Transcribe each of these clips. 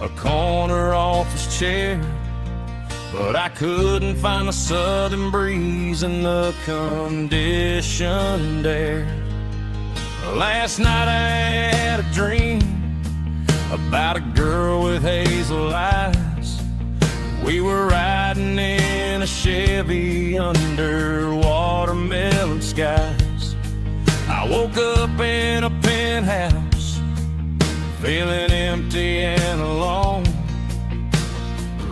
a corner office chair, but I couldn't find the southern breeze in the conditioned air. Last night I had a dream about a girl with hazel eyes. We were riding in a Chevy under watermelon skies. I woke up in a penthouse, feeling empty and alone.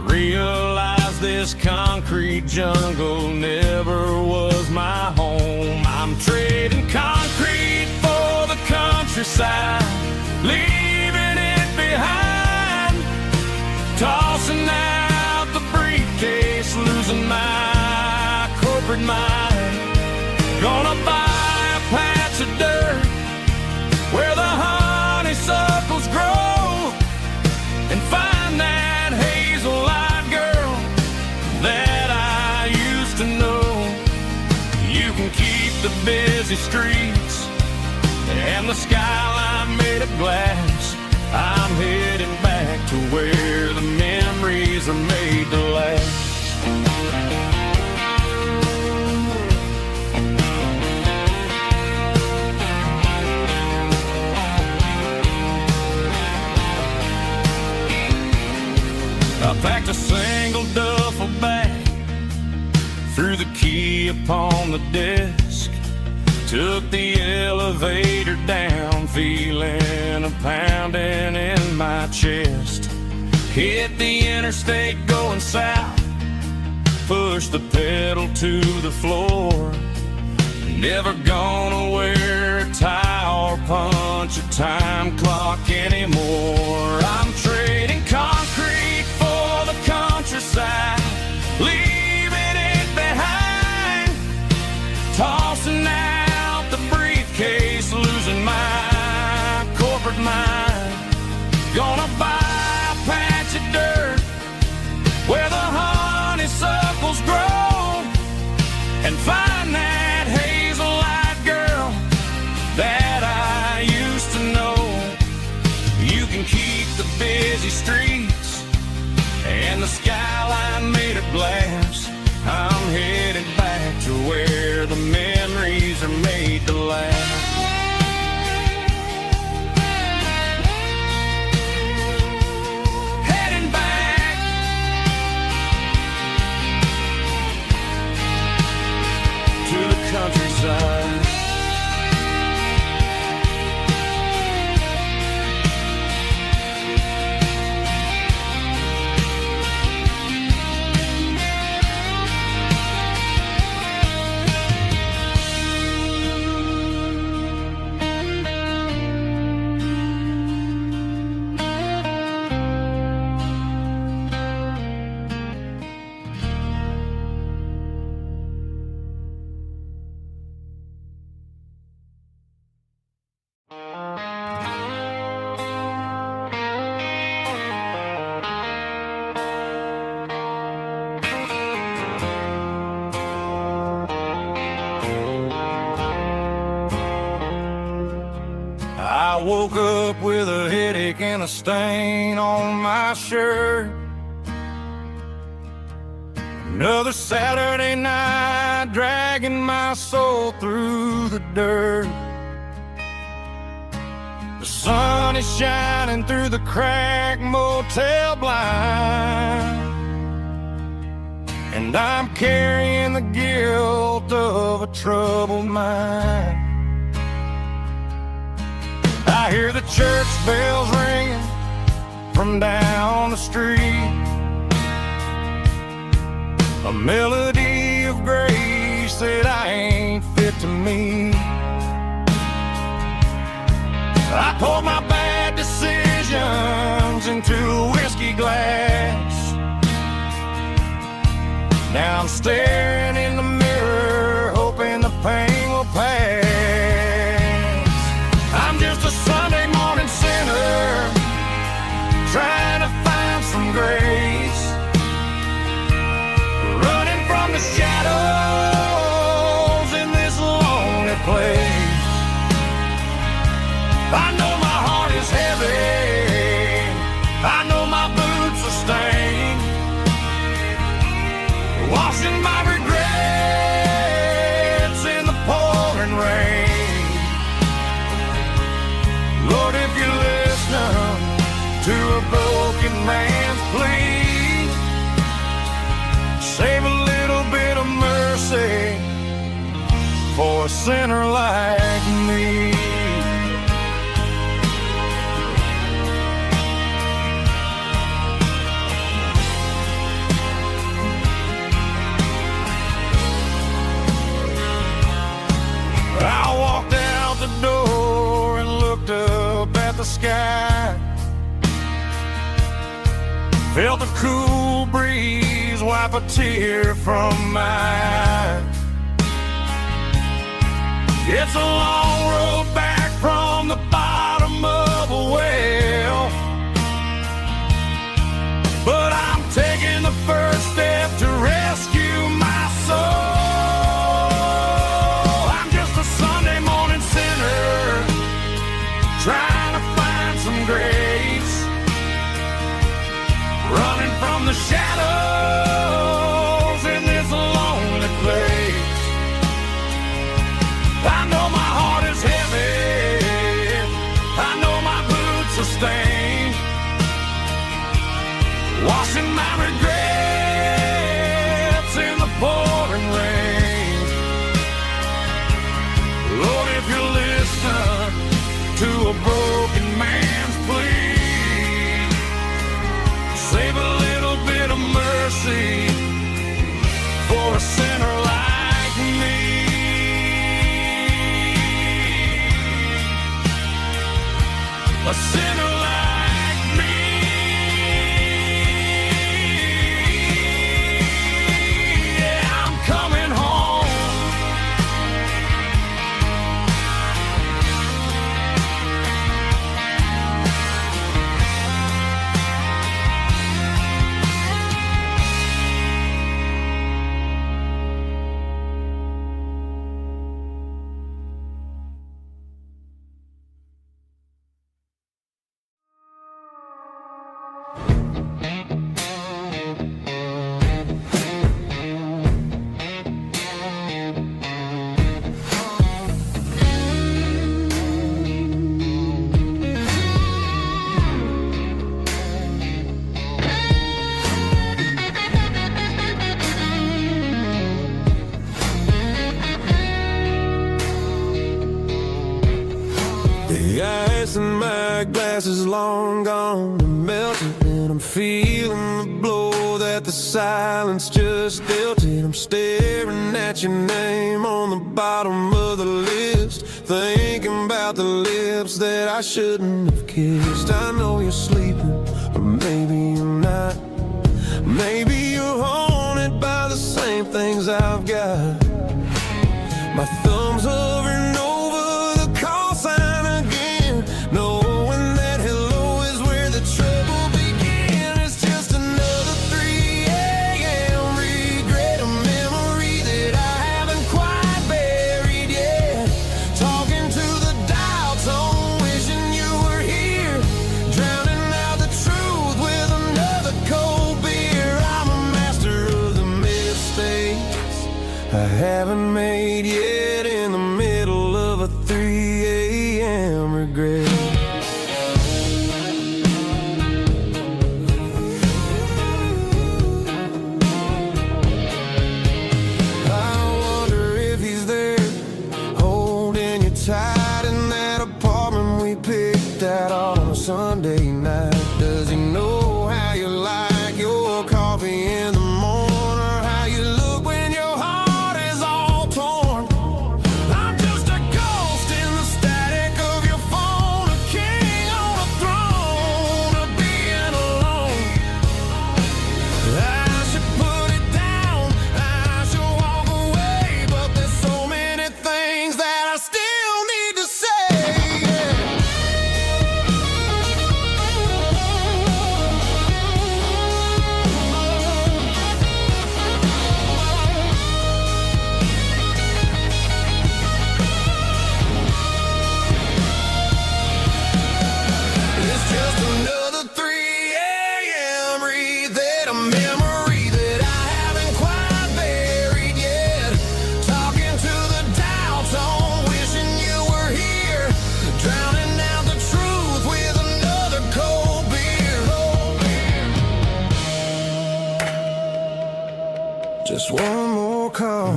Realized this concrete jungle never was my home. I'm trading concrete for the countryside, leaving it behind, tossing out the briefcase, losing my corporate mind. Gonna buy a patch of dirt where the honeysuckles grow and find that hazel-eyed girl that I used to know. You can keep the busy streets and the skyline made of glass. I'm heading back to where the memories are made to last. I packed a single duffel bag, threw the key upon the desk, took the elevator down, feeling a pounding in my chest. Hit the interstate going south, pushed the pedal to the floor. Never gonna wear a tie or punch a time clock anymore. I'm trading concrete for the countryside, leaving it behind, tossing out the briefcase, losing my corporate mind. Gonna buy a patch of dirt where the honeysuckles grow and find that hazel-eyed girl that I used to know. You can keep the busy streets and the skyline made of glass. I'm headed back to where the memories are made to last. Heading back to the countryside. I woke up with a headache and a stain on my shirt. Another Saturday night dragging my soul through the dirt. The sun is shining through the cracked motel blind, and I'm carrying the guilt of a troubled mind. I hear the church bells ringing from down the street, a melody of grace that I ain't fit to meet. I poured my bad decisions into a whiskey glass. Now I'm staring in the mirror, hoping the pain will pass. I'm just a Sunday morning sinner, trying to find some grace, running from the shadows in this lonely place. I know my heart is heavy, I know my to a broken man's plea. Save a little bit of mercy for a sinner like me. I walked out the door and looked up at the sky. Felt the cool breeze wipe a tear from my eye. It's a long road back from the bottom of a well, but I'm taking the first step to rescue my soul. I'm just a Sunday morning sinner trying to find some grace, running from the shadows in this lonely place. I know my heart is heavy, I know my boots are stained, washing my regrets in the pouring rain. Lord, if you listen to a broken man's plea, save a little bit of mercy for a sinner like me. A sinner like me. Yeah, I'm coming home. The ice in my glass is long gone and melted, and I'm feeling the blow that the silence just dealt it. I'm staring at your name on the bottom of the list, thinking about the lips that I shouldn't have kissed. I know you're sleeping, or maybe you're not. Maybe you're haunted by the same things I've got. My thumb's hovering over the call sign again, knowing that hello is where the trouble began. It's just another 3 a.m. regret, a memory that I haven't quite buried yet. Talking to the dial tone, wishing you were here, drowning out the truth with another cold beer. I'm a master of the mistakes I haven't made yet, in the middle of a 3 a.m. regret. I wonder if he's there, holding you tight in that apartment we picked out on a Sunday night. Does he know how you like your coffee in the morning, or how you look when your heart is all torn? I'm just a ghost in the static of your phone, a king on a throne of being alone. I should put it down, I should walk away, but there's so many things that I still need to say. one more call,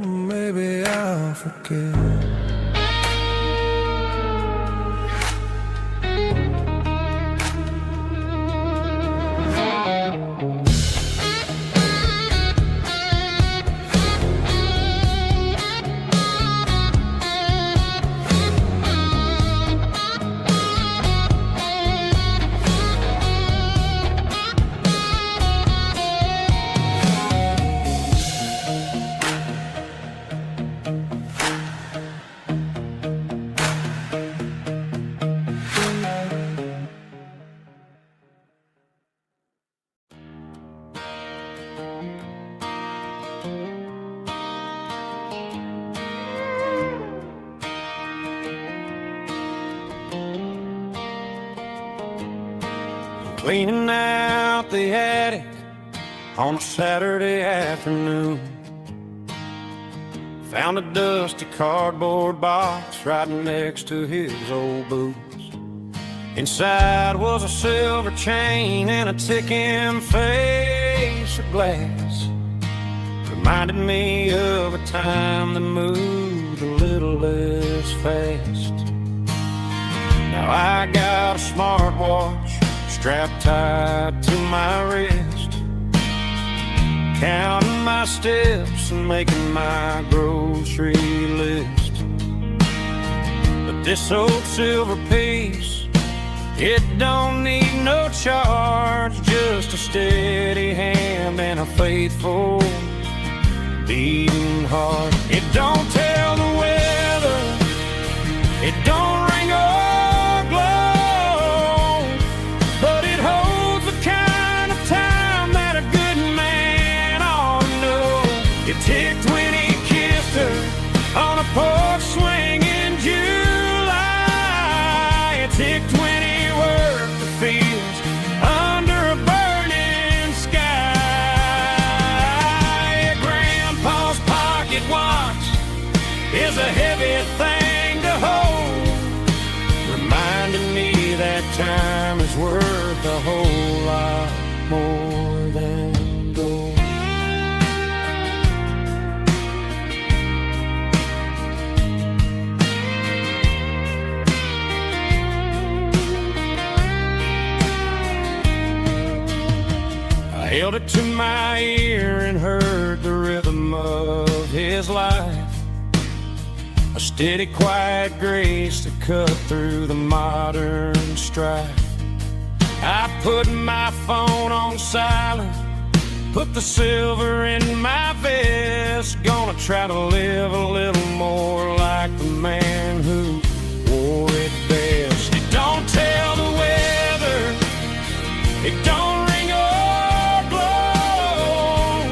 maybe I'll forget. Cleaning out the attic on a Saturday afternoon. Found a dusty cardboard box right next to his old boots. Inside was a silver chain and a ticking face of glass. Reminded me of a time that moved a little less fast. Now I got a smartwatch strapped tight to my wrist, counting my steps and making my grocery list. But this old silver piece, it don't need no charge, just a steady hand and a faithful beating heart. It don't tell the weather, it don't ring or glow, but it holds the kind of time that a good man ought to know. It ticked when he kissed her on a porch swing in July. It ticked when he worked the fields under a burning sky. Grandpa's pocket watch is a heavy thing to hold, reminding me that time is worth a whole lot more than gold. I held it to my ear and heard the rhythm of his life, a steady, quiet grace that cut through the modern strife. I put my phone on silent, put the silver in my vest. Gonna try to live a little more like the man who wore it best. It don't tell the weather, it don't ring or glow,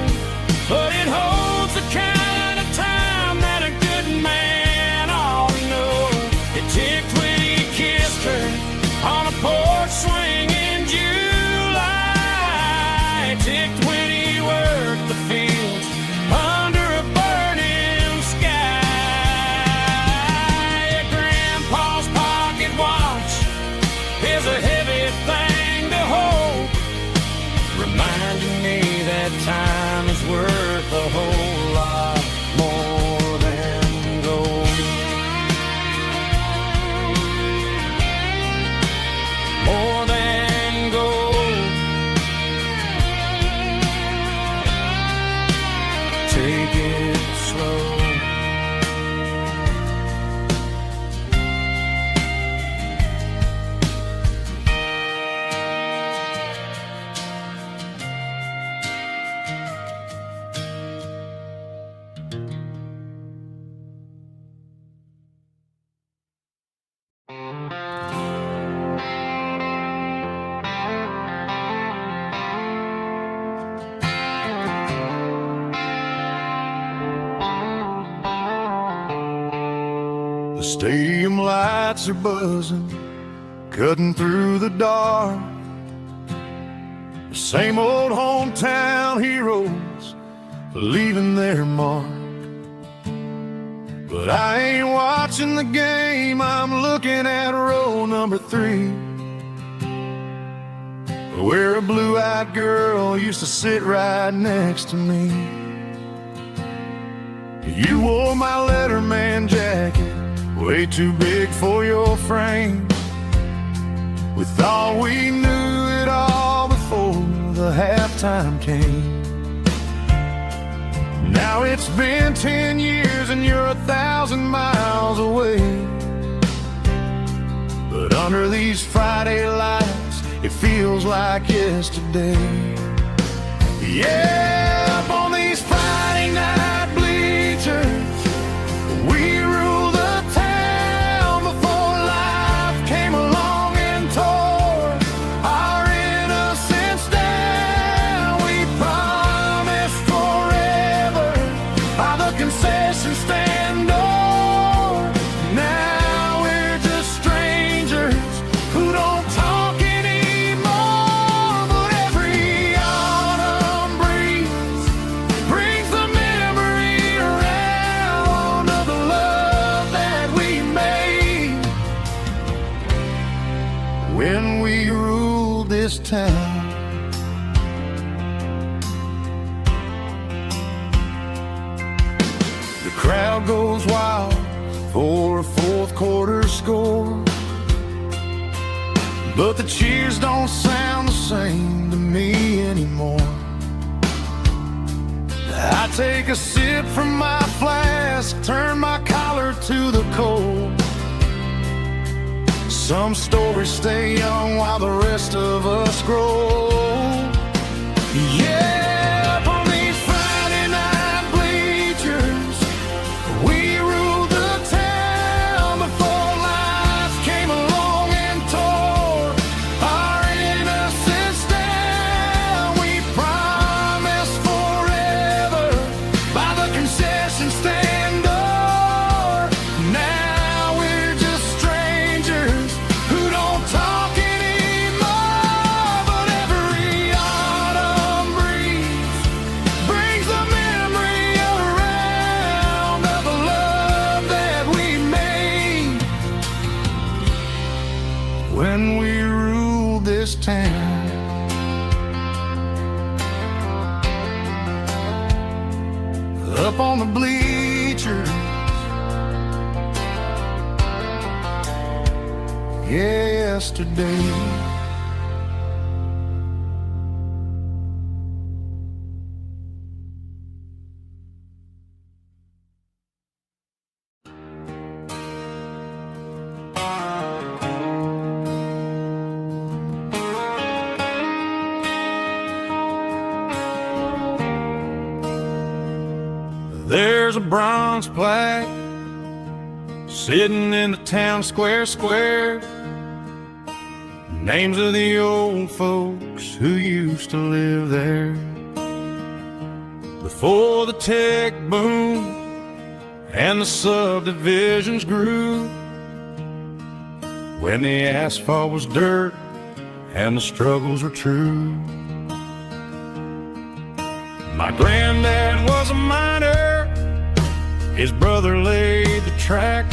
but it holds the kind of time that a good man ought to know. It ticked when he kissed her on a porch swing in July. It ticked when he worked the fields under a burning sky. Grandpa's pocket watch is a heavy thing to hold, reminding me that time is worth a whole lot more than gold. More than gold. Take it slow. The stadium lights are buzzing, cutting through the dark. The same old hometown heroes leaving their mark. But I ain't watching the game, I'm looking at row number 3. where a blue-eyed girl used to sit right next to me. You wore my Letterman jacket, way too big for your frame. We thought we knew it all before the halftime came. Now it's been 10 years and you're 1,000 miles away. But under these Friday lights, it feels like yesterday. Yeah, up on these Friday night bleachers, we rule the town before life came along and tore our innocence down. We promised forever by the concession stand door. Now we're just strangers who don't talk anymore. But every autumn breeze brings the memory around of the love that we made when we ruled this town. The crowd goes wild for a fourth quarter score, but the cheers don't sound the same to me anymore. I take a sip from my flask, turn my collar to the cold. Some stories stay young while the rest of us grow. Yeah, up on these Friday night bleachers, we ruled the town before life came along and tore our innocence down. We promised forever by the concession stand door. Now we're just strangers who don't talk anymore. But every autumn breeze brings the memory around of the love that we made when we ruled this town. Up on the bleachers, yesterday. There's a bronze plaque sitting in the town square. Names of the old folks who used to live there. Before the tech boom and the subdivisions grew, when the asphalt was dirt and the struggles were true. My granddad was a miner, his brother laid the track.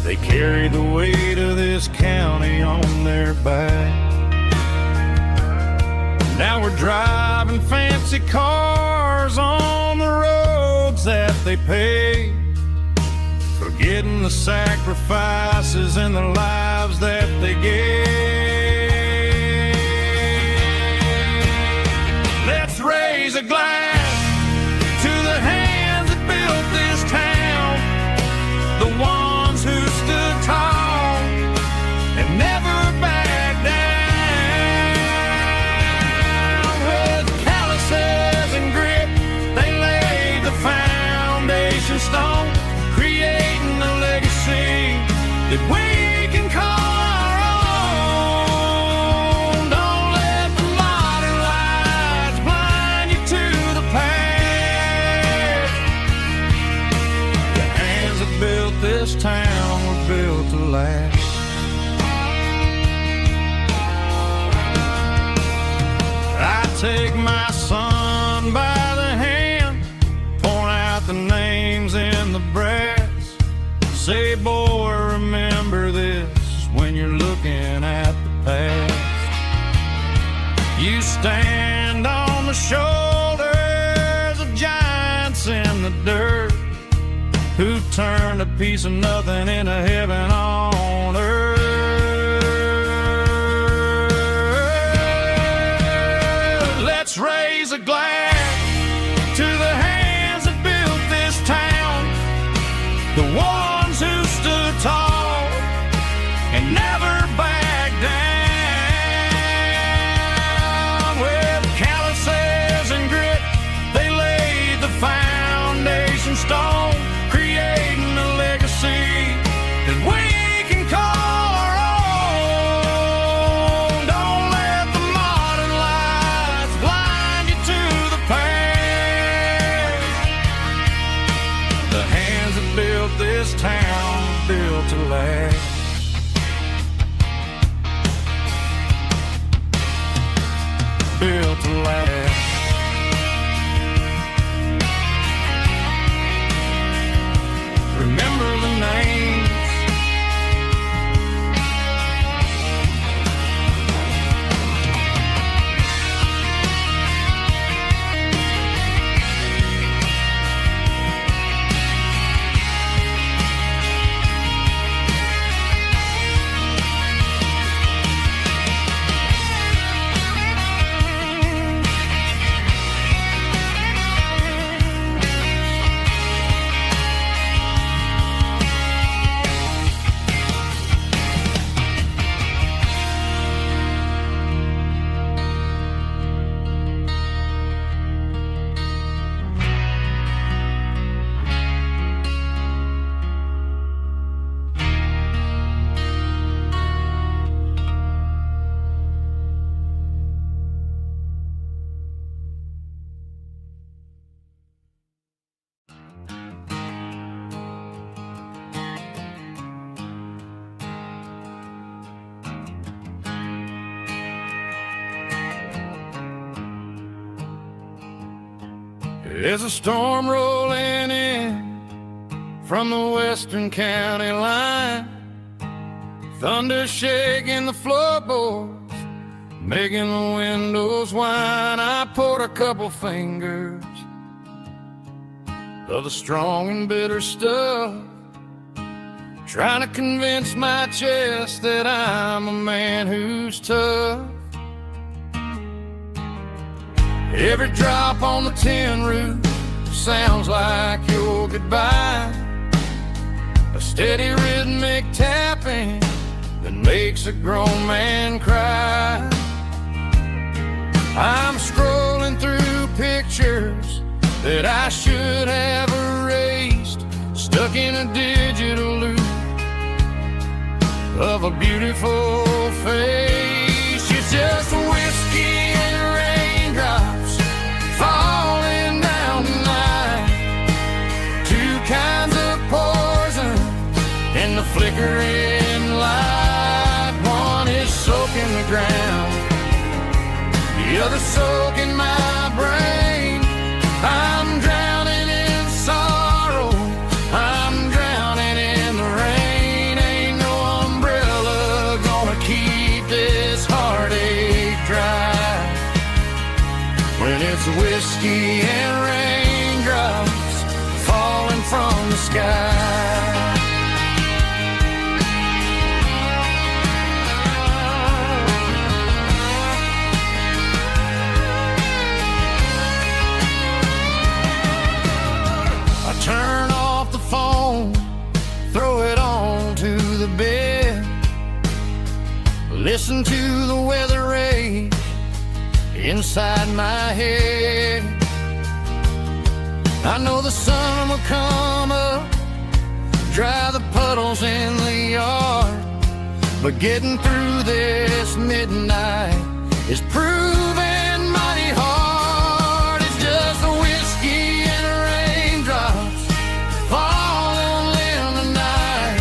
They carried the weight of this county on their back. Now we're driving fancy cars on the roads that they paved, forgetting the sacrifices and the lives that they gave. Let's raise a glass to the hands that built this town, the ones who stood tall and never backed down. With calluses and grit, they laid the foundation stone, creating a legacy that we can call our own. Don't let the modern lights blind you to the past. The hands that built this town were built to last. I take my son by the hand, point out the names in the brass, say, boy, remember this when you're looking at the past. stand on the shoulders of giants in the dirt, who turned a piece of nothing into heaven on earth. Let's raise a glass to the hands that built this town, the ones who stood tall and never backed down. With calluses and grit, they laid the foundation stone, creating a legacy that we can call our own. Don't let the modern lights blind you to the past. The hands that built this town built to last. Built to last. Remember the names. There's a storm rolling in from the western county line, thunder shaking the floorboards, making the windows whine. I poured a couple fingers of the strong and bitter stuff, trying to convince my chest that I'm a man who's tough. Every drop on the tin roof sounds like your goodbye, a steady rhythmic tapping that makes a grown man cry. I'm scrolling through pictures that I should have erased, stuck in a digital loop of a beautiful face. It's just whiskey and raindrops falling down tonight, two kinds of poison in the flickering light. One is soaking the ground, the other soaking my brain. I'm drowning in sorrow, I'm drowning in the rain. Ain't no umbrella gonna keep this heartache dry when it's whiskey and raindrops falling from the sky. Turn off the phone, throw it on to the bed, listen to the weather rage inside my head. I know the sun will come up, dry the puddles in the yard, but getting through this midnight is proving mighty hard. It's just a whiskey and raindrops falling in the night,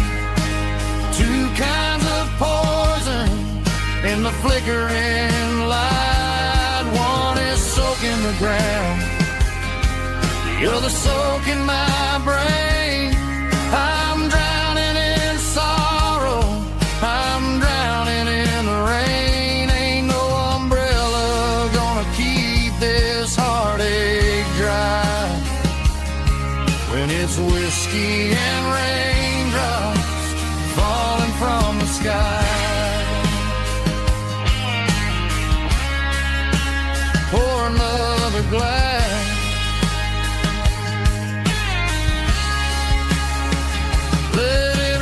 two kinds of poison in the flickering light. One is soaking the ground, the other soaking my brain. I'm drowning in sorrow, I'm drowning in the rain. Ain't no umbrella gonna whiskey and raindrops falling from the sky. Pour another glass. Let it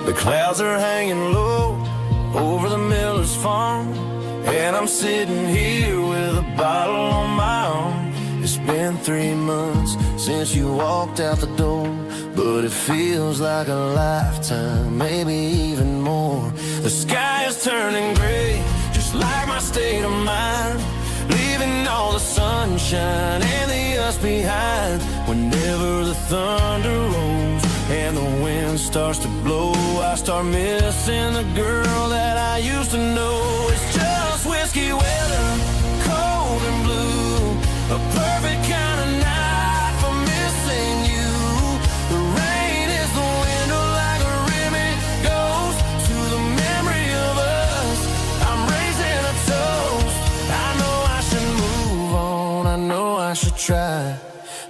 The clouds are hanging low over the miller's farm, and I'm sitting here with a bottle on my arm. It's been 3 months since you walked out the door, but it feels like a lifetime, maybe even more. The sky is turning gray, just like my state of mind, leaving all the sunshine and the us behind. Whenever the thunder rolls and the wind starts to blow, I start missing the girl that I used to know. It's just whiskey weather, cold and blue, a perfect kind of night for missing you. The rain is the window like a ribbon goes to the memory of us. I'm raising a toast. I know I should move on, I know I should try,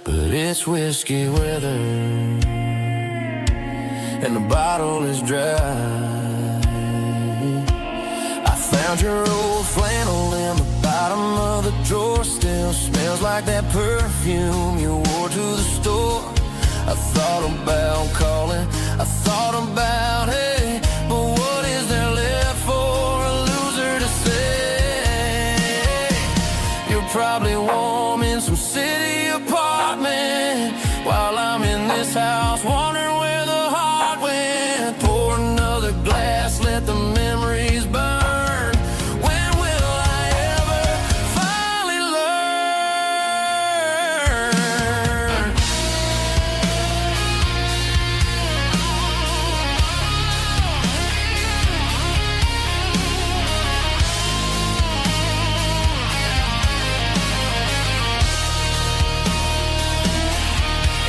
but it's whiskey weather and the bottle is dry. I found your old flannel in the bottom of the drawer, still smells like that perfume you wore to the store. I thought about calling, I thought about, hey, but what is there left for a loser to say? You're probably warm in some city apartment while I'm in this house wondering where the heart went. Pour another glass, let the memories burn. When will I ever finally learn?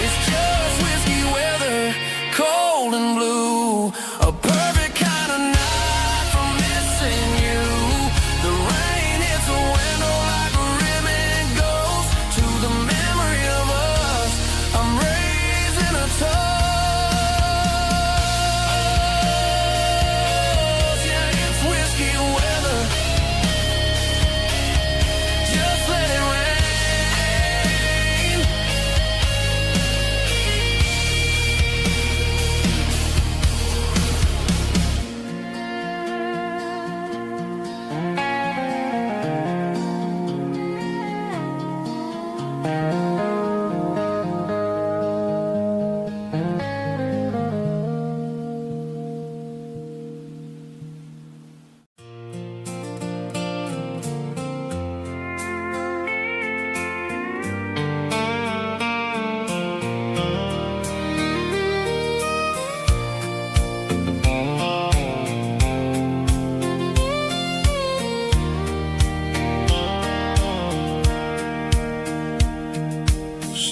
It's just whiskey weather, cold and blue, a perfect kind of night for missing you. The rain hits the window like a ribbon goes to the memory of us. I'm raising a toast. Yeah, it's whiskey weather. Just let it rain.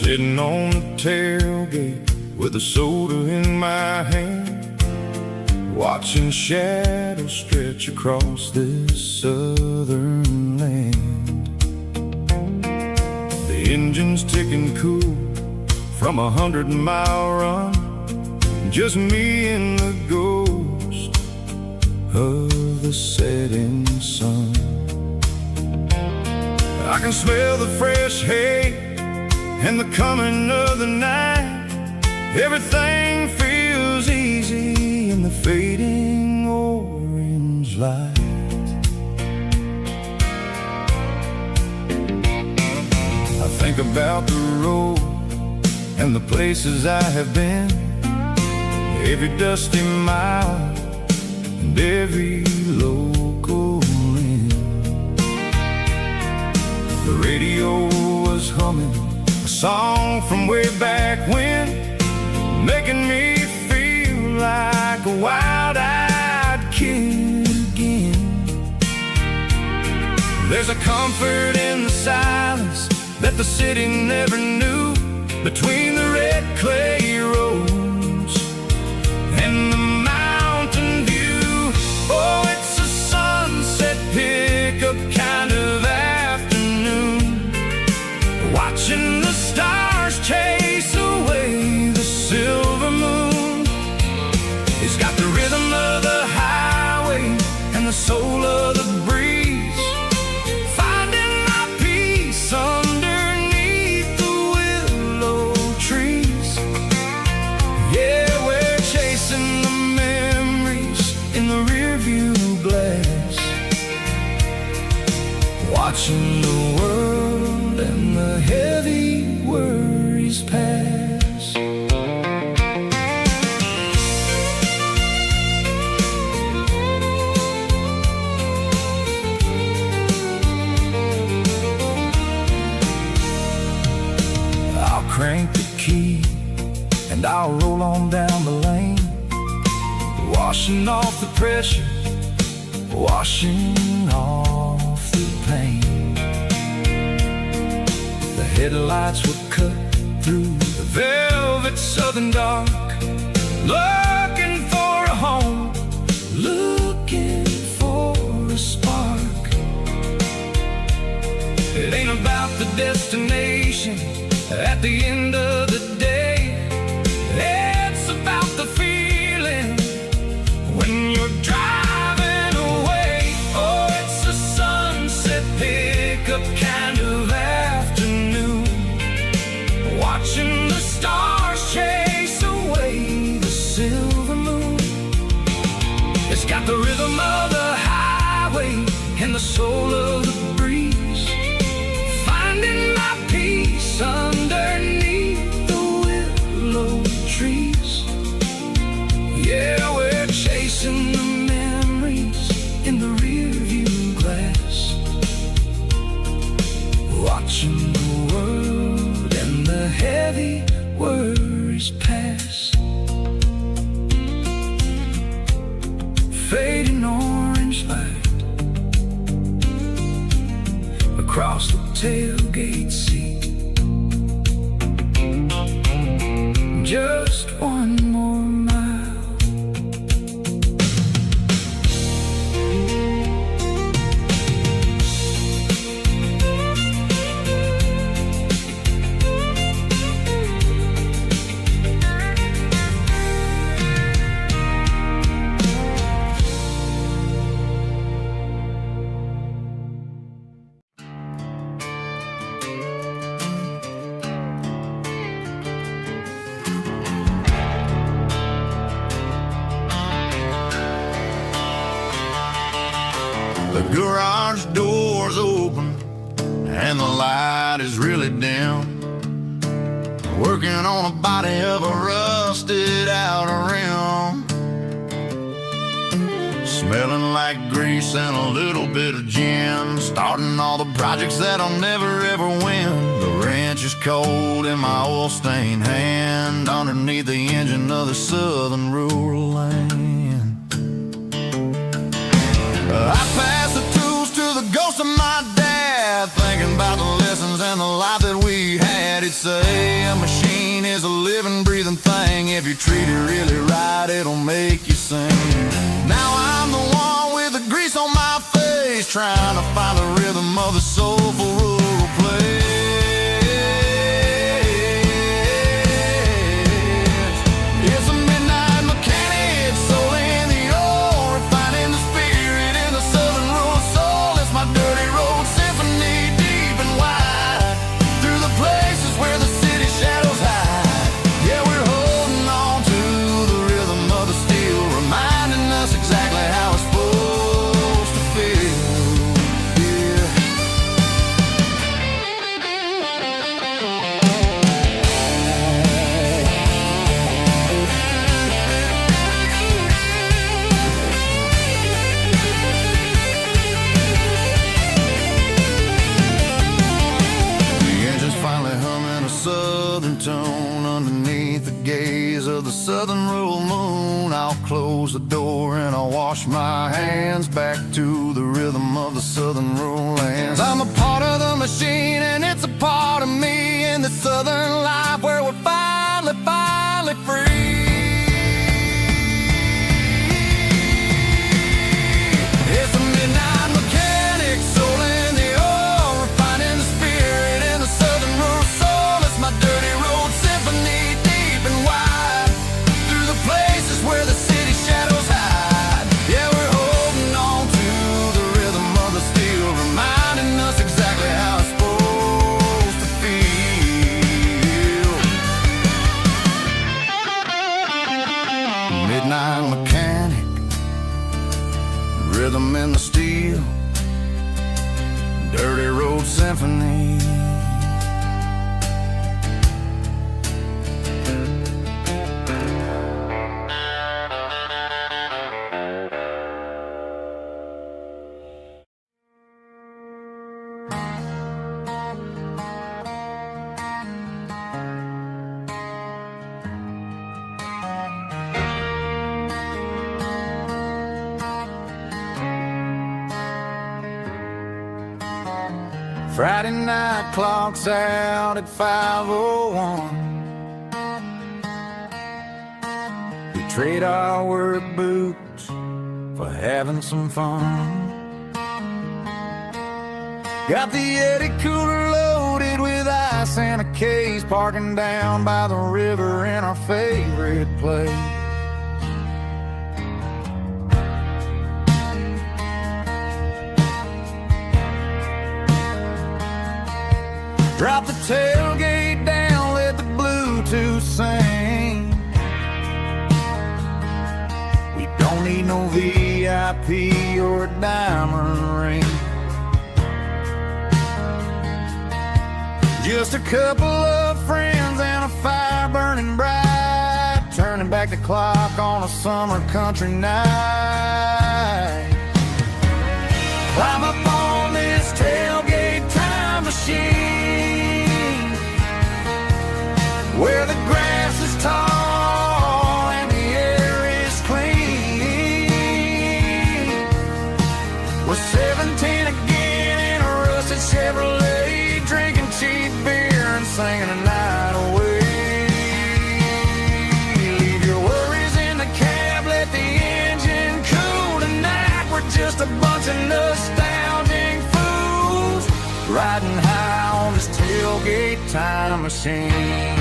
Sitting on the tailgate with a soda in my hand, watching shadows stretch across this southern land. The engine's ticking cool from 100-mile run, just me and the ghost of the setting sun. I can smell the fresh hay and the coming of the night. Everything feels easy in the fading orange light. I think about the road and the places I have been, every dusty mile and every local inn. The radio was humming a song from way back when, making me feel like a wild-eyed kid again. There's a comfort in the silence that the city never knew, between the red clay roads and the mountain view. Oh, it's a sunset pickup kind of afternoon, watching the stars chase away the silver moon. It's got the rhythm of the highway and the soul of the breeze, finding my peace underneath the willow trees. Yeah, we're chasing the memories in the rearview glass, watching the world and the heavy worries pass. I'll crank the key and I'll roll on down the lane, washing off the pressure, washing off the pain. The headlights will cut through the velvet southern dark, looking for a home, looking for a spark. It ain't about the destination at the end of the day, it's about the feeling when you're driving away. Oh, it's a sunset pickup kind of afternoon, watching the stars chase away the silver moon. It's got the rhythm of the highway and the soul of the breeze, finding my peace underneath the willow trees. Yeah, we're chasing the memories in the rearview glass, watching the world and the heavy worries pass. Fading orange light across the tailgate seat, just one more mile. The garage door's open and the light is really dim, working on a body of a rusted out rim, smelling like grease and a little bit of gin, starting all the projects that I'll never ever win. The wrench is cold in my oil-stained hand, underneath the engine of the southern rural land. I pass the tools to the ghost of my dad, thinking about the lessons and the life that we had. He'd say a machine is a living, breathing thing. If you treat it really right, it'll make you sing. Now I'm the one with the grease on my face, trying to find the rhythm of the soulful rural place. It's a midnight mechanic, soul in the ore, refining the the southern rural moon. I'll close the door and I'll wash my hands back to the rhythm of the southern rural lands. I'm a part of the machine and it's a part of me in the southern life where we're finally free. It's a midnight mechanic, soul in the oil, refining the spirit in the southern rural soul. It's my dirty road symphony, deep and wide, through the places where the city shadows hide. Yeah, we're holding on to the rhythm of the steel, reminding us exactly how it's supposed to feel. Midnight mechanic, rhythm in the steel, dirty road symphony. Friday night clock's out at 5:01. We trade our work boots for having some fun. Got the Yeti cooler loaded with ice and a case, parking down by the river in our favorite place. Drop the tailgate down, let the Bluetooth sing. We don't need no VIP or a diamond ring. Just a couple of friends and a fire burning bright, turning back the clock on a summer country night. Climb up on this tailgate time machine, where the grass is tall and the air is clean. We're 17 again in a rusted Chevrolet, drinking cheap beer and singing a night away. Leave your worries in the cab, let the engine cool tonight. We're just a bunch of nostalgic fools, riding high on this tailgate time machine.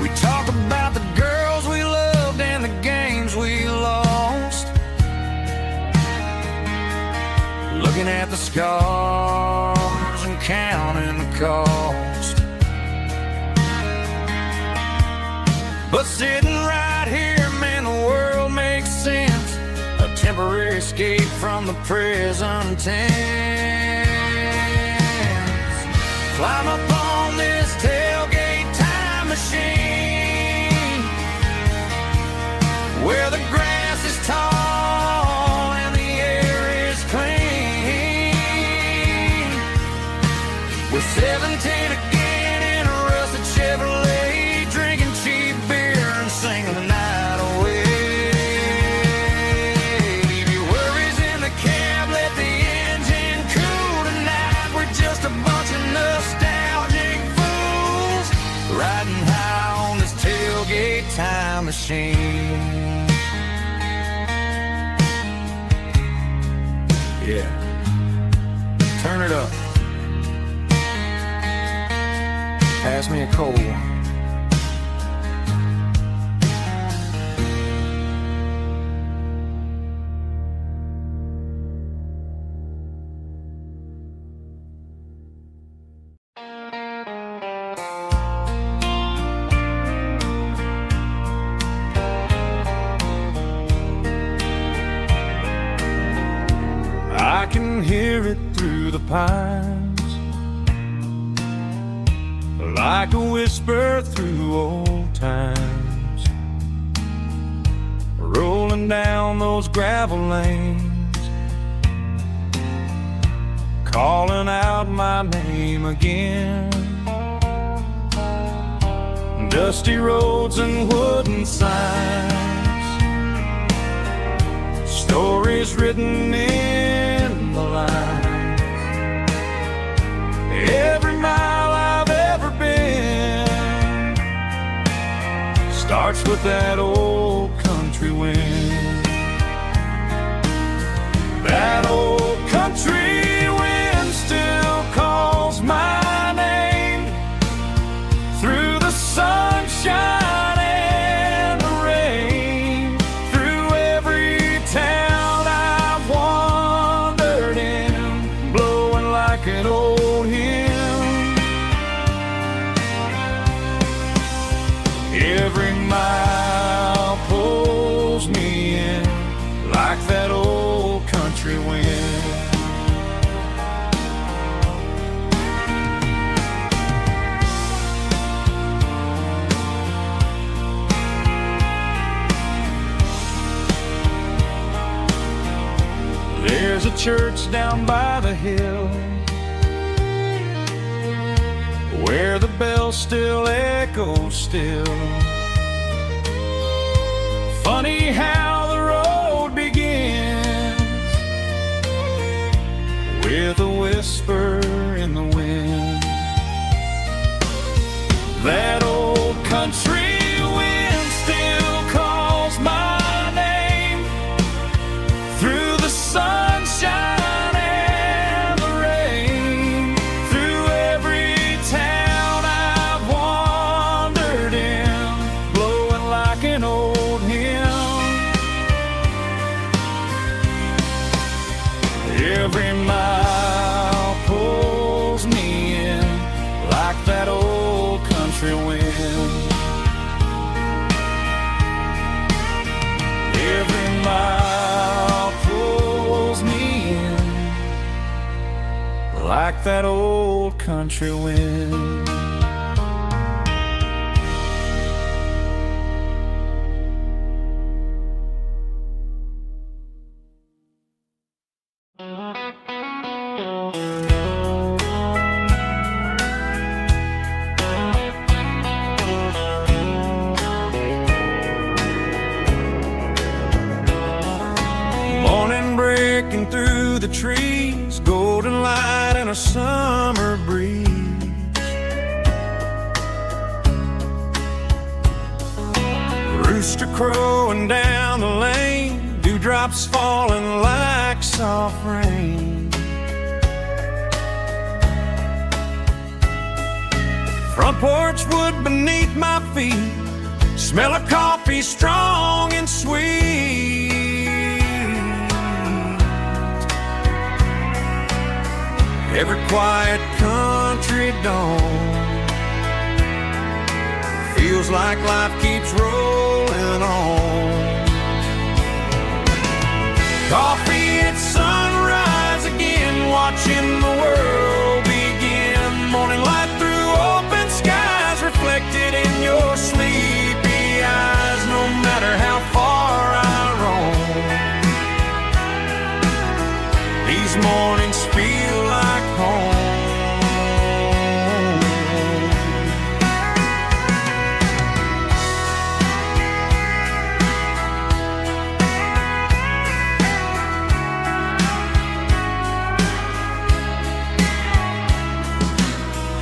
We talk about the girls we loved and the games we lost, looking at the scars and counting the cost. But sitting right here, man, the world makes sense, a temporary escape from the present tense. Climb up on this tailgate time machine, where the grass is tall and the air is clean. We're 17 again in a rusted Chevrolet, drinking cheap beer and singing the night away. Leave your worries in the cab, let the engine cool tonight. We're just a bunch of nostalgic fools, riding high on this tailgate time machine. Yeah, turn it up. Pass me a cold one. I can hear it through the pines, like a whisper through old times, rolling down those gravel lanes, calling out my name again. Dusty roads and wooden signs, stories written in the lines. Every mile I've ever been starts with that old country wind. That old country wind still calls my name through the sunshine and the rain, through every town I've wandered in, blowing like an old hymn. Every mile pulls me in like that old country wind. There's a church down by the hill where the bell still echoes still. Funny how the road begins with a whisper in the wind. That old country wind still calls my name through the sunshine and the rain, through every town I've wandered in, blowing like an old hymn. Every mile pulls me in like that old country wind. Every mile pulls me in like that old country wind. Morning breaking through the trees, golden light and a summer breeze. Rooster crowing down the lane, dewdrops falling like soft rain. Front porch wood beneath my feet, smell of coffee strong and sweet. Every quiet country dawn feels like life keeps rolling on. Coffee at sunrise again, watching the world begin. Morning light through open skies, reflected in your sleepy eyes. No matter how far I roam, these mornings feel like home.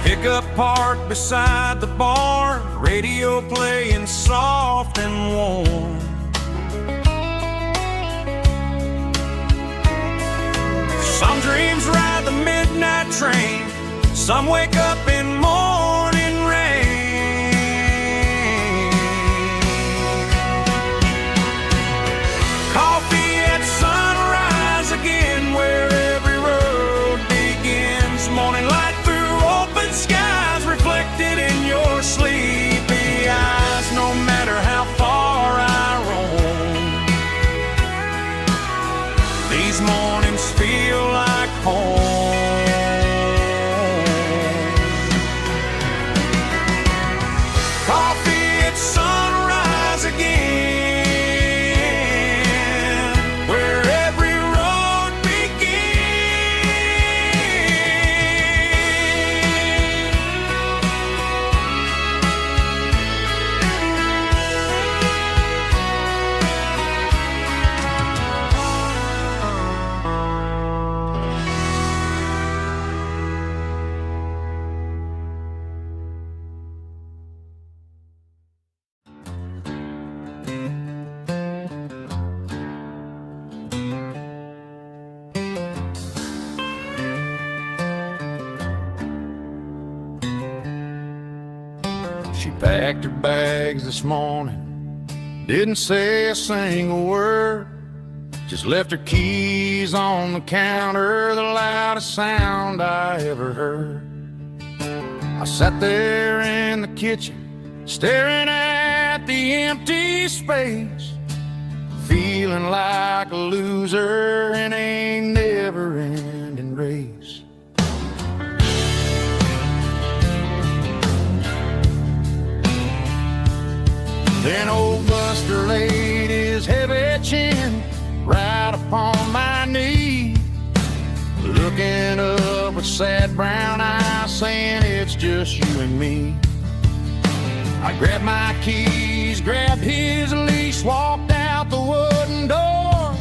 Pickup parked beside the barn, radio playing soft and warm. Some dreams ride the midnight train, some wake up in morning rain. Coffee at sunrise again, where every road begins. Morning light through open skies, reflected in your sleepy eyes. No matter how far I roam, these mornings feel like home. She packed her bags this morning, didn't say a single word, just left her keys on the counter, the loudest sound I ever heard. I sat there in the kitchen, staring at the empty space, feeling like a loser in a never-ending race. Then old Buster laid his heavy chin right upon my knee, looking up with sad brown eyes, saying it's just you and me. I grabbed my keys, grabbed his leash, walked out the wooden door.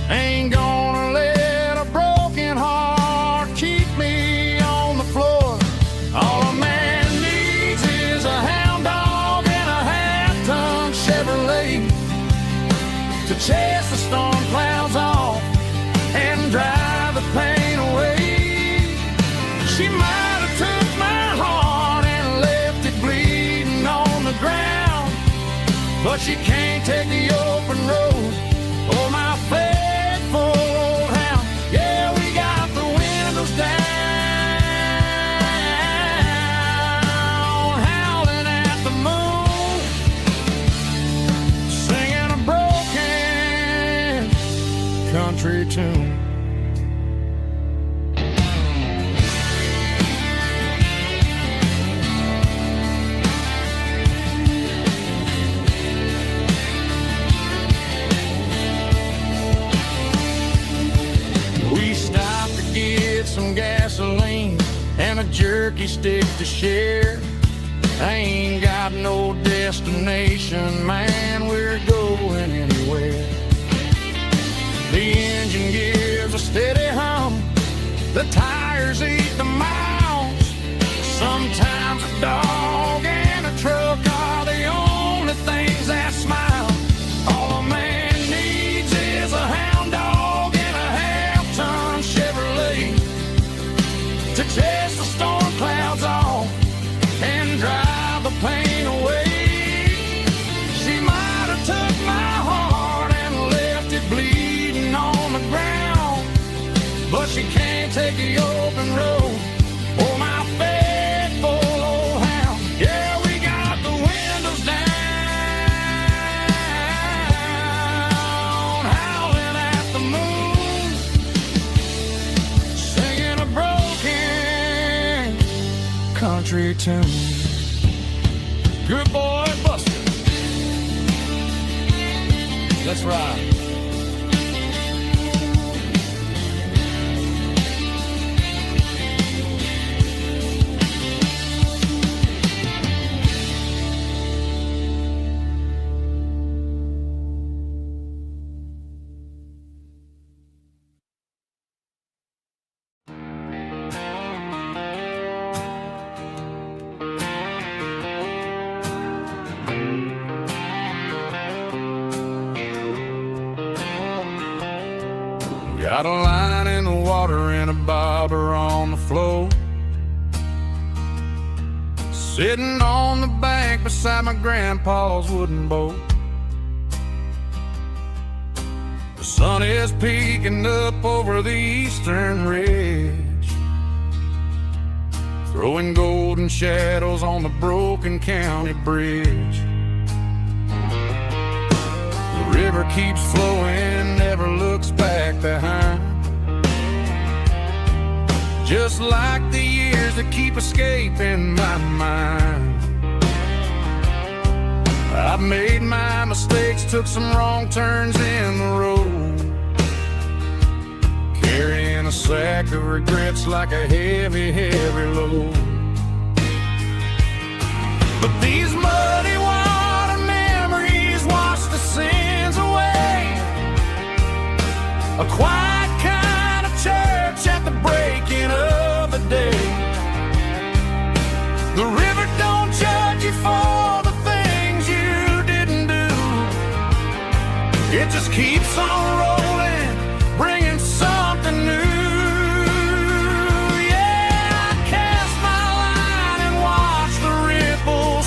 Ain't gonna let a broken heart keep me on the floor. All a man needs is a hound dog and a half-ton Chevrolet to chase the storm clouds off and drive the pain away. She might have took my heart and left it bleeding on the ground, but she can't take the open road or my faithful old hound. Yeah, we got the windows down, howling at the moon, singing a broken country tune. We stopped to get some gasoline and a jerky stick to share. I ain't got no destination, man, we're going anywhere. The engine gives a steady hum, the tires eat the miles. Sometimes a dog and a truck are the only things that smile. All a man needs is a hound dog and a half-ton Chevrolet to chase the storm clouds off and drive the pain away. She might have took my heart and left it bleeding on the ground, but she can't take the open road or my faithful old hound. Yeah, we got the windows down, howling at the moon, singing a broken country tune. Good boy, Buster. Let's ride. Got a line in the water and a bobber on the floor, sitting on the bank beside my grandpa's wooden boat. The sun is peeking up over the eastern ridge, throwing golden shadows on the broken county bridge. The river keeps flowing, never looks back behind, just like the years that keep escaping my mind. I've made my mistakes, took some wrong turns in the road, carrying a sack of regrets like a heavy, heavy load. But these muddy water memories wash the sins away. A quiet kind of church at the breaking of the day. The river don't judge you for the things you didn't do. It just keeps on rolling, bringing something new. Yeah, I cast my line and watch the ripples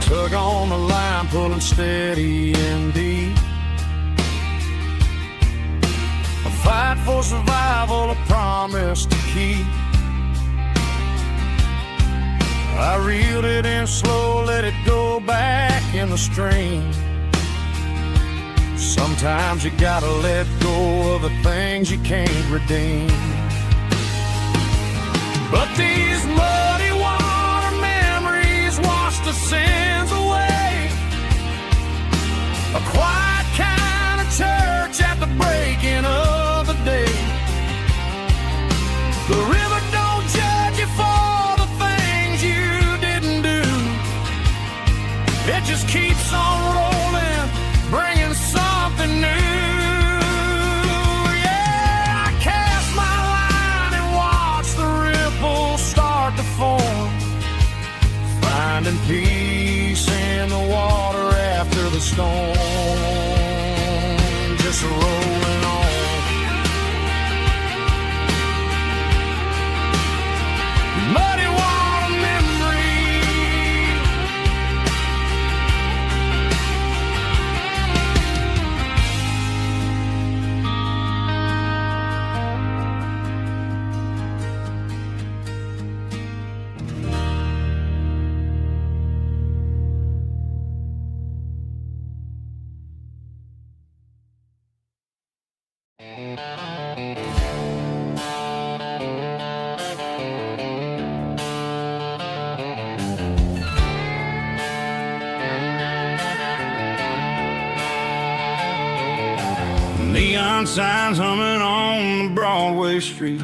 Tug on the line, pulling steady and deep. A fight for survival, a promise to keep. I reeled it in slow, let it go back in the stream. Sometimes you gotta let go of the things you can't redeem. But these muddy water memories wash the sins away. A quiet kind of church at the breaking of the day. The river don't judge you for the things you didn't do. It just keeps on rolling, bringing something new. Yeah, I cast my line and watch the ripples start to form, finding peace in the water after the storm. Just rolling on. Muddy water memory. Neon signs humming on the Broadway street.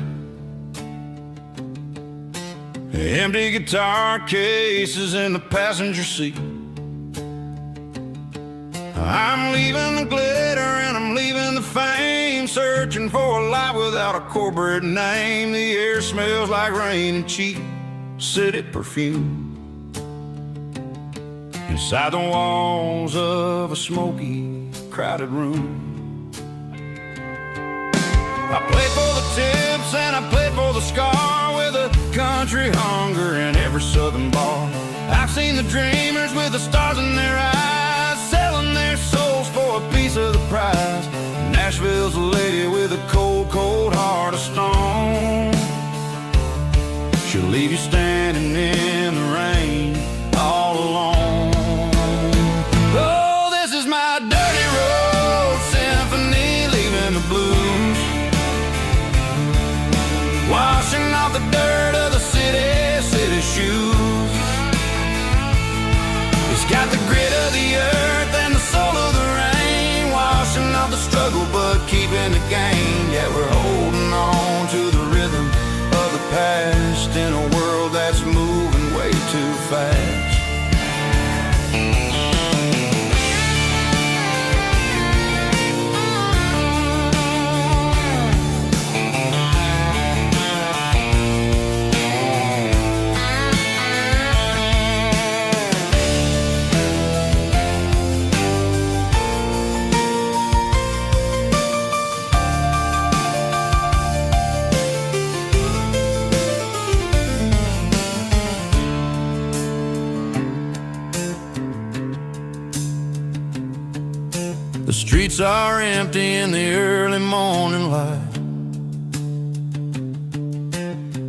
Empty guitar cases in the passenger seat. I'm leaving the glitter and I'm leaving the fame, searching for a life without a corporate name. The air smells like rain and cheap city perfume. Inside the walls of a smoky, crowded room. I played for the tips and I played for the scar, with a country hunger in every southern bar. I've seen the dreamers with the stars in their eyes, selling their souls for a piece of the prize. Nashville's a lady with a cold, cold heart of stone. She'll leave you standing in the rain all alone. Oh, this is my dirty road symphony, leaving the blues, washing off the dirt of the city shoes. It's got the grit of the earth and the soul of the rain, washing off the struggle but keeping the gain. Yeah, we're holding on to the rhythm of the past in a world that's moving way too fast. The streets are empty in the early morning light,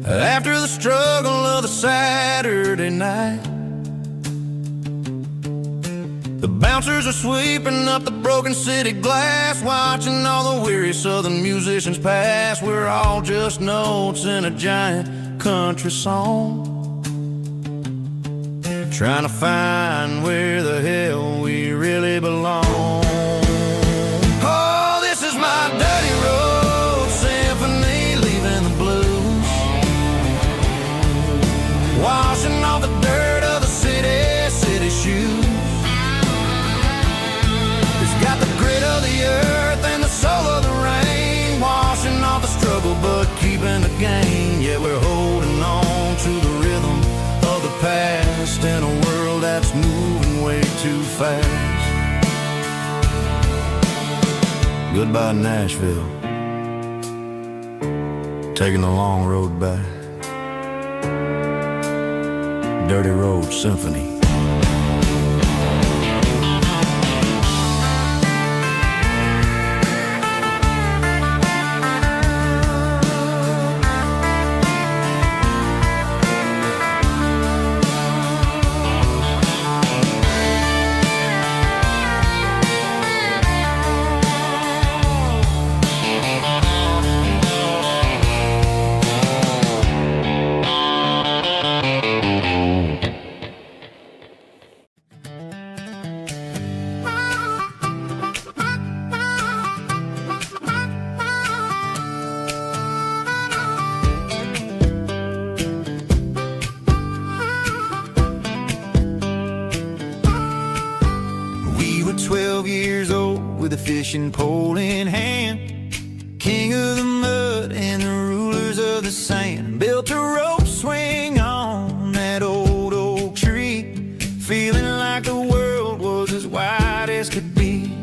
after the struggle of the Saturday night. The bouncers are sweeping up the broken city glass, watching all the weary southern musicians pass. We're all just notes in a giant country song, trying to find where the hell we really belong. Oh, this is my dirty road symphony, leaving the blues, washing off the dirt of the city shoes. It's got the grit of the earth and the soul of the rain, washing off the struggle but keeping the gain. Yeah, we're holding on to the rhythm of the past in a world that's moving way too fast. Goodbye, Nashville, taking the long road back. Dirty Road Symphony. with a fishing pole in hand. King of the mud and the rulers of the sand. Built a rope swing on that old oak tree, feeling like the world was as wide as could be.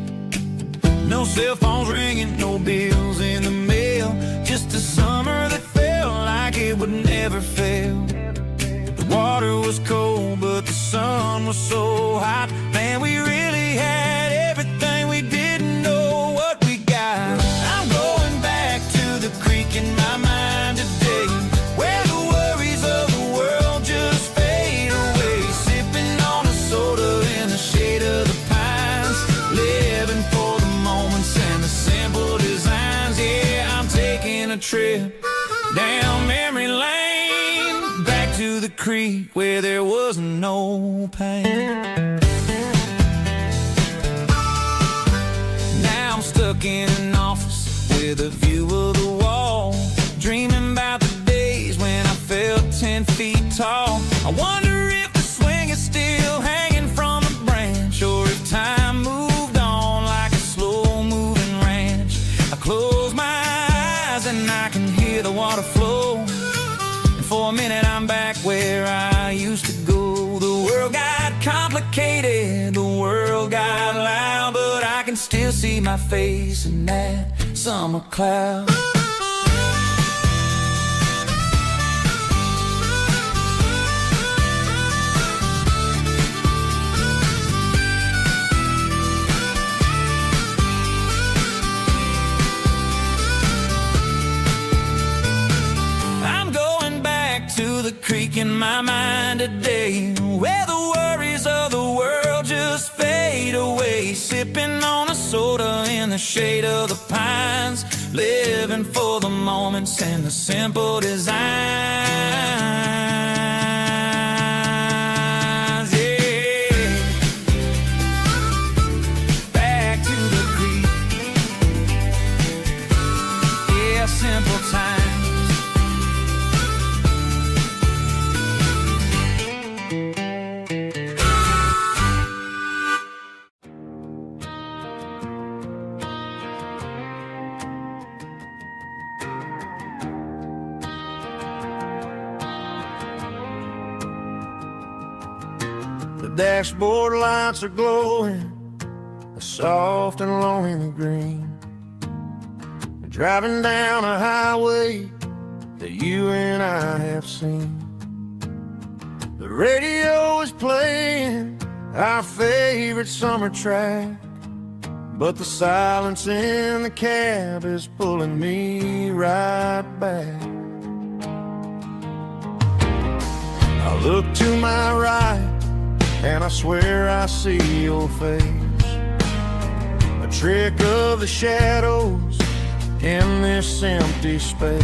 No cell phones ringing, no bills in the mail, just a summer that felt like it would never fail. The water was cold, but the sun was so hot. Man, we really had everything, we didn't know what we got. I'm going back to the creek in my mind today, where the worries of the world just fade away. Sipping on a soda in the shade of the pines, living for the moments and the simple designs. Yeah, I'm taking a trip down memory lane, back to the creek where there was no pain. Now I'm stuck in an office with a view of the wall, dreaming about the days when I felt 10 feet tall. I wonder if the swing is still hanging from a branch, or if time moved on like a slow-moving ranch. I close my eyes and I can hear the water flow, and for a minute I'm back where I used to go. The world got complicated, the world got loud, but I can still see my face in that summer cloud. I'm going back to the creek in my mind today, where the worries of the world just fade away. Sipping on a soda in the shade of the pines, living for the moments and the simple designs. Yeah, back to the creek. Yeah, simple times. The dashboard lights are glowing, a soft and lonely green. We're driving down a highway that you and I have seen. The radio is playing our favorite summer track, but the silence in the cab is pulling me right back. I look to my right and I swear I see your face, a trick of the shadows in this empty space.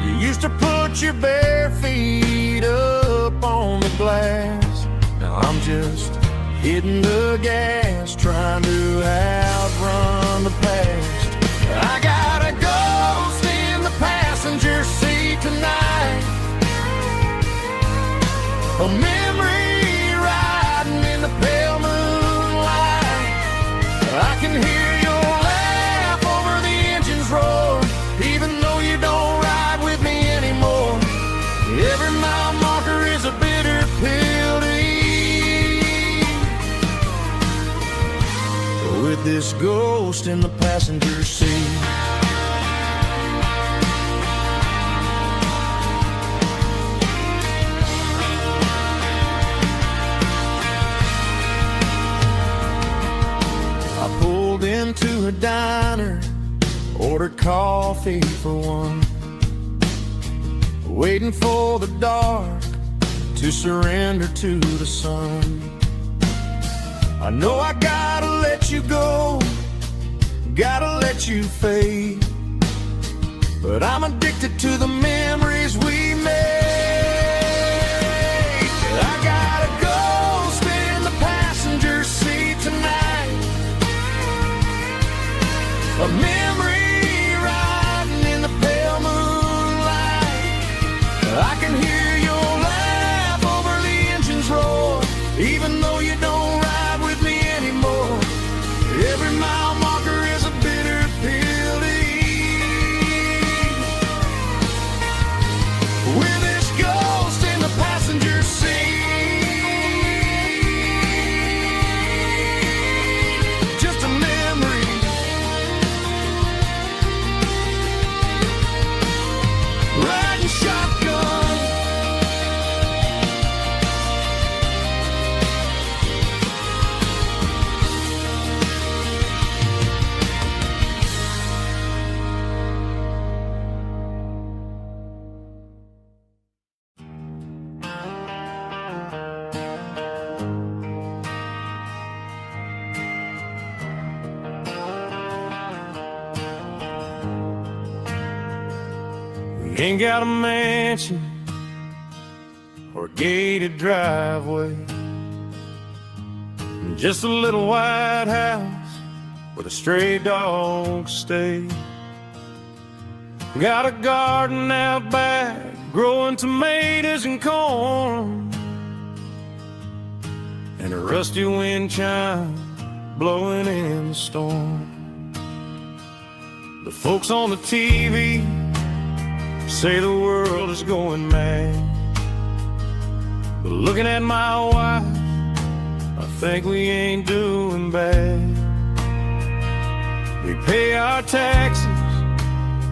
You used to put your bare feet up on the glass. Now I'm just hitting the gas, trying to outrun the past. I got a ghost in the passenger seat tonight, a memory riding in the pale moonlight. I can hear your laugh over the engine's roar, even though you don't ride with me anymore. Every mile marker is a bitter pill to eat, with this ghost in the passenger seat. Into a diner, ordered coffee for one, waiting for the dark to surrender to the sun. I know I gotta let you go, gotta let you fade, but I'm addicted to the memories we made. I got a ghost in the passenger seat tonight, a memory riding in the pale moonlight. I can hear your laugh over the engine's roar, even though you don't ride with me anymore. ain't got a mansion or a gated driveway, just a little white house where the stray dogs stay. Got a garden out back, growing tomatoes and corn, and a rusty wind chime blowing in the storm. The folks on the TV say the world is going mad, but looking at my wife, I think we ain't doing bad. We pay our taxes,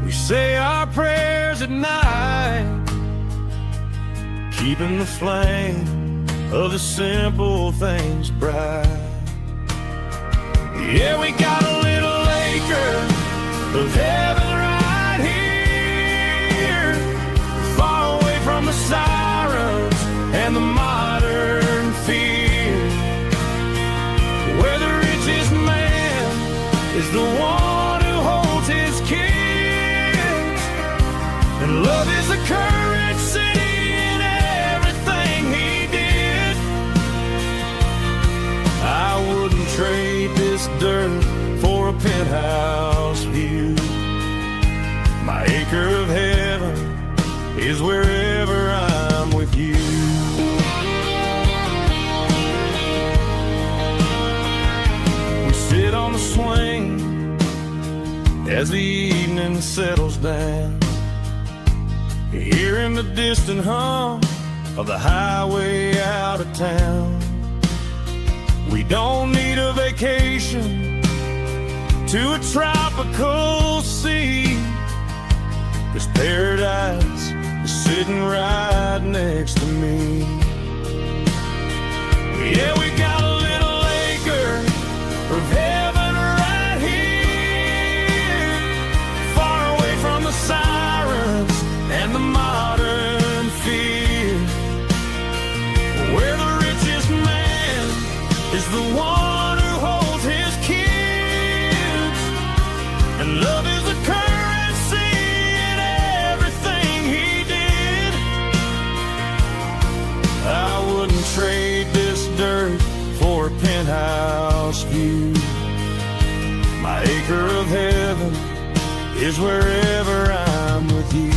we say our prayers at night, keeping the flame of the simple things bright. Yeah, we got a little acre of heaven right here, far away from the sirens and the modern fear, where the richest man is the one who holds his kids, and love is the currency in everything he did. I wouldn't trade this dirt for a penthouse view. My acre of heaven is wherever I'm with you. We sit on the swing as the evening settles down, hearing the distant hum of the highway out of town. We don't need a vacation to a tropical sea, 'cause paradise is sitting right next to me. Yeah, we got a little acre of heaven right here, far away from the sirens and the modern fear, where the richest man is the one who holds his kids, and love is the currency in everything he did. I wouldn't trade this dirt for a penthouse view. My acre of heaven is wherever I'm with you.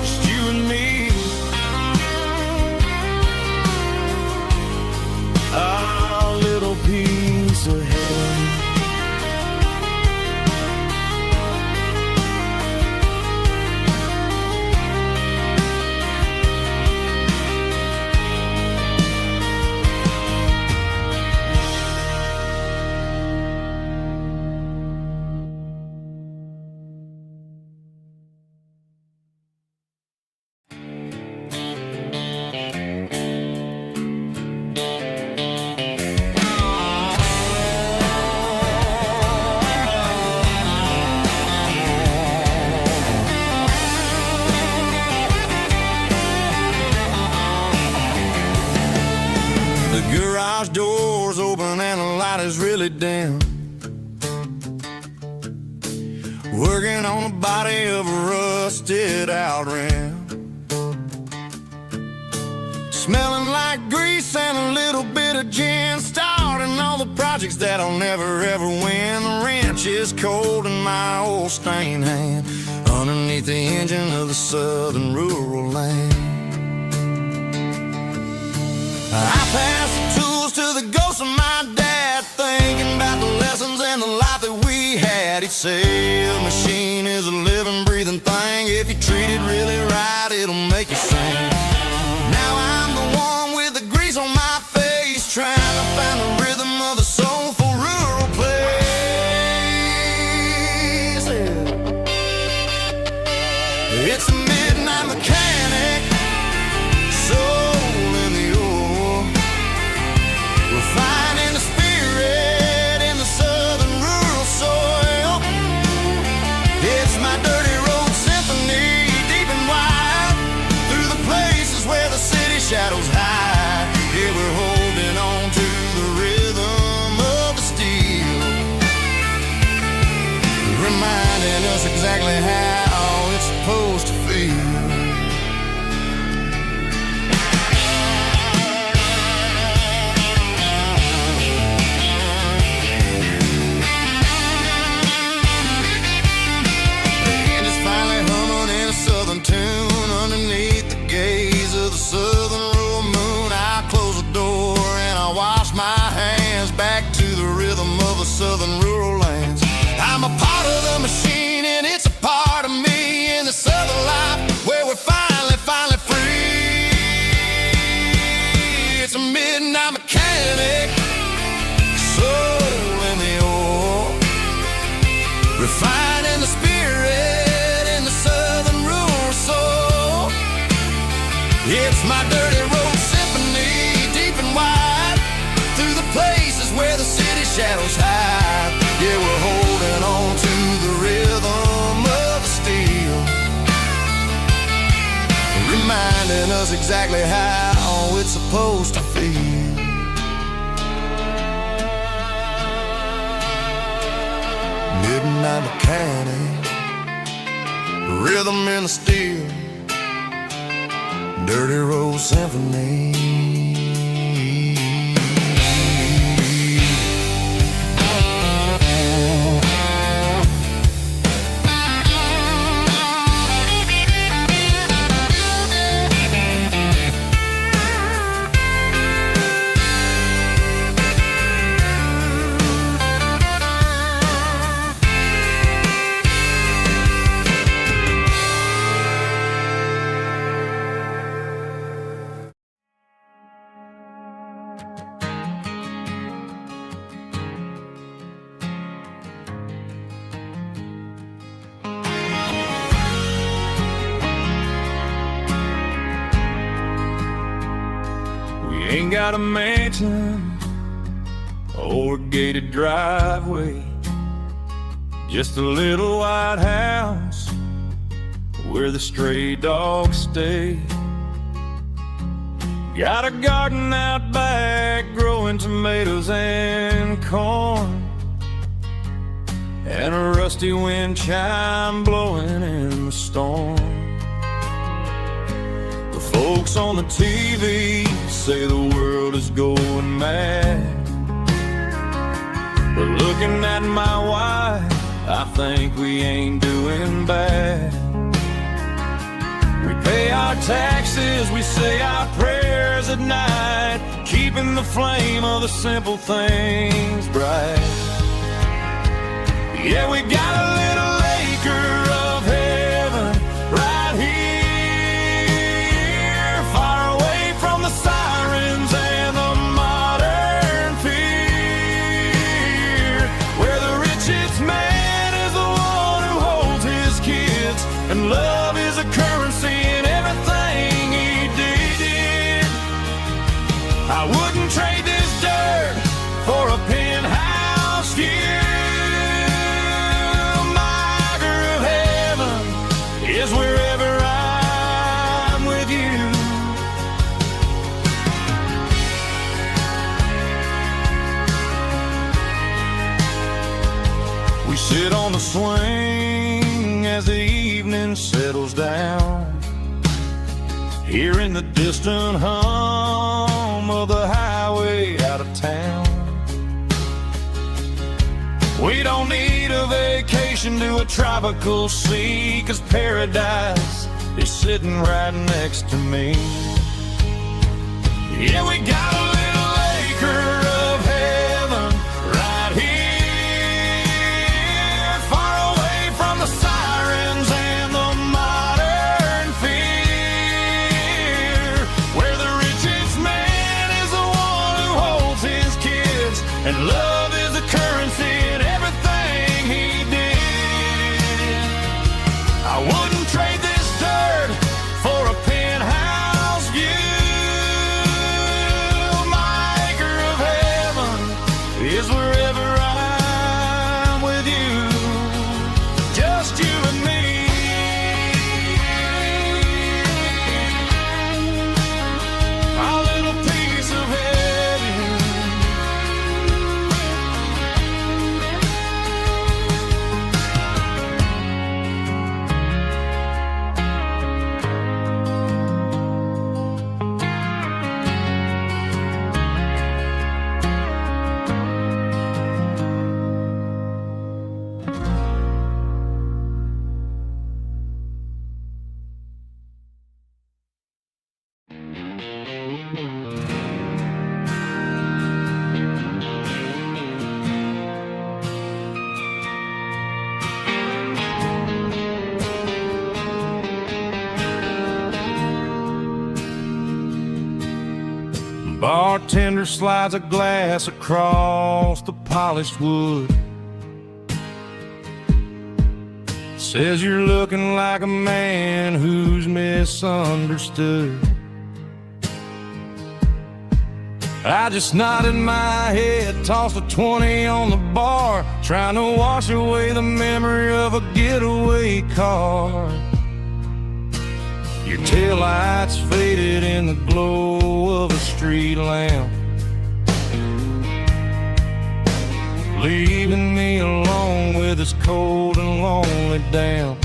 Just you and me, our little piece of heaven. The garage door's open and the light is really dim, working on the body of a rusted out rim, smelling like grease and a little bit of gin, starting all the projects that I'll never ever win. The wrench is cold in my old stained hand, underneath the engine of the southern rural land. I pass the tools to the ghost of my dad, thinking about the lessons and the life that we had. He'd say a machine is a living, breathing thing. If you treat it really right, it'll make you sing. Now I'm the one with the grease on my face, trying to find the rhythm of the soulful rural place. It's a midnight mechanic, soul in the ore, finding the spirit in the southern rural soil. It's my dirty road symphony, deep and wide, through the Midnight mechanic, soul in the oil, refining the spirit in the southern rural soul. It's my dirty road symphony, deep and wide, through the places where the city shadows hide. Yeah, we're holding on to the rhythm of the steel, reminding us exactly how it's supposed to feel. Midnight mechanic, rhythm in the steel, dirty road symphony. Ain't got a mansion or a gated driveway, just a little white house where the stray dogs stay. Got a garden out back growing tomatoes and corn, and a rusty wind chime blowing in the storm. The folks on the TV say the world is going mad, but looking at my wife, I think we ain't doing bad. We pay our taxes, we say our prayers at night, keeping the flame of the simple things bright. Yeah, we got a little acre of heaven right here, far away from the sirens and the modern fear, where the richest man is the one who holds his kids, and love is a currency in everything he did. I wouldn't trade this dirt for a penthouse view. My acre of heaven is wherever I'm with you. We sit on the swing as the evening settles down, hearing the distant hum of the highway out of town. We don't need a vacation to a tropical sea, 'cause paradise is sitting right next to me. Yeah, we got a little acre of heaven right here, far away from the sirens and the modern fear, where the richest man is the one who holds his kids, and love is a currency in everything he did. I wouldn't trade this dirt for a penthouse view. My acre of heaven is wherever I'm with you, just you and me. Our little piece of heaven. Bartender slides a glass across the polished wood. Says you're looking like a man who's misunderstood. I just nodded my head, tossed a 20 on the bar, trying to wash away the memory of a getaway car. Your taillights faded in the glow of a street lamp, leaving me alone with this cold and lonely damp.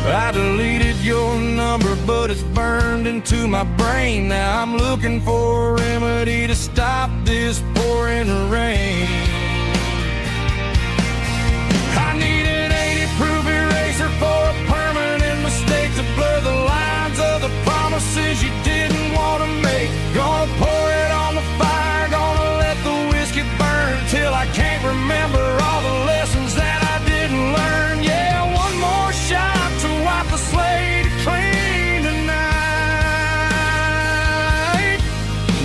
I deleted your number, but it's burned into my brain. Now I'm looking for a remedy to stop this pouring rain. I need an 80-proof eraser for a permanent mistake to blur the lines of the promises you didn't want to make. Gonna pour it on the fire, gonna let the whiskey burn till I can't remember all the lessons that I didn't learn. Yeah, one more shot to wipe the slate clean tonight.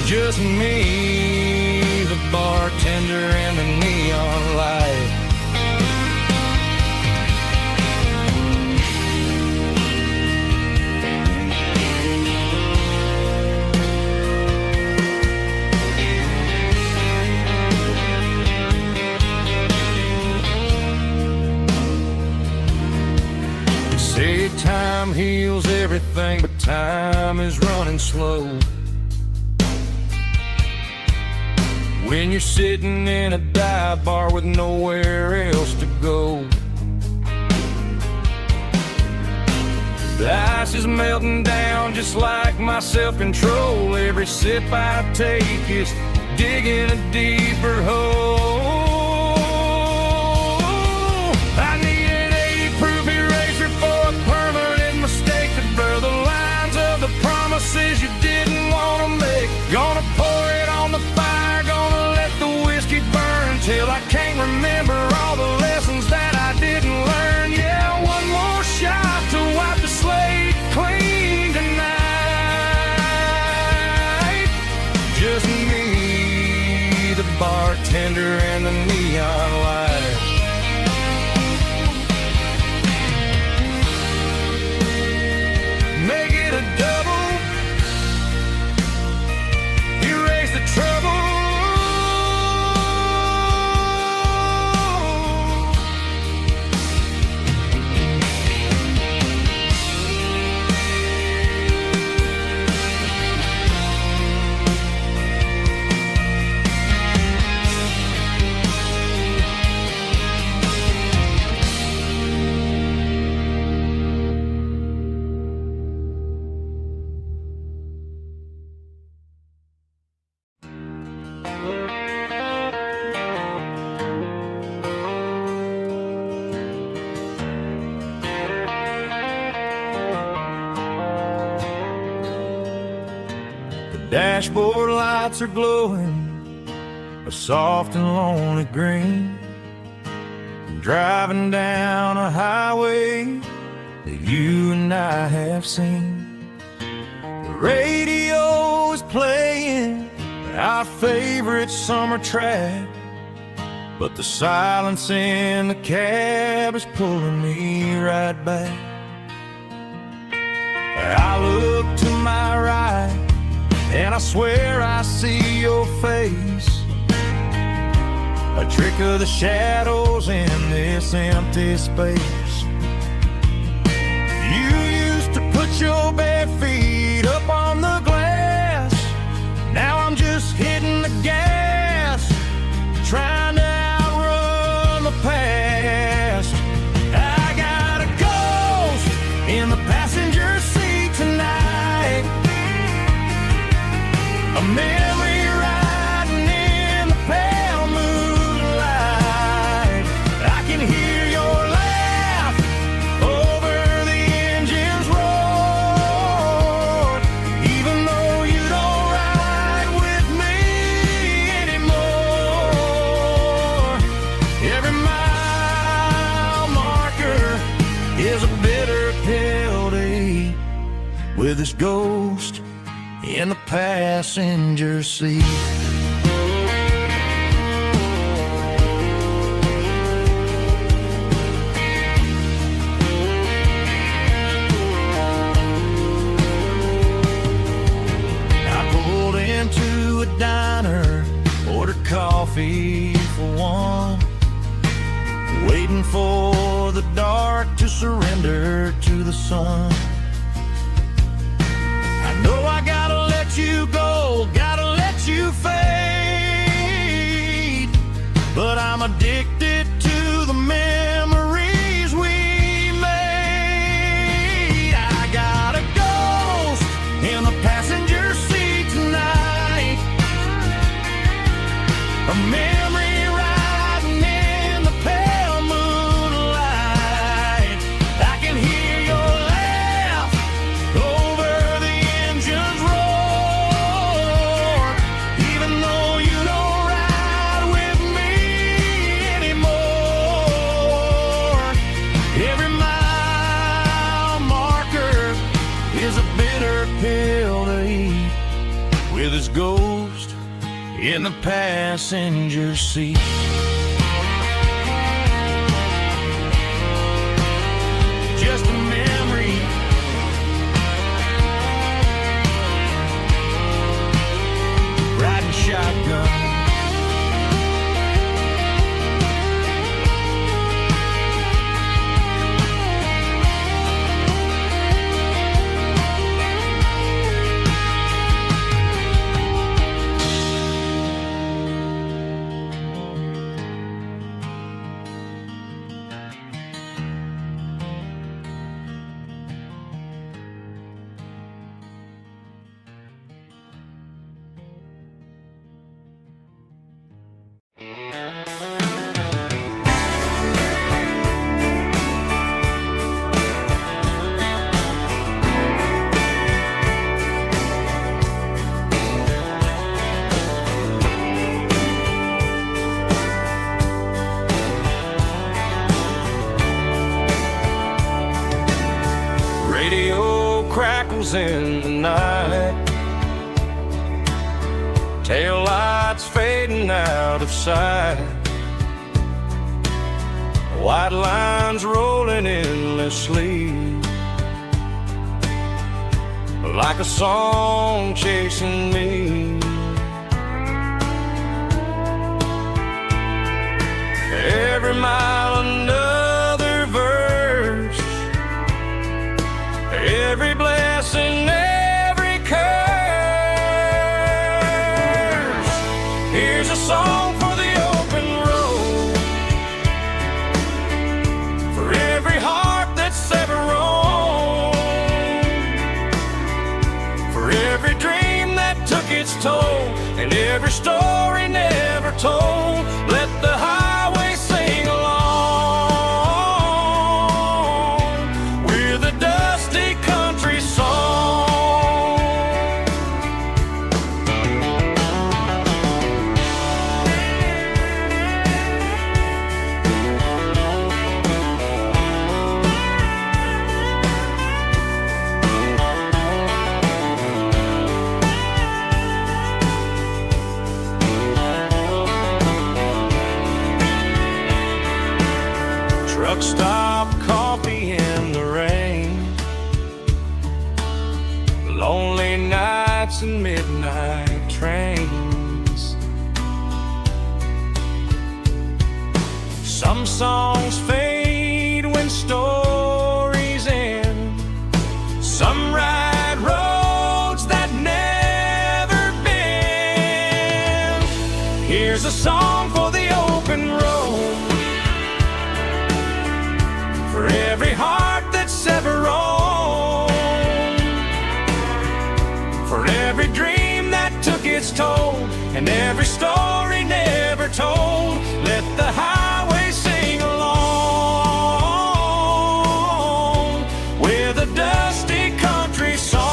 Just me, the bartender, and the neon light. Say time heals everything, but time is running slow. When you're sitting in a dive bar with nowhere else to go, the ice is melting down just like my self-control. Every sip I take is digging a deeper hole. I need an 80-proof eraser for a permanent mistake to blur the lines of the promises you didn't want to make. Gonna pour it on the fire, gonna let the whiskey burn till I can't remember all the lessons that I didn't learn. Yeah, one more shot to wipe the slate clean tonight. Just me, the bartender, and the neon light. Make it a double, erase the trouble. Dashboard lights are glowing a soft and lonely green. Driving down a highway that you and I have seen. The radio is playing our favorite summer track, but the silence in the cab is pulling me right back. I look to my right and I swear I see your face, a trick of the shadows in this empty space. You used to put your bare feet up on the glass. Now I'm just hitting the gas, trying to outrun the past. I got a ghost in the passenger seat tonight, a memory riding in the pale moonlight. I can hear your laugh over the engine's roar, even though you don't ride with me anymore. Every mile marker is a bitter pill to eat with this ghost in the passenger seat. I pulled into a diner, ordered coffee for one, waiting for the dark to surrender to the sun. I know I gotta let you go, gotta let you fade, but I'm addicted to the memories we made. I got a ghost in the passenger seat tonight, a memory riding in the pale moonlight. I can hear your laugh over the engine's roar, even though you don't ride with me anymore. Every mile marker is a bitter pill to eat, with his ghost in the passenger seat. Just a memory, riding shotgun. Radio crackles in the night, tail lights fading out of sight, white lines rolling endlessly, like a song chasing me. Every mile another verse, every blessing, every curse. Here's a song for the open road, for every heart that's ever roamed, for every dream that took its toll, and every story never told. Let the highway sing along with a dusty country song. Truck stop, coffee in the rain, lonely nights and midnight trains. Some songs fade when stories end, some ride roads that never bend. Here's a song for the open road, for every heart that's ever roamed, for every dream that took its toll, and every story never told. Let the highway sing along with a dusty country song.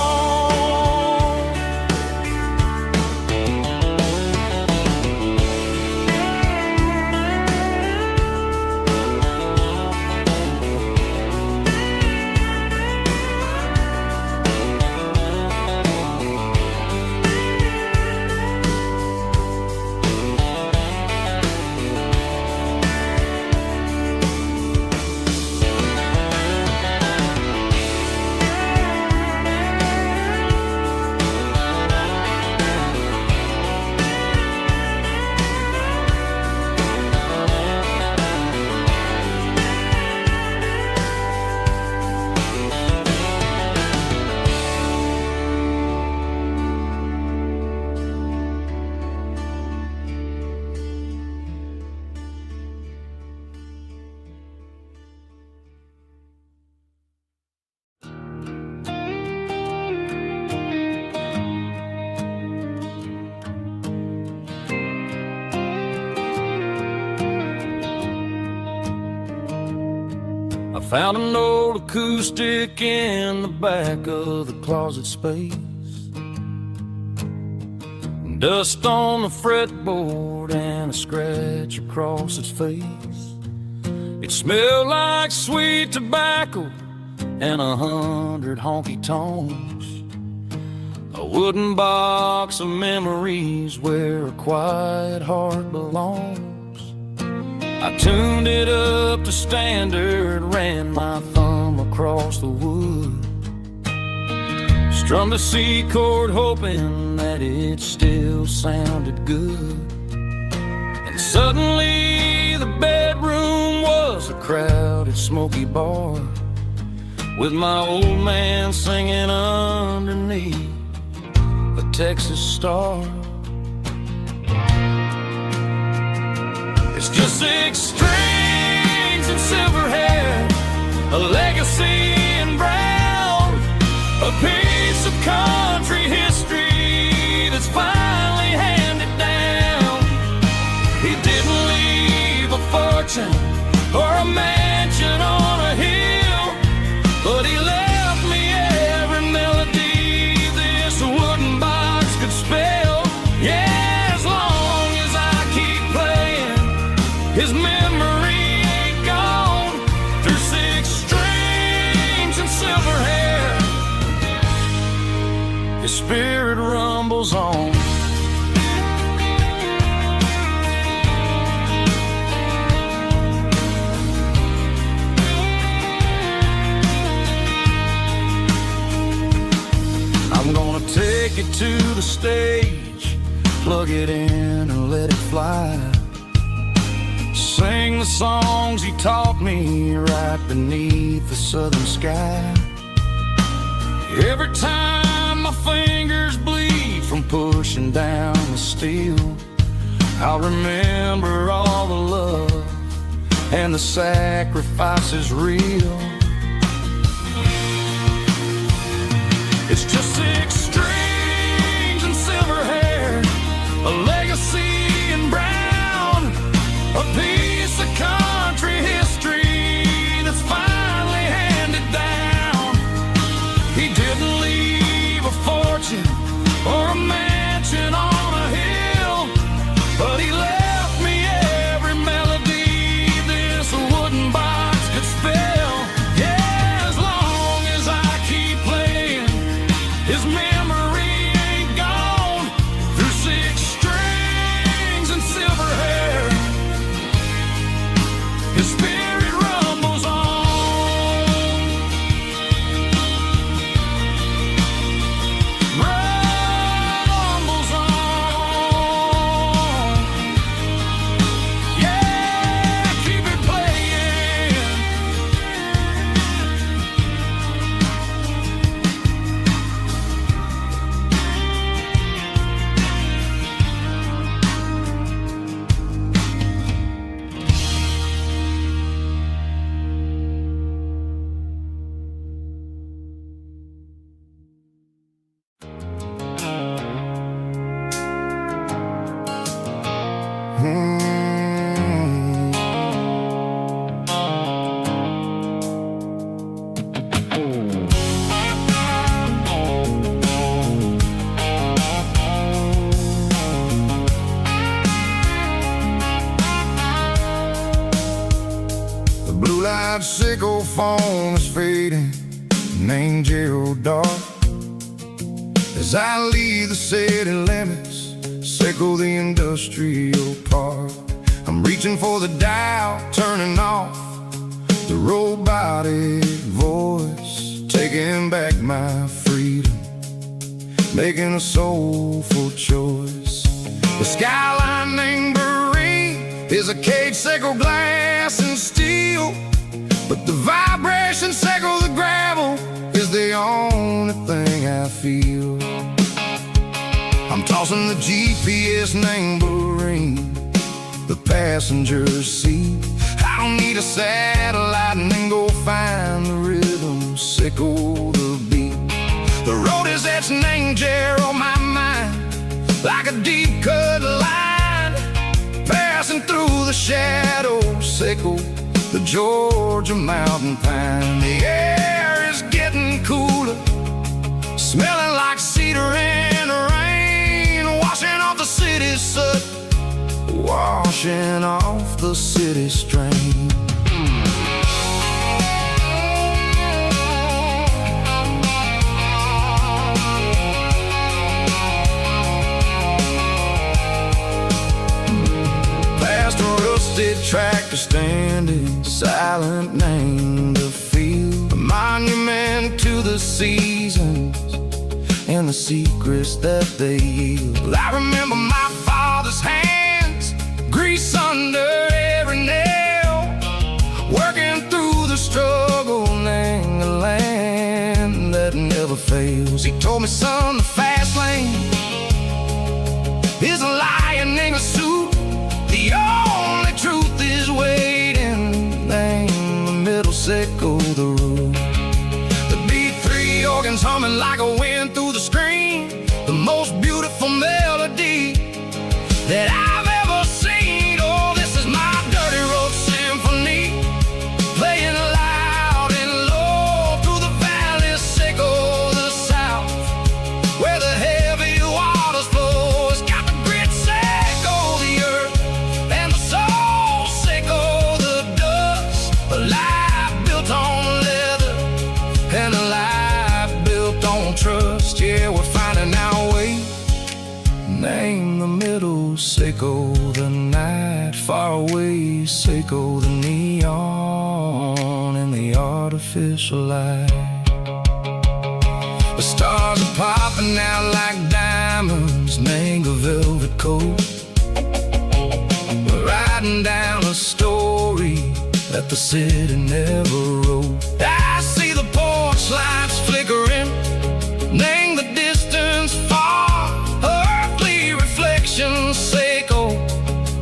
Found an old acoustic in the back of the closet space. Dust on the fretboard and a scratch across its face. It smelled like sweet tobacco and 100 honky tonks. A wooden box of memories where a quiet heart belongs. I tuned it up to standard, ran my thumb across the wood. Strummed a C chord hoping that it still sounded good. And suddenly the bedroom was a crowded smoky bar, with my old man singing underneath the Texas star. It's just 6 strings and silver hair, a legacy in brown, a piece of country history that's finally handed down. He didn't leave a fortune or a mansion on a hill, but he left me every melody this wooden box could spell. Yeah, as long as I keep playing, his memory ain't gone. Through 6 strings and silver hair, his spirit rumbles on. I'm gonna take it to the stage, plug it in and let it fly. Sing the songs he taught me right beneath the southern sky. Every time my fingers bleed from pushing down the steel, I'll remember all the love and the sacrifices real. It's just 6 strings and silver hair, a legacy in brown, a piece of country history that's finally handed down. He didn't leave a fortune or a mansion on a hill, but he left me every melody this wooden box could spell. Yeah, as long as I keep playing, his memory ain't gone. Through 6 strings and silver hair, his spirit rumbles on. Rumbles on. Yeah, keep it playing. The blue light sickle phone is fading, an angel dark. As I leave the city limits, sickle the industrial park. I'm reaching for the dial, turning off the robotic voice, taking back my freedom, making a soulful choice. The skyline named Bryan is a cage, sickle glass and steel, but the vibration sickle the gravel is the only thing I feel. I'm tossing the GPS named Bryan, the passenger seat. I don't need a satellite and then go find the rhythm, sickle the beat. The road is etched named Geralkyo on my mind, like a deep cut line, passing through the shadows, sickle the Georgia mountain pine. The air is getting cooler, smelling like cedar in the rain, washing off the city's soot, washing off the city strain. Past a rusted tractor standing silent, named a field, a monument to the seasons and the secrets that they yield. I remember my father's hands, grease under every nail, working through the struggle in the land that never fails. He told me, son, the fast lane is a lion in a suit. The only truth is waiting. Name the middle, sickle the root. The B3 organs humming like a wind through the screen, the most beautiful melody that I've ever seen. Oh, this is my dirty road symphony, playing loud and low through the valleys, sickle the south, where the heavy waters flow. It's got the grit, sickle the earth, and the soul, sickle the dust. A life built on leather and a life built on trust. Yeah, we're finding our way. Name the middle, sickle the night, far away, sickle the neon and the artificial light. The stars are popping out like diamonds, name the velvet coat. We're riding down a story that the city never wrote. I see the porch lights flickering, name the distance far, earthly reflections, sickle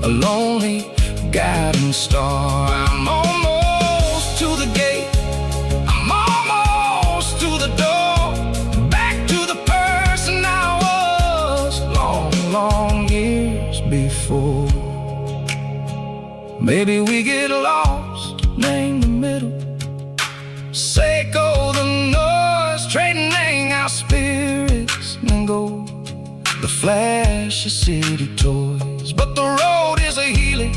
a lonely guiding star. I'm almost to the gate, I'm almost to the door, back to the person I was long, long years before. Maybe we get lost, name the middle, sickle the noise, trading our spirits and go the flash of city toys. But the road is a healing,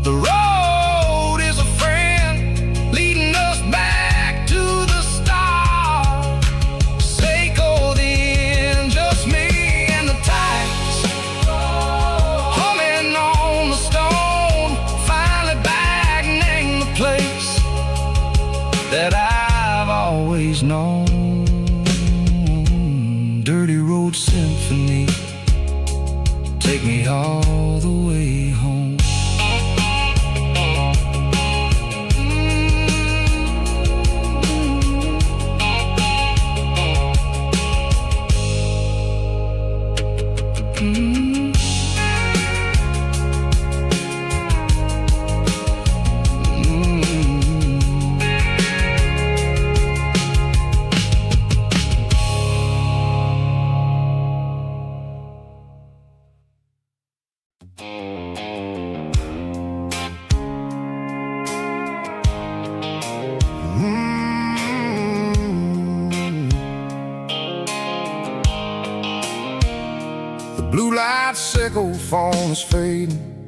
the road is a friend, leading us back to the stars. Sickle the end, just me and the tides, humming on the stone, finally back, name the place that I've always known. Dirty road symphony, take me all the way home. Blue light sickle phone is fading,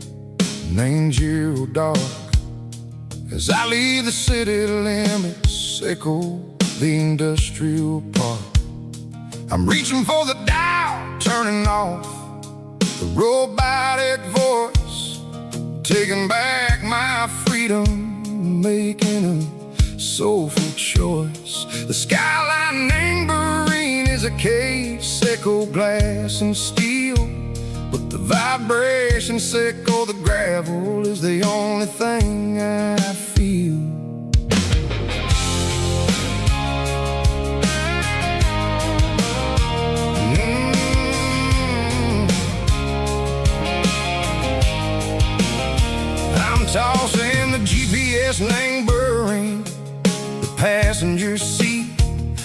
name zero dark. As I leave the city limits, sickle the industrial park. I'm reaching for the dial, turning off the robotic voice, taking back my freedom, making a soulful choice. The skyline named Bryan is a cave, sickle glass and steel, but the vibration, sickle the gravel, is the only thing I feel. I'm tossing the GPS named Bryan, the passenger seat.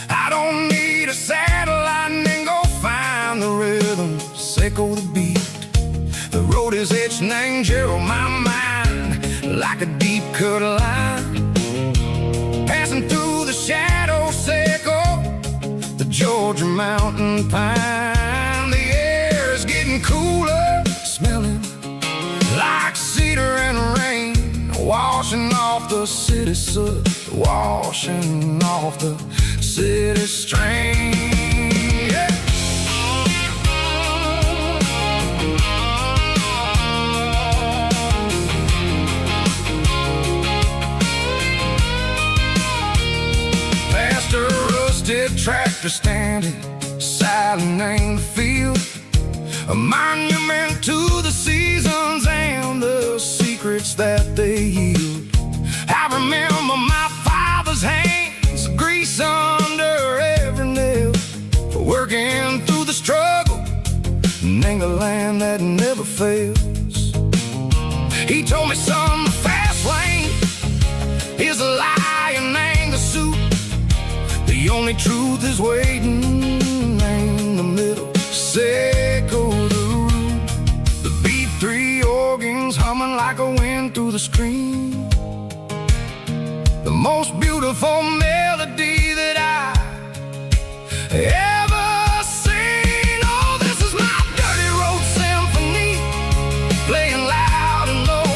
I don't need a satellite and go find the rhythm, sickle the beat. The road is etched named Geralkyo, my mind like a deep cut line, passing through the shadow circle, the Georgia mountain pine. The air is getting cooler, smelling like cedar and rain, washing off the city soot, washing off the city strain. Yeah. Past a rusted tractor standing silent in the field, a monument to the seasons and the secrets that they yield. I remember my father's hands, grease under every nail, for working through the struggle in the land that never fails. He told me, son, the fast lane is a lie and ain't the suit. The only truth is waiting in the middle. Say, go the root. The B3 organs humming like a wind through the screen. The most beautiful melody that I ever seen. Oh, this is my dirty road symphony, playing loud and low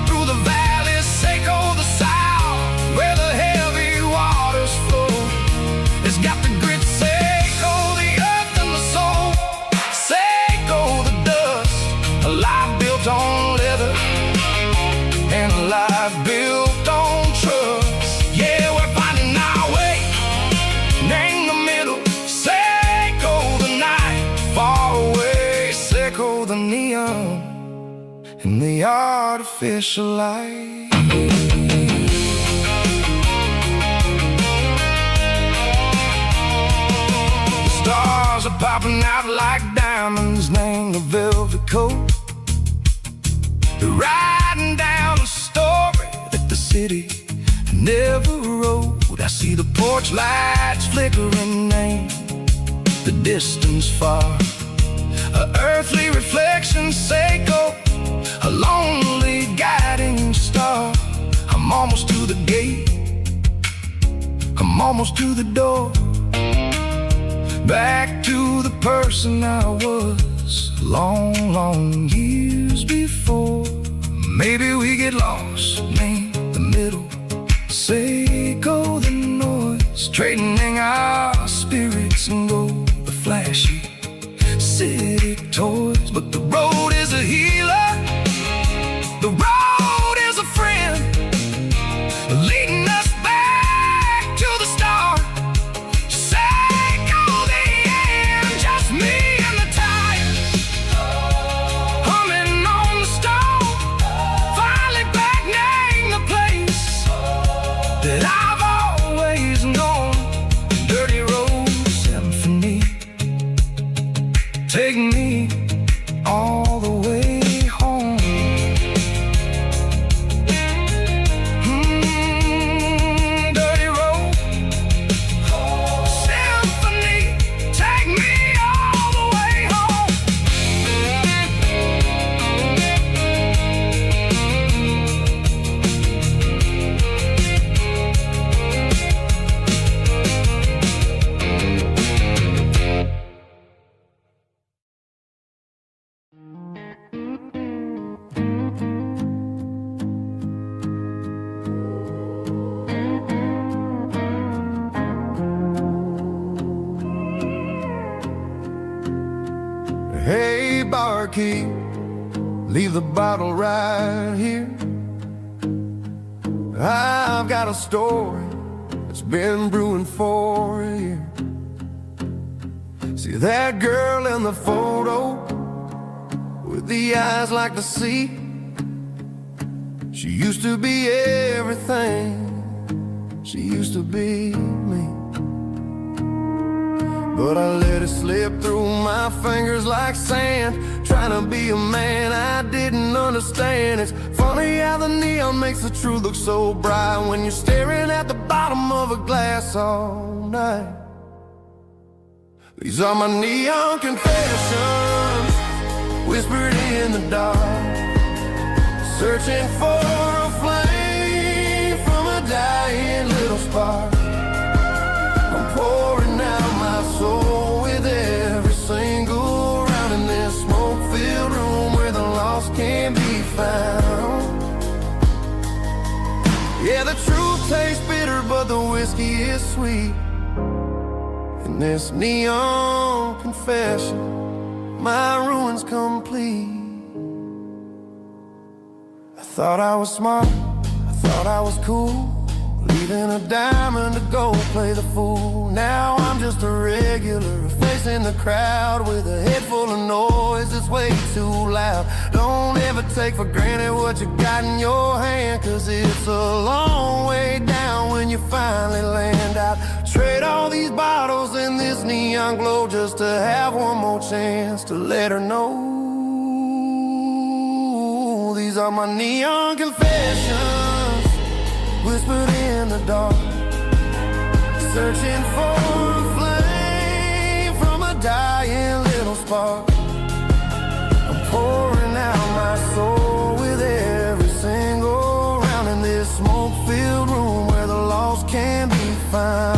through the valleys, Seco the south, where the heavy waters flow. It's got the grit, Seco the earth and the soul, Seco the dust, a life built on leather and a life built on trust. Yeah, we're finding our way in the middle. Seco the night, far away, Seco the neon and the artificial light. The stars are popping out like diamonds, named the velvet coat. They're riding down a story that the city never wrote. I see the porch lights flickering in the distance far, a earthly reflection, Seco, a lonely guiding star. I'm almost to the gate, I'm almost to the door, back to the person I was long, long years before. Maybe we get lost in the middle, Seco the noise, trading our spirits and gold, the flashy city toys. But the road is a healer, the road is a friend, leading us back to the start. Seco the end, just me and the tires, humming on the stove, finally back name the place that I've always known. Dirty road symphony, take me all the way home. Dirty road symphony, take me all the way home. Hey, barkeep, leave the bottle right here. I've got a story that's been brewing for a year. See that girl in the photo with the eyes like the sea? She used to be everything, she used to be me. But I let it slip through my fingers like sand, trying to be a man I didn't understand. It's funny how the neon makes the truth look so bright when you're staring at the bottom of a glass all night. These are my neon confessions, whispered in the dark, searching for a flame spark. I'm pouring out my soul with every single round in this smoke-filled room where the lost can't be found. Yeah, the truth tastes bitter, but the whiskey is sweet. In this neon confession, my ruin's complete. I thought I was smart, I thought I was cool, leaving a diamond to go play the fool. Now I'm just a regular, facing the crowd with a head full of noise that's way too loud. Don't ever take for granted what you got in your hand, cause it's a long way down when you finally land out. Trade all these bottles and this neon glow just to have one more chance to let her know. These are my neon confessions, whispered in the dark, searching for a flame from a dying little spark. I'm pouring out my soul with every single round in this smoke-filled room where the lost can be found.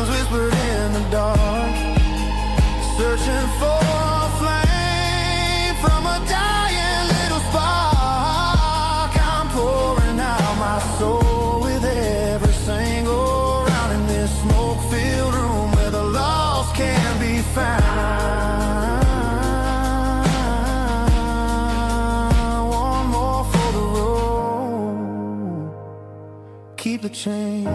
Whispered in the dark, searching for a flame from a dying little spark. I'm pouring out my soul with every single round in this smoke-filled room where the lost can be found. One more for the road, keep the change.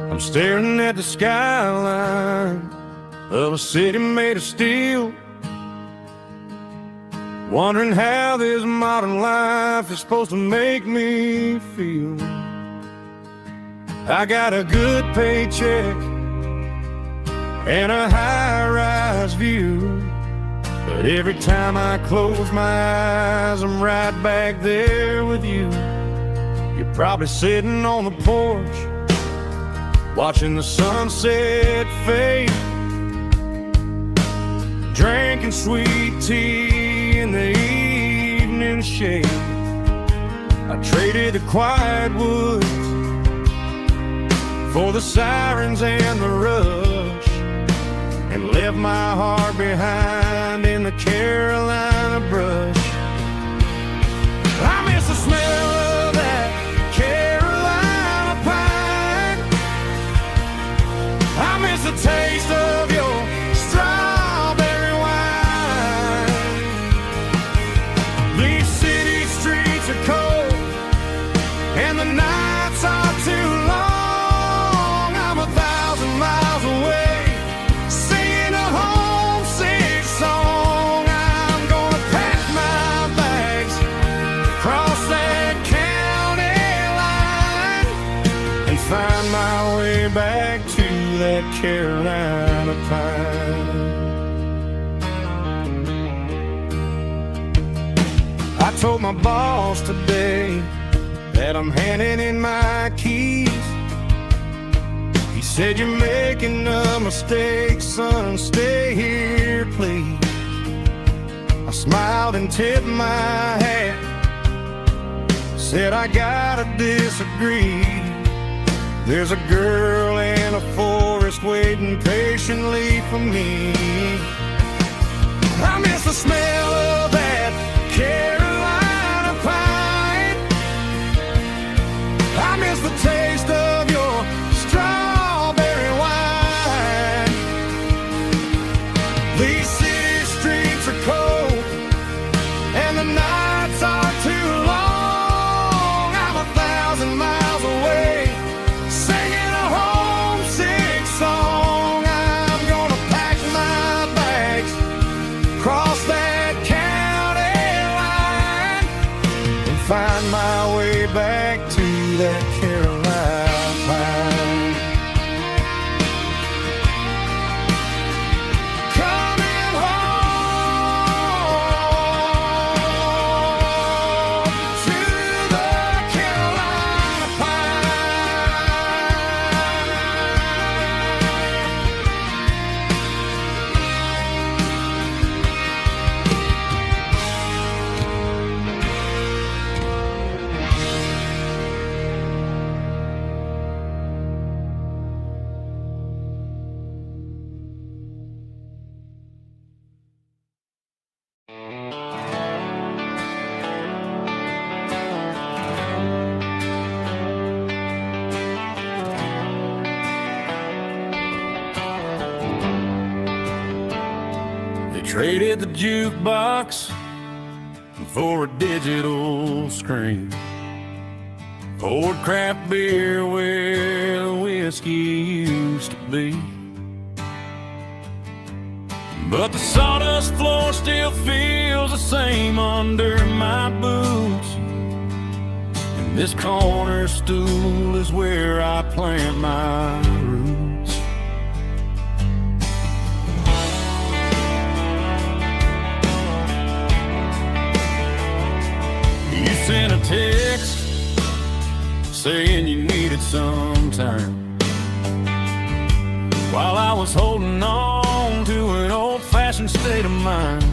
I'm staring at the skyline of a city made of steel, wondering how this modern life is supposed to make me feel. I got a good paycheck and a high-rise view, but every time I close my eyes, I'm right back there with you. You're probably sitting on the porch, watching the sunset fade, drinking sweet tea in the evening shade. I traded the quiet woods for the sirens and the rush, and left my heart behind in the Carolina brush. I miss the smell of that Carolina pine. I miss the taste of your strawberry wine. These city streets are cold and the nights are too long. I'm 1,000 miles away, singing a homesick song. I'm gonna pack my bags, cross that county line, and find my way back to that Carolina pine. I told my boss today that I'm handing in my keys. He said, "You're making a mistake, son, stay here, please." I smiled and tipped my hat, said, "I gotta disagree. There's a girl in a forest waiting patiently for me. I miss the smell of that Carolina pine. I miss the taste of your strawberry wine. These city streets are cold and the nights are too long. I'm 1,000 miles away, singing a homesick song. I'm gonna pack my bags, cross that county line, and find my way back to that Carolina pine. Coming home to the Carolina They traded the jukebox for a digital screen, poured craft beer where the whiskey used to be. But the sawdust floor still feels the same under my boots, and this corner stool is where I plant my roots. You sent a text saying you needed some time, while I was holding on to an old-fashioned state of mind.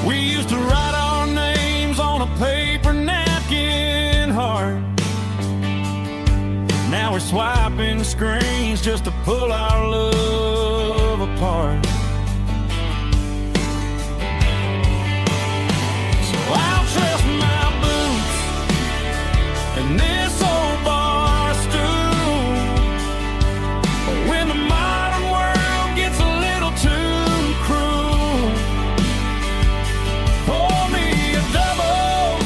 We used to write our names on a paper napkin heart. Now we're swiping screens just to pull our love apart. So I'll trust my boots and this old bar stool. When the modern world gets a little too cruel, pour me a double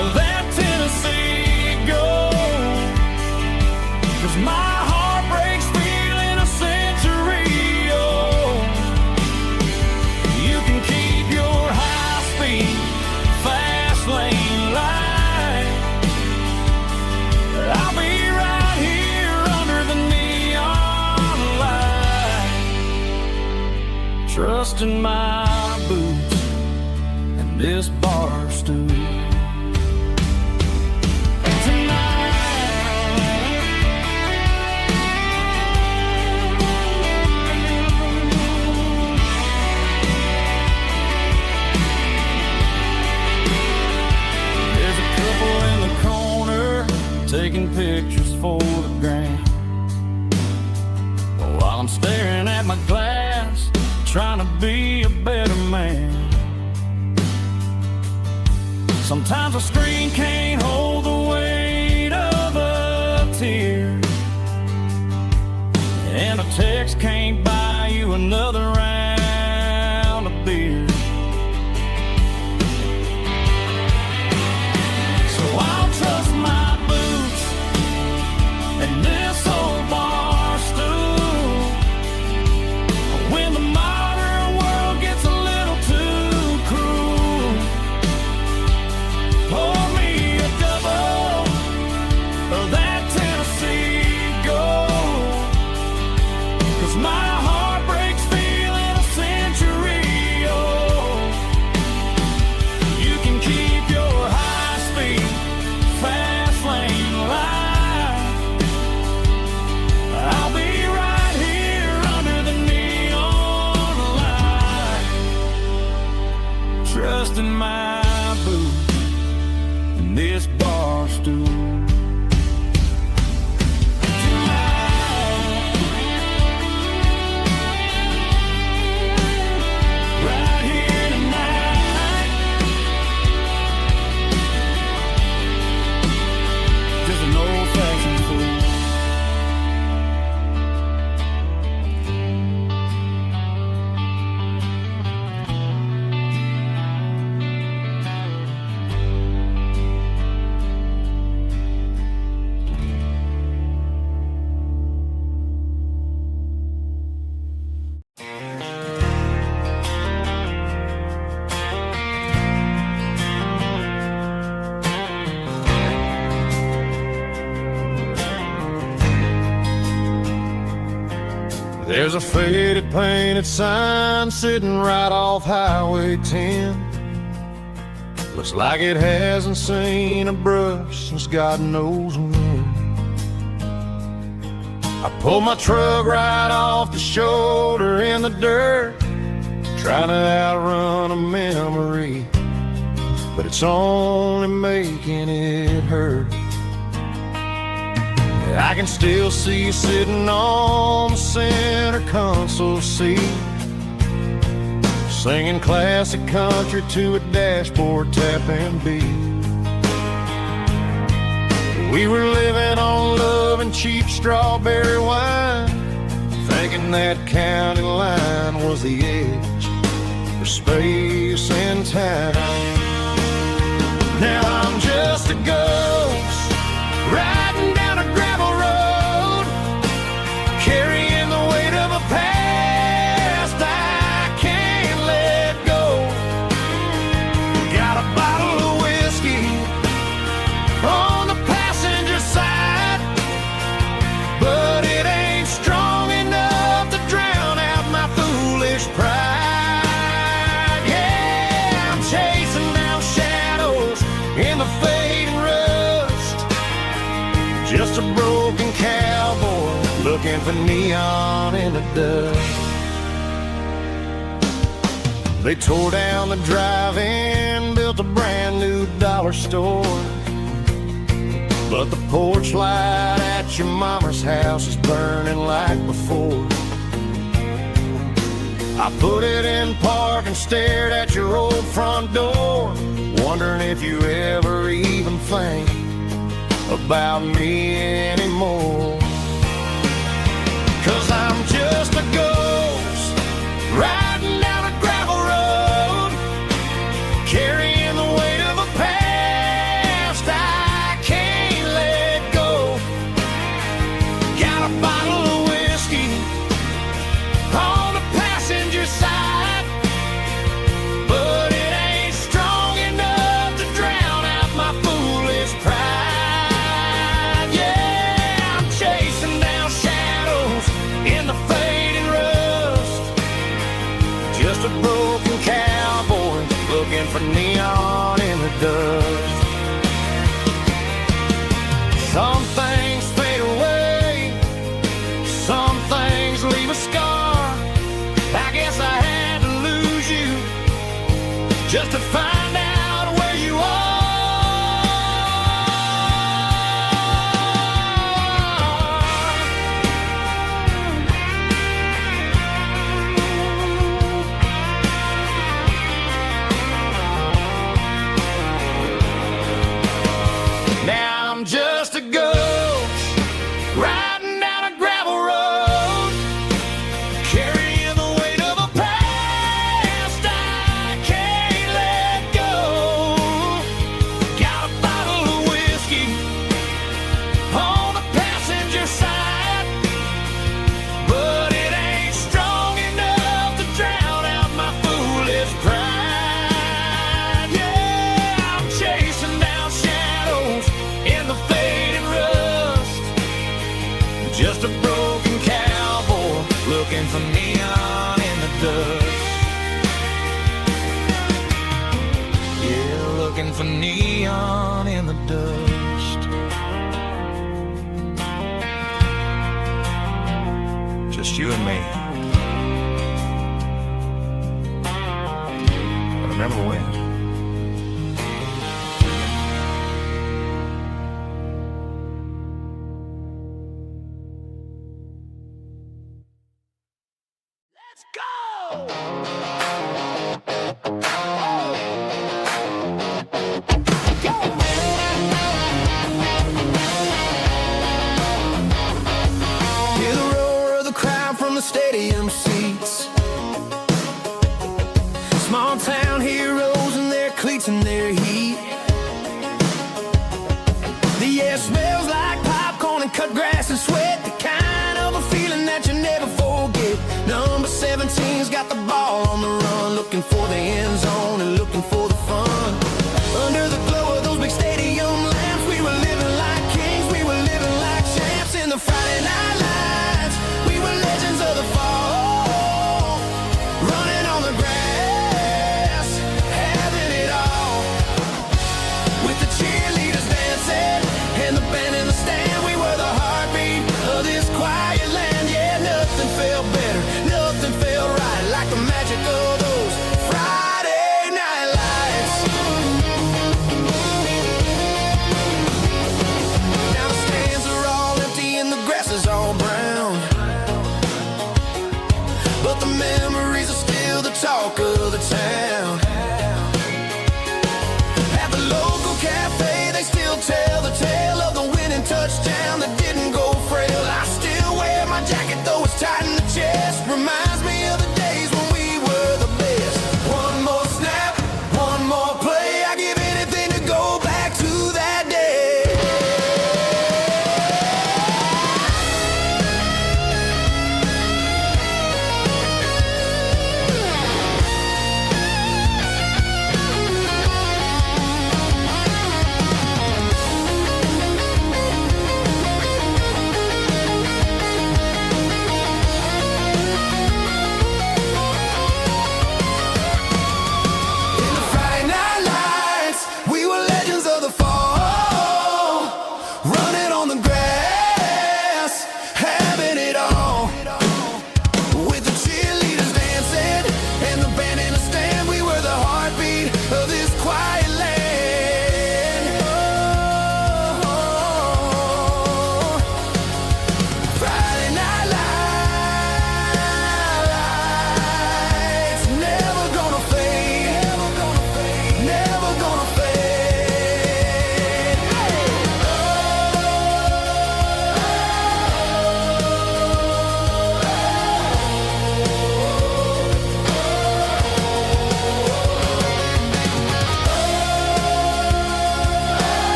of that Tennessee Gold, 'cause my heart breaks feeling a century old. You can keep your high-speed, fast lane light. I'll be right here under the neon light, trusting my boots and this bar stool. There's a couple in the corner taking pictures for the gram, while I'm staring at my glass, trying to be a better man. Sometimes a screen can't hold the weight of a tear, and a text can't buy you another round of beer. So I'll trust my boots and this old bar stool. When the modern world gets a little too cruel, pour me a double of that Tennessee Gold, 'cause my heart breaks feeling a century old. You can keep your high-speed, fast lane light. I'll be right here under the neon light, trusting my boots and this bar stool. Tonight. There's a faded painted sign sitting right off Highway 10. Looks like it hasn't seen a brush since God knows when. I pulled my truck right off the shoulder in the dirt, trying to outrun a memory, but it's only making it hurt. I can still see you sitting on the center console seat, singing classic country to a dashboard tapping beat. We were living on love and cheap strawberry wine, thinking that county line was the edge for space and time. Now I'm just a ghost riding down a gravel road, carrying the weight of a past I can't let go. Got a bottle of whiskey on the passenger side, but it ain't strong enough to drown out my foolish pride. Yeah, I'm chasing down shadows in the fading rust, just a broken cowboy looking for neon in the dust. They tore down the drive-in, built a brand new dollar store, but the porch light at your mama's house is burning like before. I put it in park and stared at your old front door, wondering if you ever even think about me anymore. 'Cause I'm just a ghost riding down a gravel road, carrying the weight of a past I can't let go. Got a bottle of whiskey on the passenger side, but it ain't strong enough to drown out my foolish pride. Yeah, I'm chasing down shadows in the fading rust, just a broken cowboy looking for neon in the dust. Some things fade away, some things leave a scar. I guess I had to lose you just to find out where you are. Now I'm just a ghost riding down a gravel road, carrying the weight of a past I can't let go. Got a bottle of whiskey on the passenger side, but it ain't strong enough to drown out my foolish pride. Yeah, I'm chasing down shadows in the fading rust, just a broken cowboy looking for neon in the dust. Yeah, looking for neon in the dust. Just you and me. But remember when? Let's go! Hear the roar of the crowd from the stadium seats. Small town heroes in their cleats and their heat. The air smells like popcorn and cut grass and sweat, the kind of a feeling that you never forget. Number 17's got the ball on the run, looking for the end zone and looking for the fun. Under the glow of those big stadium lamps, we were living like kings, we were living like champs in the Friday night lights. We were legends of the fall.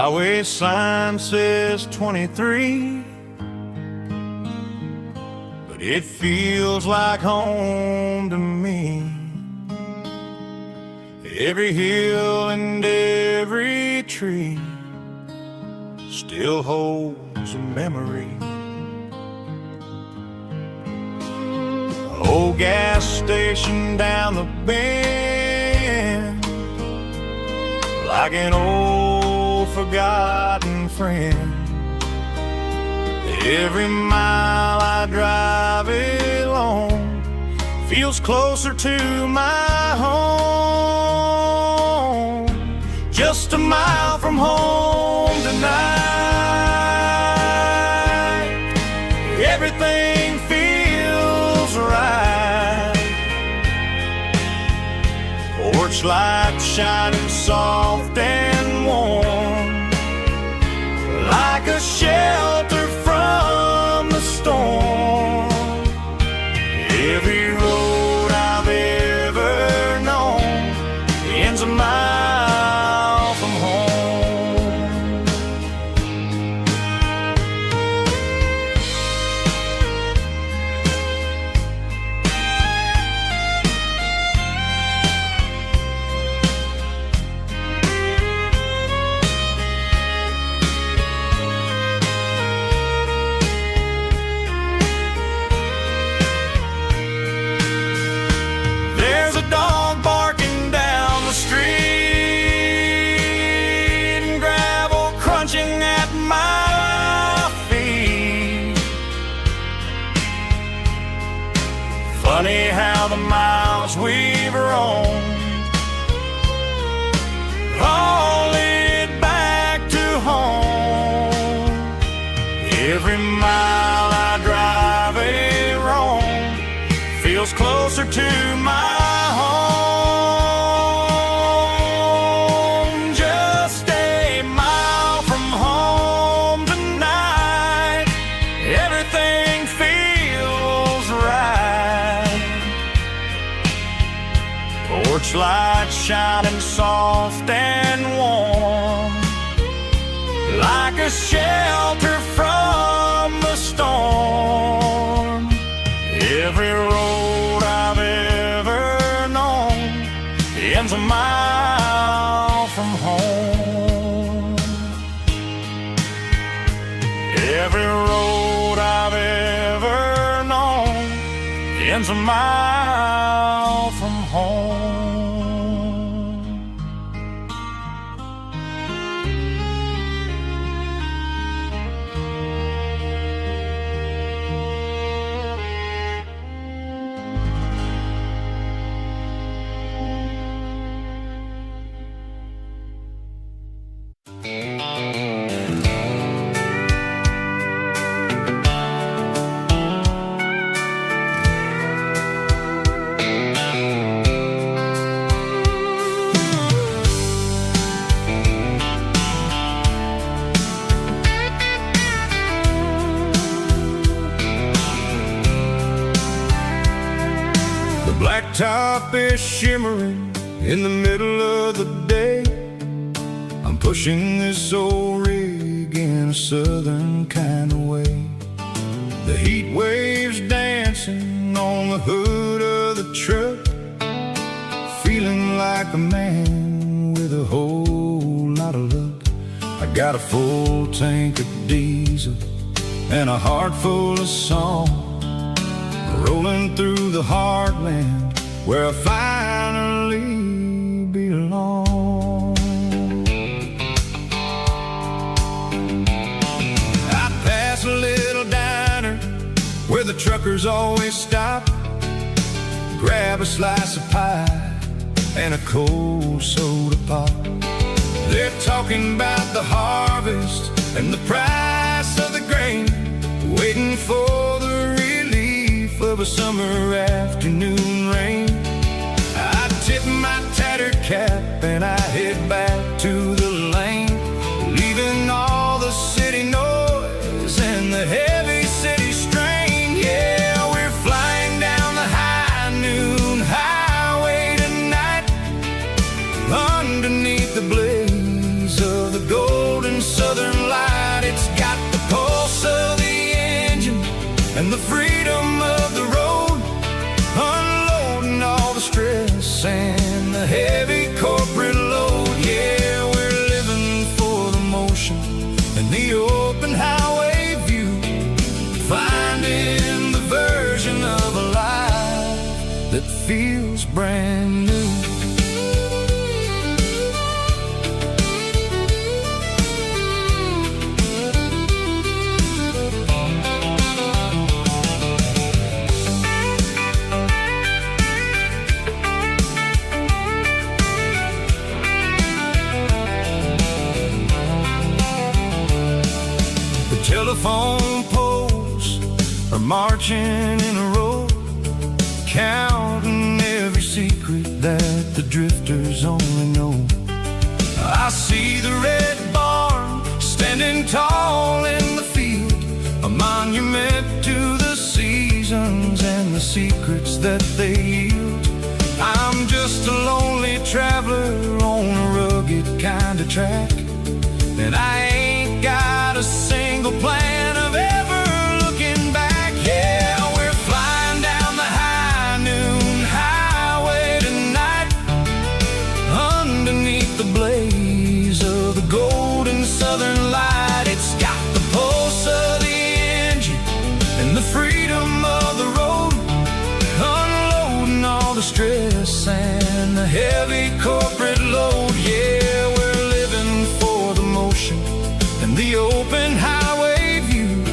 highway sign says 23, but it feels like home to me. Every hill and every tree still holds a memory. Old gas station down the bend, like an old forgotten friend. Every mile I drive along feels closer to my home. Just a mile from home tonight, everything feels right. Porch light shining soft and warm, like a shelter from the storm. Every road I've ever known ends a mile from home. There's a dog barking down the street, and gravel crunching at my feet. Funny how the miles we've roamed all lead back to home. Every mile I drive roam feels closer to my home. Just a mile from home tonight, everything feels right. Porch light shining soft and warm, like a shelter from the storm. Every road I've ever known ends a mile from home. Every road I've ever known ends a mile from home. Blacktop is shimmering in the middle of the day. I'm pushing this old rig in a southern kind of way. The heat waves dancing on the hood of the truck, feeling like a man with a whole lot of luck. I got a full tank of diesel and a heart full of song, rolling through the heartland where I finally belong. I pass a little diner where the truckers always stop, grab a slice of pie and a cold soda pop. They're talking about the harvest and the price of the grain, waiting for the relief of a summer afternoon rain. I tip my tattered cap and I head back to the lane, leaving all the city noise and the heavy city strain. Yeah, we're flying down the high noon highway tonight, underneath the blaze of the golden and the freedom of the road, unloading all the stress and the heavy corporate load. Yeah, we're living for the motion and the open highway view, finding the version of a life that feels brand new. Telephone poles are marching in a row, counting every secret that the drifters only know. I see the red barn standing tall in the field, a monument to the seasons and the secrets that they yield. I'm just a lonely traveler on a rugged kind of track, and I ain't got a single plan of ever looking back. Yeah, we're flying down the high noon highway tonight, underneath the blaze of the golden southern light. It's got the pulse of the engine and the freedom of the road, unloading all the stress and the heavy corporate load. Yeah, we're living for the motion and the open highway view,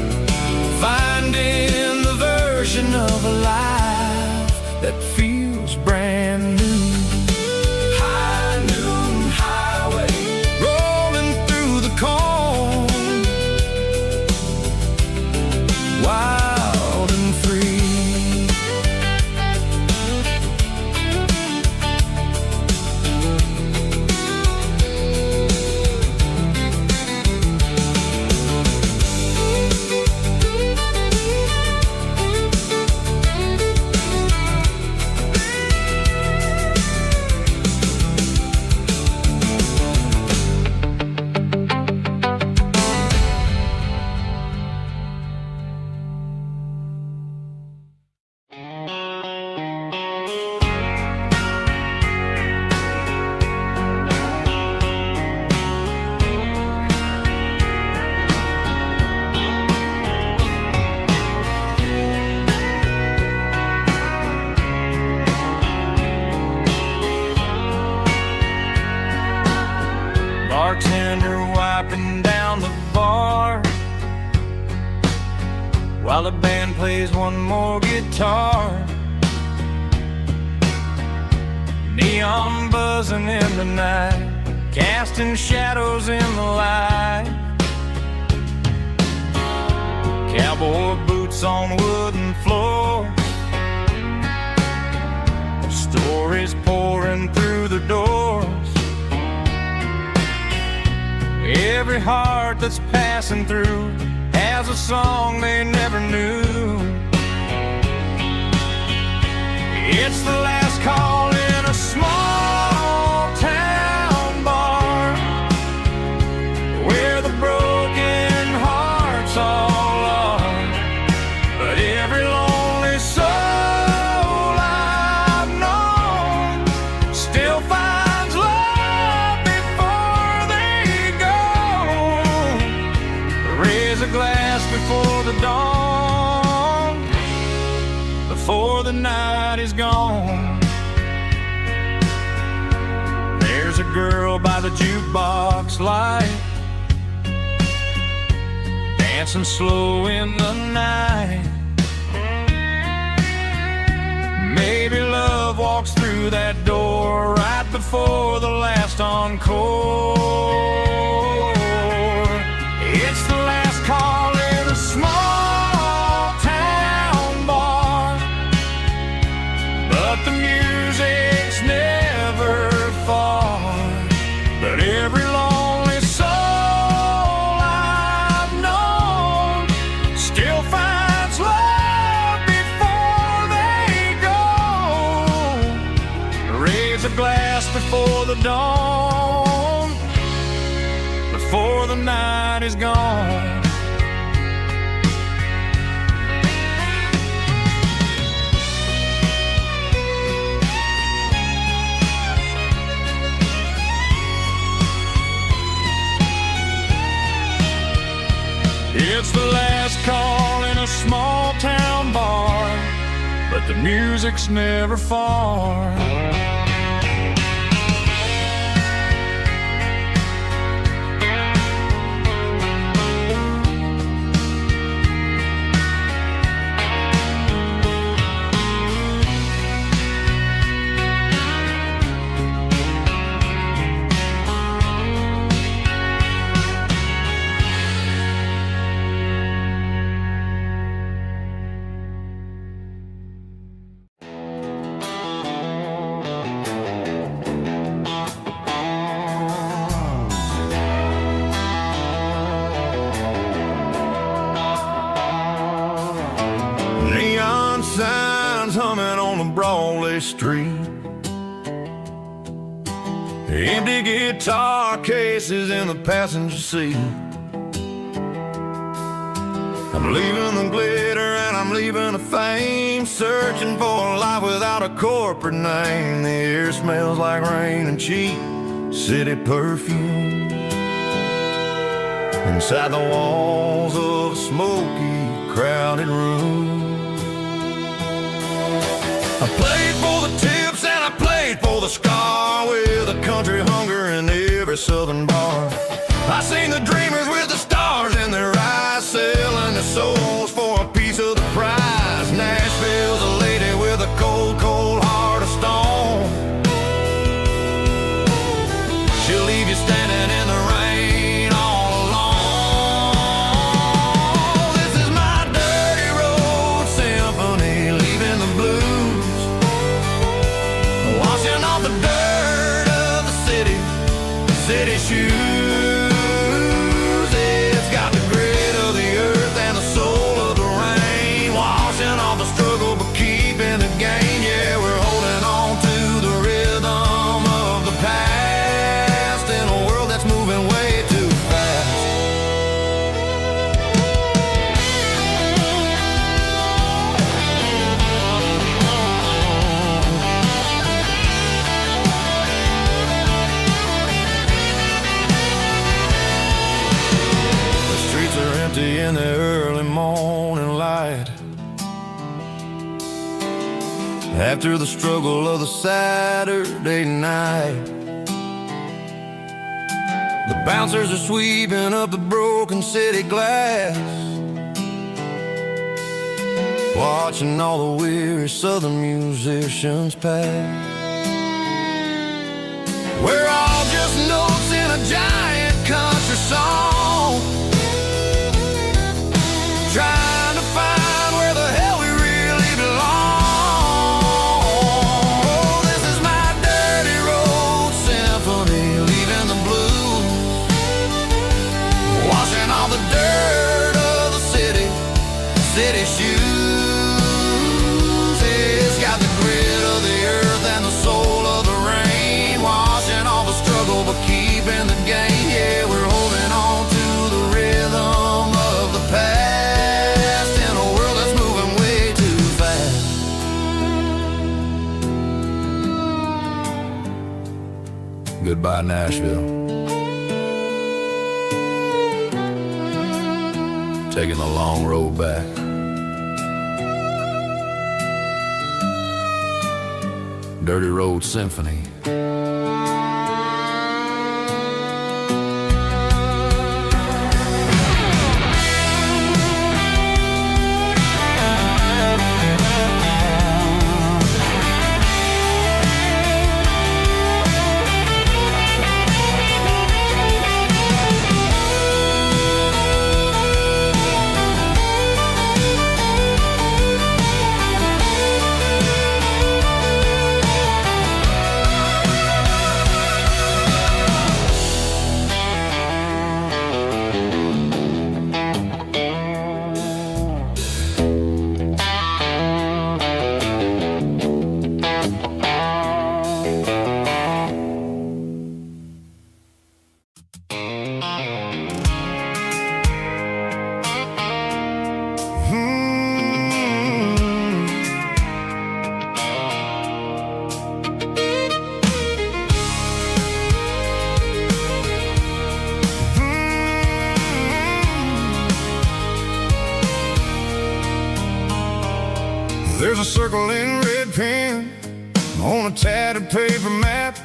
finding the version of a life that feels brand new. High noon highway, rolling through the corn, wild and free. Bartender wiping down the bar while the band plays one more guitar. Neon buzzing in the night, casting shadows in the light. Cowboy boots on wooden floors, stories pouring through the doors. Every heart that's passing through has a song they never knew. It's the last call in a small town bar, where the broken hearts all are. But every lonely soul I've known still finds love before they go. Raise a glass before the dawn, before the night is gone. There's a girl by the jukebox light, dancing slow in the night. Maybe love walks through that door right before the last encore. It's the last call in a small town bar, but the music's never far. But every lonely soul I've known still finds love before they go. Raise a glass before the dawn, before the night is gone. but the music's never far. Neon signs humming on the Broadway street. Empty guitar cases in the passenger seat. I'm leaving the glitter and I'm leaving the fame, searching for a life without a corporate name. The air smells like rain and cheap city perfume. Inside the walls of a smoky, crowded room. I played for the tips and I played for the scar, with a country hunger in every southern bar. I seen the dreamers with the stars in their eyes, selling their souls for a piece of the prize. Nashville's a lady with a cold, cold heart of stone. She'll leave you standing in the rain all alone. This is my dirty road symphony, leaving the blues, washing off the dirt of the city shoes. It's got the grit of the earth and the soul of the rain, washing off the struggle but keeping the gain. Yeah, we're holding on to the rhythm of the past in a world that's moving way too fast. The streets are empty in the early morning light, after the struggle of the Saturday night. The bouncers are sweeping up the broken city glass, watching all the weary southern musicians pass. We're all just notes in a giant country song, trying to find where the hell we really belong. Oh, this is my dirty road symphony, leaving the blues, washing all the dirt of the city shoes. It's got the grit of the earth and the soul of the rain, washing all the struggle but keeping the gain. Yeah, we're holding on to the rhythm of the past in a world that's moving way too fast. Goodbye, Nashville. Taking the long road back. Dirty Road Symphony. There's a circle in red pen on a tattered paper map,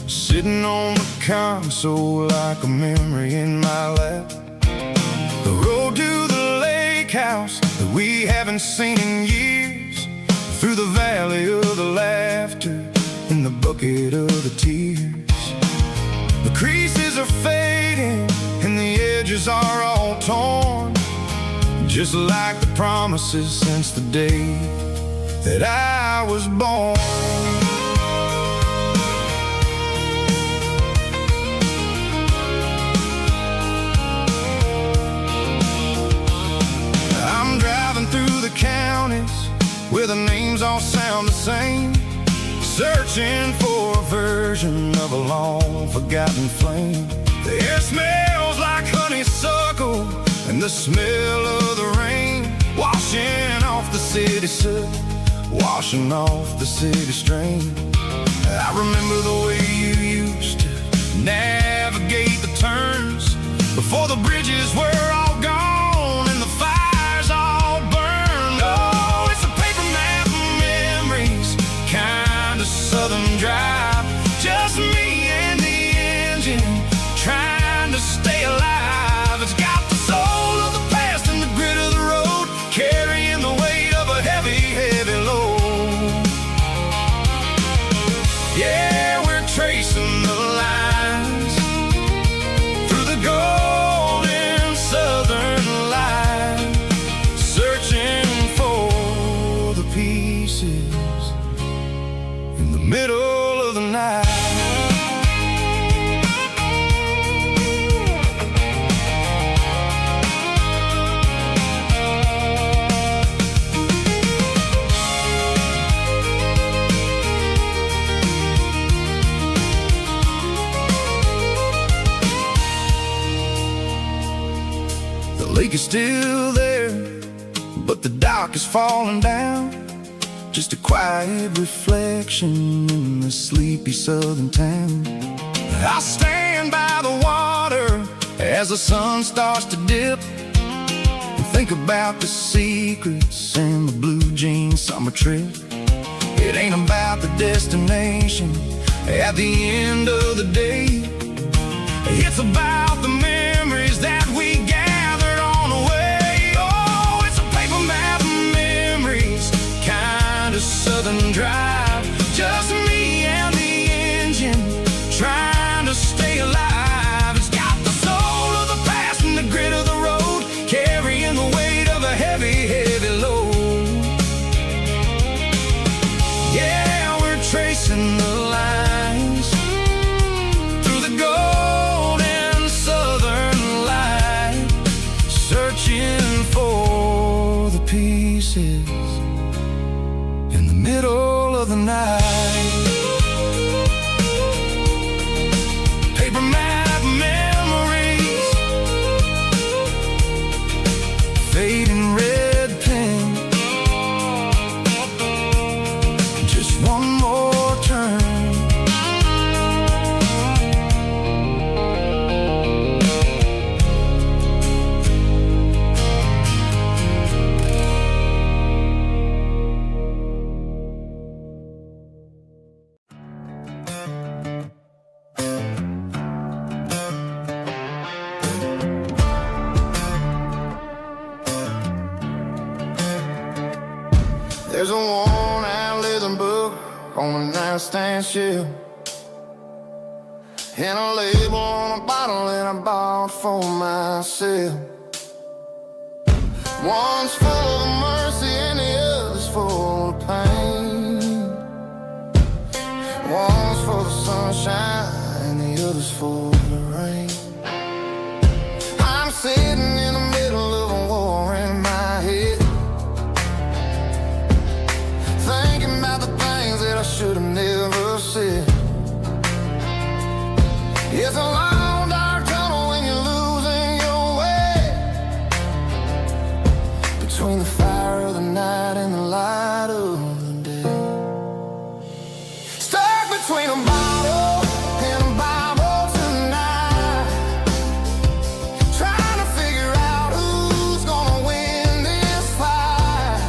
sitting on the console like a memory in my lap. The road to the lake house that we haven't seen in years, through the valley of the laughter in the bucket of the tears. The creases are fading and the edges are all torn, just like the promises since the day that I was born. I'm driving through the counties where the names all sound the same, searching for a version of a long forgotten flame. The air smells like honeysuckle and the smell of the rain, washing off the city soot, washing off the city strain. I remember the way you used to navigate the turns before the bridges were all gone and the fires all burned. Oh, it's a paper map of memories, kind of southern drive, just me and the engine trying to stay alive. It's got the soul of the past and the grit of the road, carrying the weight of a heavy, heavy load. Yeah, we're tracing the lines through the golden southern light, searching for the pieces in the middle of the night. The lake is still there, but the dock is falling down, just a quiet reflection in the sleepy southern town. I stand by the water as the sun starts to dip, and think about the secrets and the blue jean summer trip. It ain't about the destination at the end of the day, it's about the memories that we gathered on the way. Oh, it's a paper map of memories, kind of southern drive, just me and the engine trying to stay alive. It's got the soul of the past and the grit of the road, carrying the weight of a heavy, heavy load. Yeah, we're tracing the lines through the golden southern light, searching for the pieces in the middle of the night. Paper map memories, fading red pen, just one more turn. There's a worn-out leather book on the nightstand shelf, and a label on a bottle that I bought for myself. One's full of mercy and the other's full of pain. One's for the sunshine and the other's for the rain. I'm sitting in the middle of a war in my head, thinking about the things that I should have never said. It's a long dark tunnel when you're losing your way, between the fire of the night and the light of the day. Stuck between a bottle and a Bible tonight, trying to figure out who's gonna win this fight.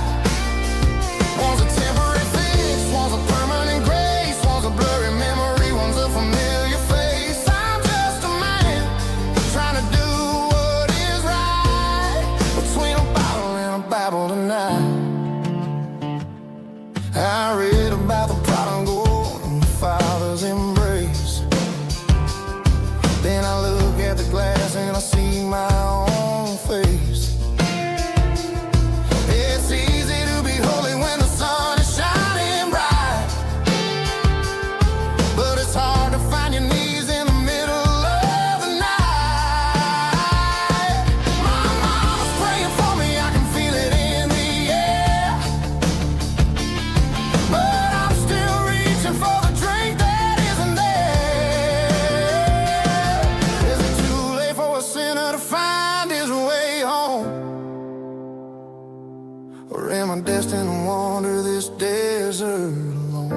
Or am I destined to wander this desert alone?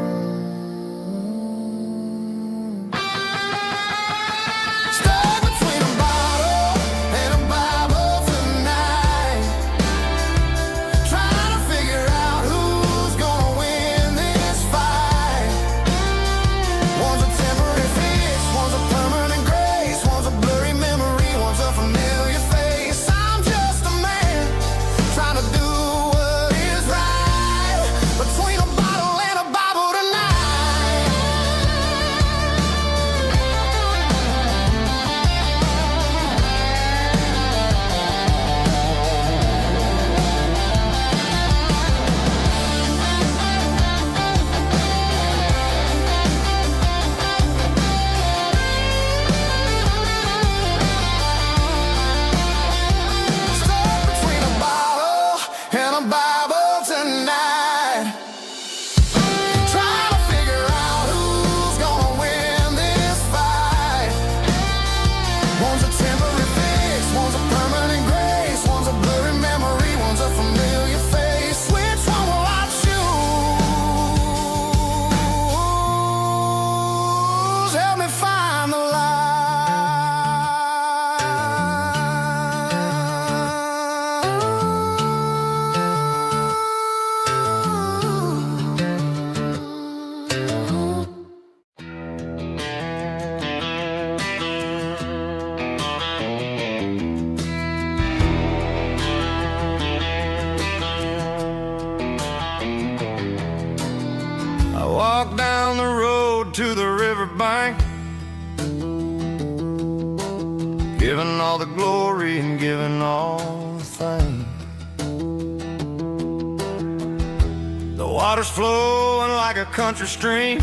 Stuck between a bottle and a Bible tonight, trying to figure out who's gonna win this fight. One's a temporary fix, one's a permanent grace, one's a blurry memory, one's a familiar face. I'm just a man trying to do what is right between a bottle and a Bible tonight. Stuck between a bottle and a Bible tonight, trying to figure out who's gonna win this fight. One's a temporary fix, one's a permanent grace, one's a blurry memory, one's a familiar face. Which one will I choose? Help me find the I walk down the road to the riverbank, giving all the glory and giving all the thanks. The water's flowing like a country stream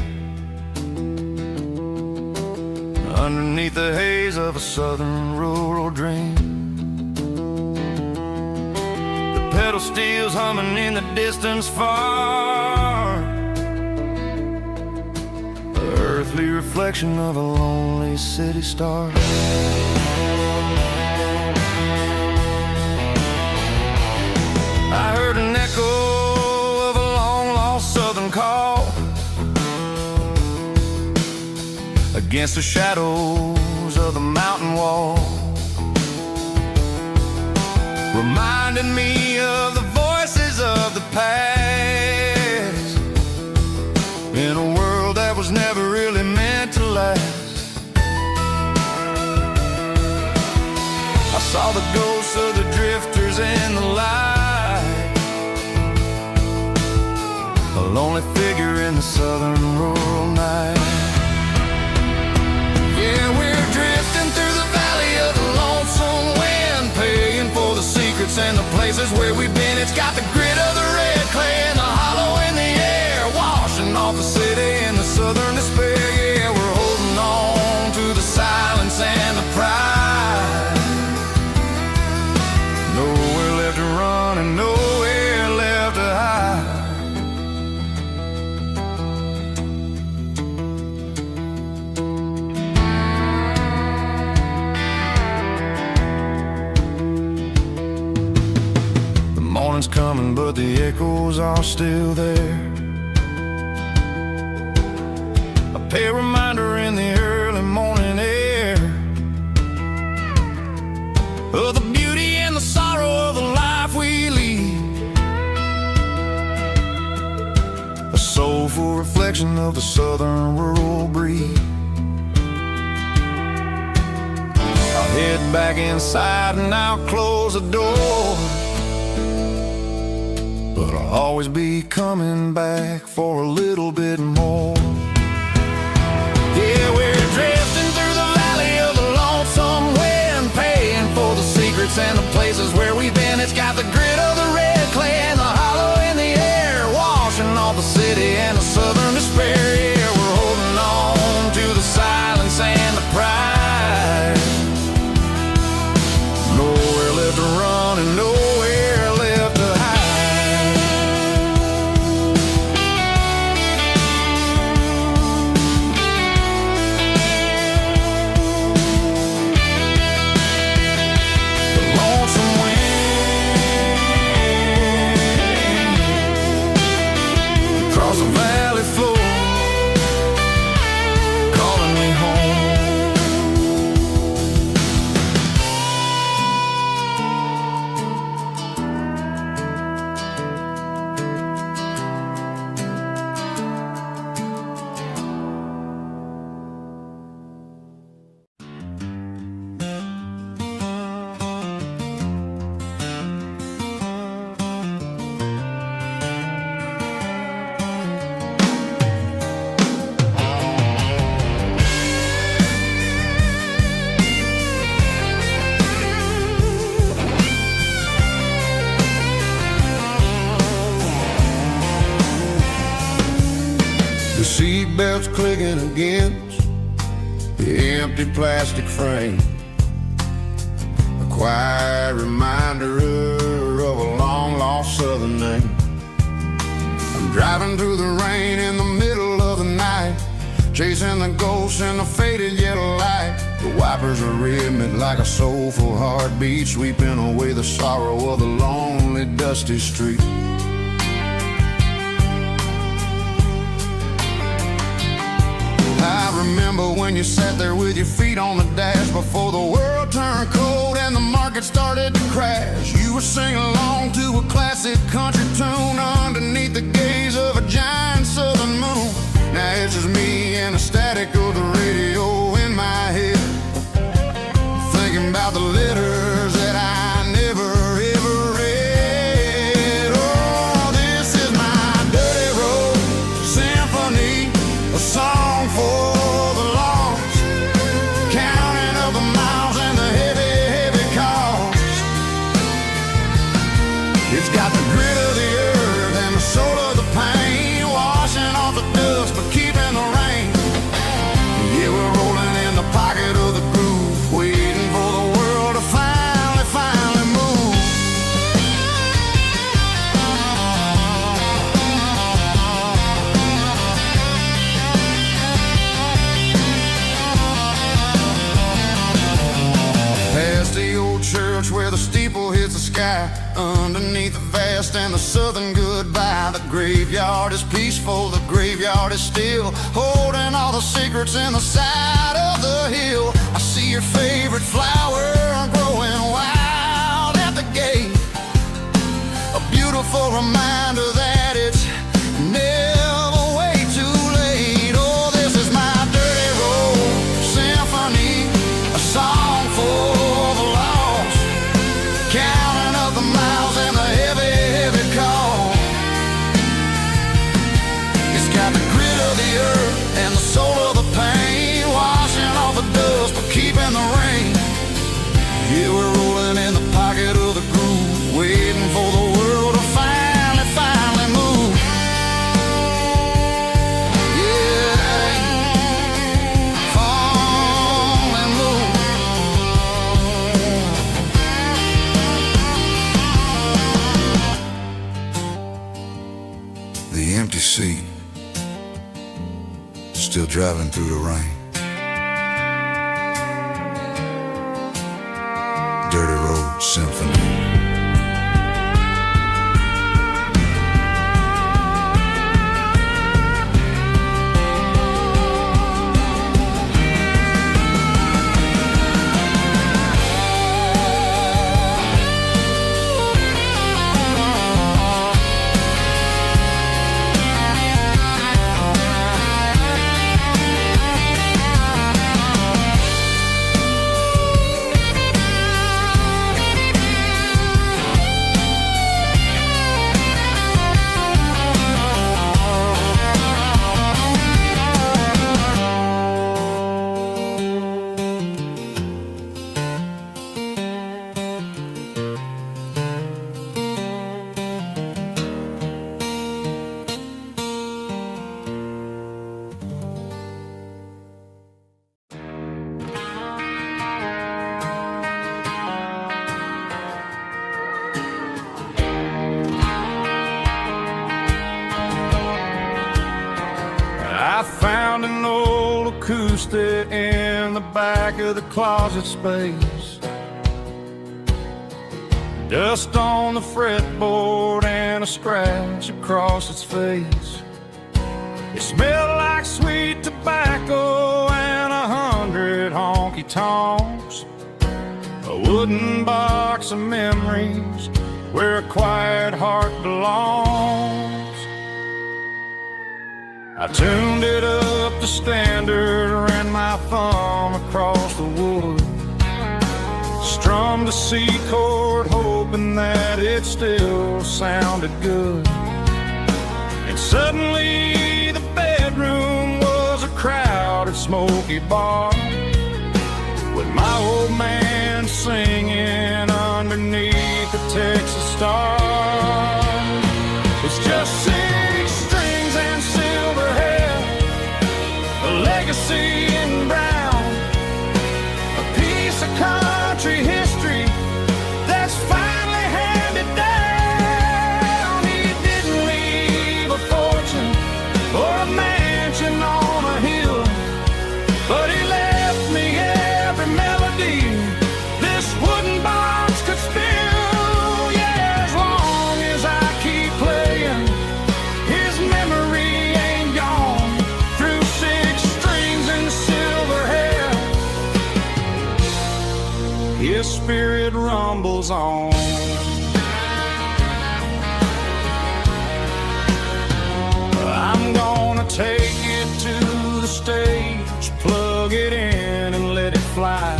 underneath the haze of a southern rural dream. The pedal steel's humming in the distance far, the earthly reflection of a lonely city star. I heard an echo of a long-lost southern call against the shadows of the mountain wall, reminding me of the voices of the past in a world that was never really meant to last. I saw the ghosts of the drifters in the light, a lonely figure in the southern rural night. Yeah, we're drifting through the valley of the lonesome wind, paying for the secrets and the places where we've been. It's got the grit of the red clay and the hollow in the air, washing off the city and the southern despair. Yeah, we're holding on to the silence and the pride. Nowhere left to run and nowhere left to hide. The morning's coming, but the echoes are still there. A pale reminder in the early morning air of the beauty and the sorrow of the life we lead, a soulful reflection of the southern rural breed. I'll head back inside and I'll close the door, but I'll always be coming back for a little bit more. Yeah, we're drifting through the valley of the lonesome wind, paying for the secrets and the places where we've been. It's got the grit of the red clay and the hollow in the air, washing off the city and the southern despair. Yeah, we're holding on to the silence and the pride. Nowhere left to run and nowhere left to hide. The lonesome seatbelts clicking against the empty plastic frame. A quiet reminder of a long-lost southern name. I'm driving through the rain in the middle of the night, chasing the ghosts in the faded yellow light. The wipers are rhythmic like a soulful heartbeat, sweeping away the sorrow of the lonely, dusty street. I remember when you sat there with your feet on the dash before the world turned cold and the market started to crash. You were singing along to a classic country tune underneath the gaze of a giant southern moon. Now it's just me and the static of the radio in my head, thinking about the letters that I never ever read. Oh, this is my dirty road symphony, a song for the lost, counting up the miles and the heavy, heavy cost. It's got the grit of the earth and the soul of the pain, washing off the dust but keeping the rain. Yeah, we're rolling in the pocket of the groove, waiting for the world to finally move. Past the old church where the steeple hits the sky, underneath the vast and the southern goodbye. The graveyard is peaceful, the graveyard is still, holding all the secrets in the side of the hill. I see your favorite flower growing wild at the gate, a beautiful reminder that it's never way too late. Oh, this is my dirty road symphony, a song for the lost, counting up the miles and the heavy, heavy call. It's got the grit of the earth and the soul of the pain, washing off the dust but keeping the rain. Yeah, we're rolling in the pocket of the groove, waiting for the world to finally move. Yeah, finally move. The empty seat, still driving through the rain. Dirty road symphony. I found an old acoustic in the back of the closet space, dust on the fretboard and a scratch across its face. It smelled like sweet tobacco and 100 honky tonks, a wooden box of memories where a quiet heart belongs. I tuned it up to standard, ran my thumb across the wood, strummed a C chord hoping that it still sounded good. And suddenly the bedroom was a crowded smoky bar, with my old man singing underneath the Texas star. It's just 6 strings and silver hair, spirit rumbles on. I'm gonna take it to the stage, plug it in and let it fly.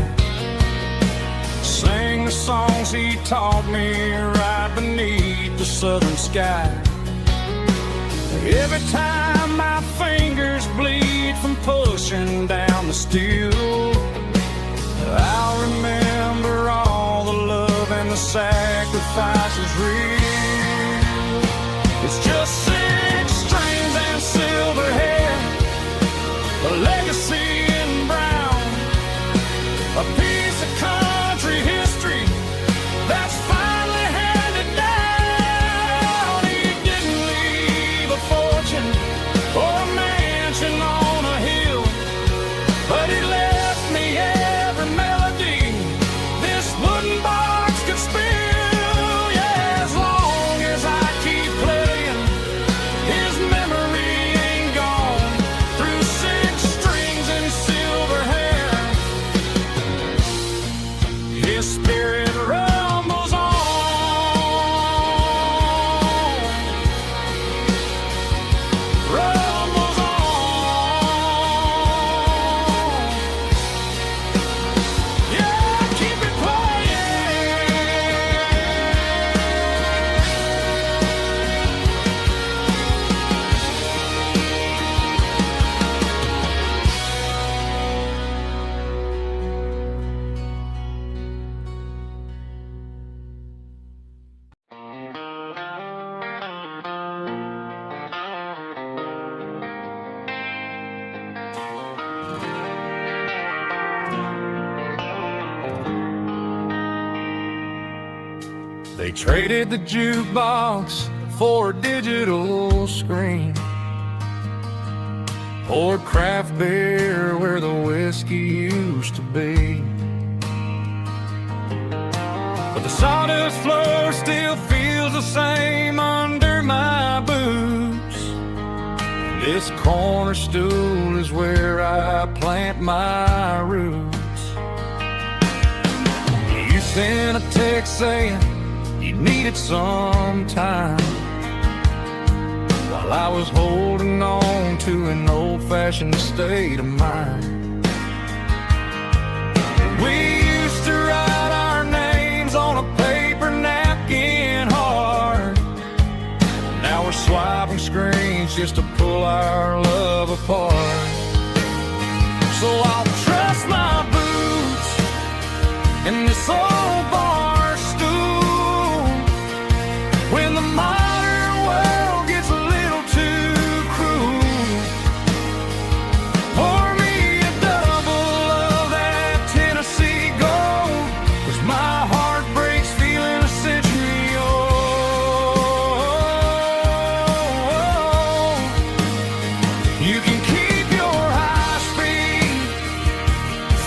Sing the songs he taught me right beneath the southern sky. Every time my fingers bleed from pushing down the steel, I'll remember all the love and the sacrifices real. It's just 6 strings and silver hair, a legacy in brown, a piece of country history that's finally handed down. He didn't leave a fortune or a mansion on a hill, but he left me every melody this wooden box could spill. Yeah, as long as I keep playing, his memory ain't gone. Through 6 strings and silver hair, his spirit rumbles on. Rumbles on. Yeah, keep it playing. They traded the jukebox for a digital screen, poured craft beer where the whiskey used to be. But the sawdust floor still feels the same under my boots. This corner stool is where I plant my roots. You sent a text saying you needed some time, while I was holding on to an old-fashioned state of mind. We used to write our names on a paper napkin hard. Now we're swiping screens just to pull our love apart. So I'll trust my boots in this old bar stool when the modern world gets a little too cruel. Pour me a double of that Tennessee Gold, 'cause my heart breaks feeling a century old. You can keep your high-speed,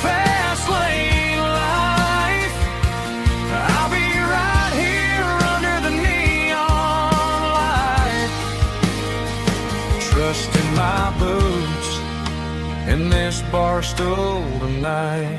fast lane life. I'll be right here under the neon light, trusting my boots in this bar stool tonight.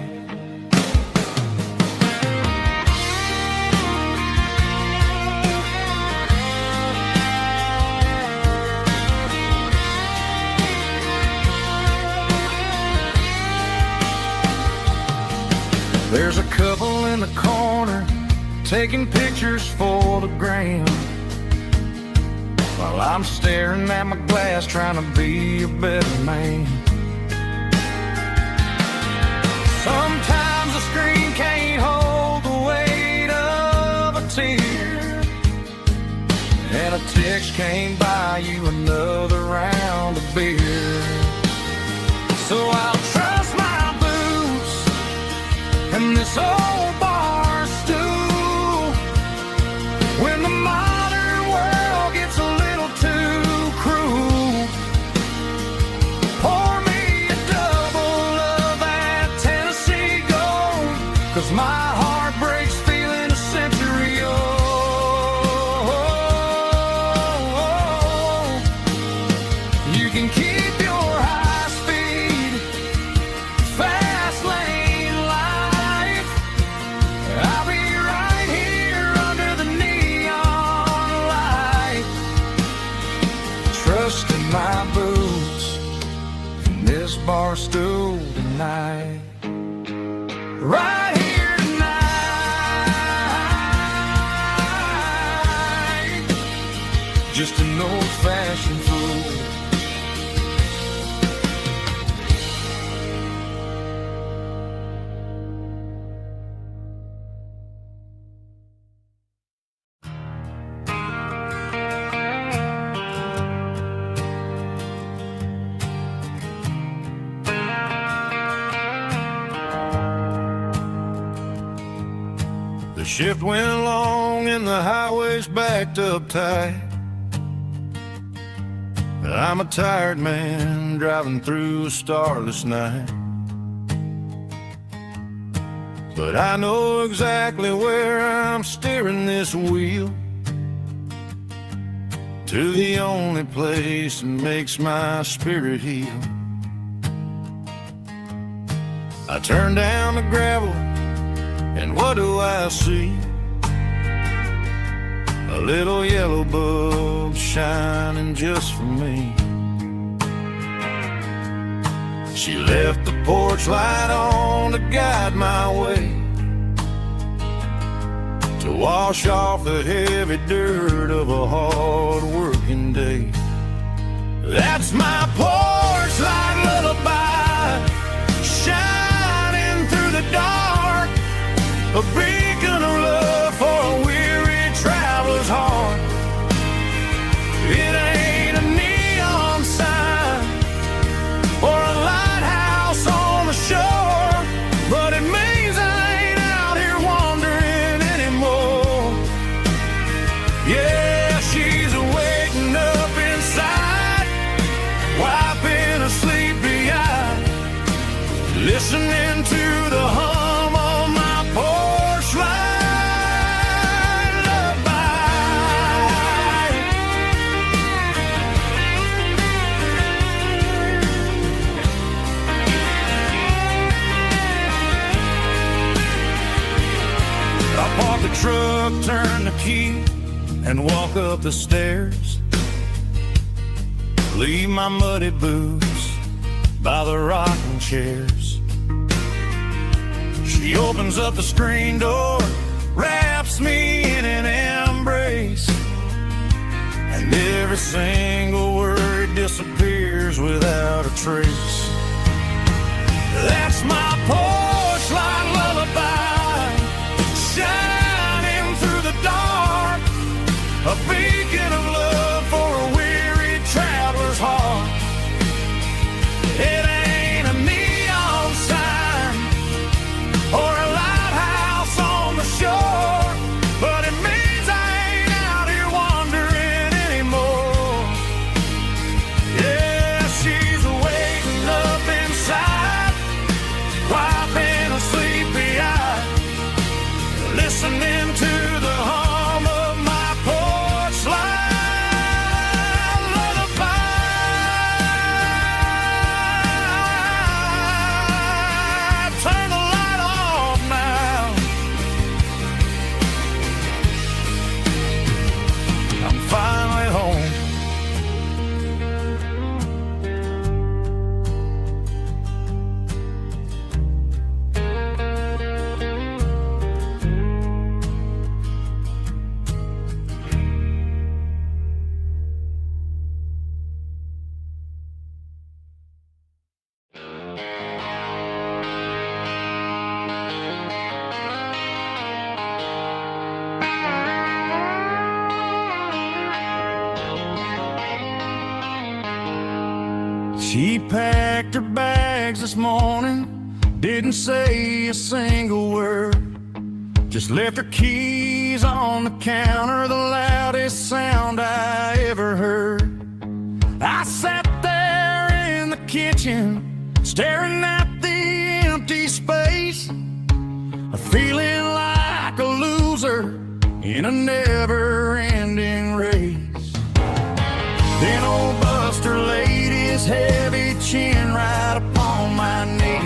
There's a couple in the corner taking pictures for the gram, while I'm staring at my glass trying to be a better man. Sometimes the screen can't hold the weight of a tear, and a text can't buy you another round of beer. So I'll trust my boots and this old bar stool when the modern world gets a little too cruel. Pour me a double of that Tennessee Gold, 'cause my heart breaks feeling a century old. You can keep your high-speed, fast lane life. my boots in this bar stool tonight. Right here tonight. Just an old-fashioned fool. The shift went long and the highway's backed up tight. I'm a tired man driving through a starless night. But I know exactly where I'm steering this wheel, to the only place that makes my spirit heal. I turn down the gravel, and what do I see? A little yellow bulb shining just for me. She left the porch light on to guide my way, to wash off the heavy dirt of a hard-working day. That's my porch light lullaby, shining through the dark, a beacon of love for a weary traveler's heart. It ain't a neon sign or a lighthouse on the shore, but it means I ain't out here wandering anymore. Yeah, she's waking up inside, wiping a sleepy eye, listening to the hum of my porch light lullaby. I park the truck, turn the key, and walk up the stairs. Leave my muddy boots by the rocking chairs. She opens up the screen door, wraps me in an embrace, and every single word disappears without a trace. That's my porch light lullaby, shining through the dark, a beacon of love for a weary traveler's heart. It ain't a neon sign or a lighthouse on the shore, but it means I ain't out here wandering anymore. Yeah, she's waking up inside, wiping a sleepy eye, listening to the hum of my porch light lullaby. Turn the light off now. I'm finally home. She packed her bags this morning, didn't say a single word, just left her keys on the counter, the loudest sound I ever heard. I sat there in the kitchen, staring at the empty space, feeling like a loser in a never-ending race. Then old Buster laid his heavy chin right upon my knee,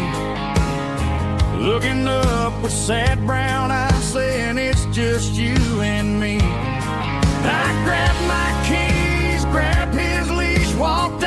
looking up with sad brown eyes, saying it's just you and me. I grabbed my keys, grabbed his leash, walked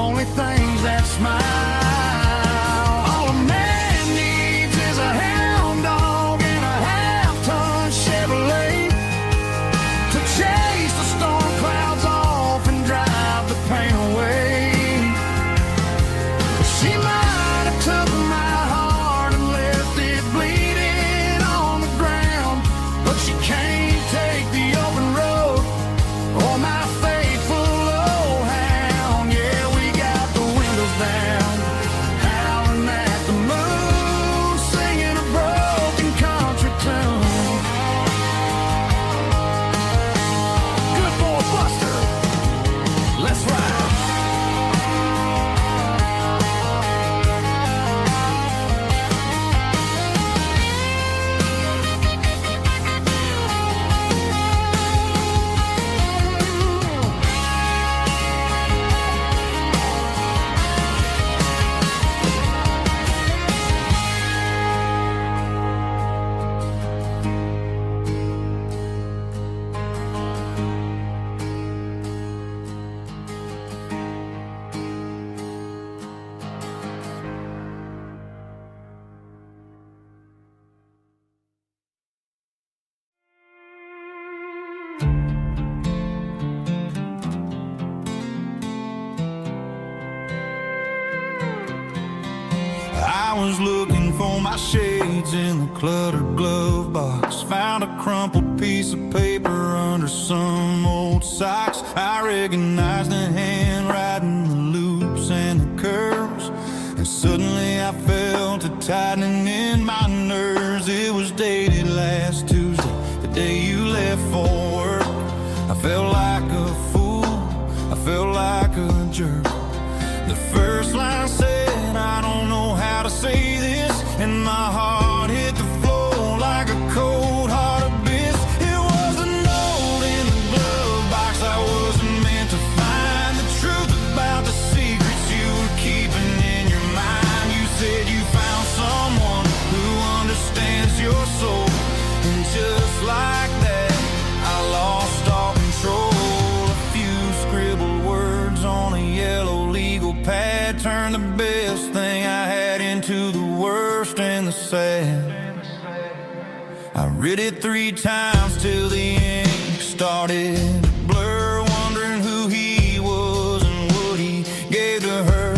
only things that smile. All a man needs is a hound dog and a half-ton Chevrolet to chase the storm clouds off and drive the pain away. She might have took my heart and left it bleeding on the ground, but she can't take the open road or my faithful old hound. Yeah, we got the windows down, howling at the moon, singing a broken country tune. Good boy Buster, let's ride. I was looking for my shades in the cluttered glove box. Found a crumpled piece of paper under some old socks. I recognized the handwriting, the loops and the curves, and suddenly I felt a tightening in my nerves. It was dated last Tuesday, the day you left for work. I felt like a fool, I felt like a jerk. The first line said, I don't know how to say this, and my heart hit the floor like a cold heart abyss. It was a note in the glove box I wasn't meant to find. The truth about the secrets you were keeping in your mind. You said you found someone who understands your soul, and just like that, I lost all control. A few scribbled words on a yellow legal pad turned the best thing I had into the worst and the sad. I read it 3 times till the ink started to blur, wondering who he was and what he gave to her.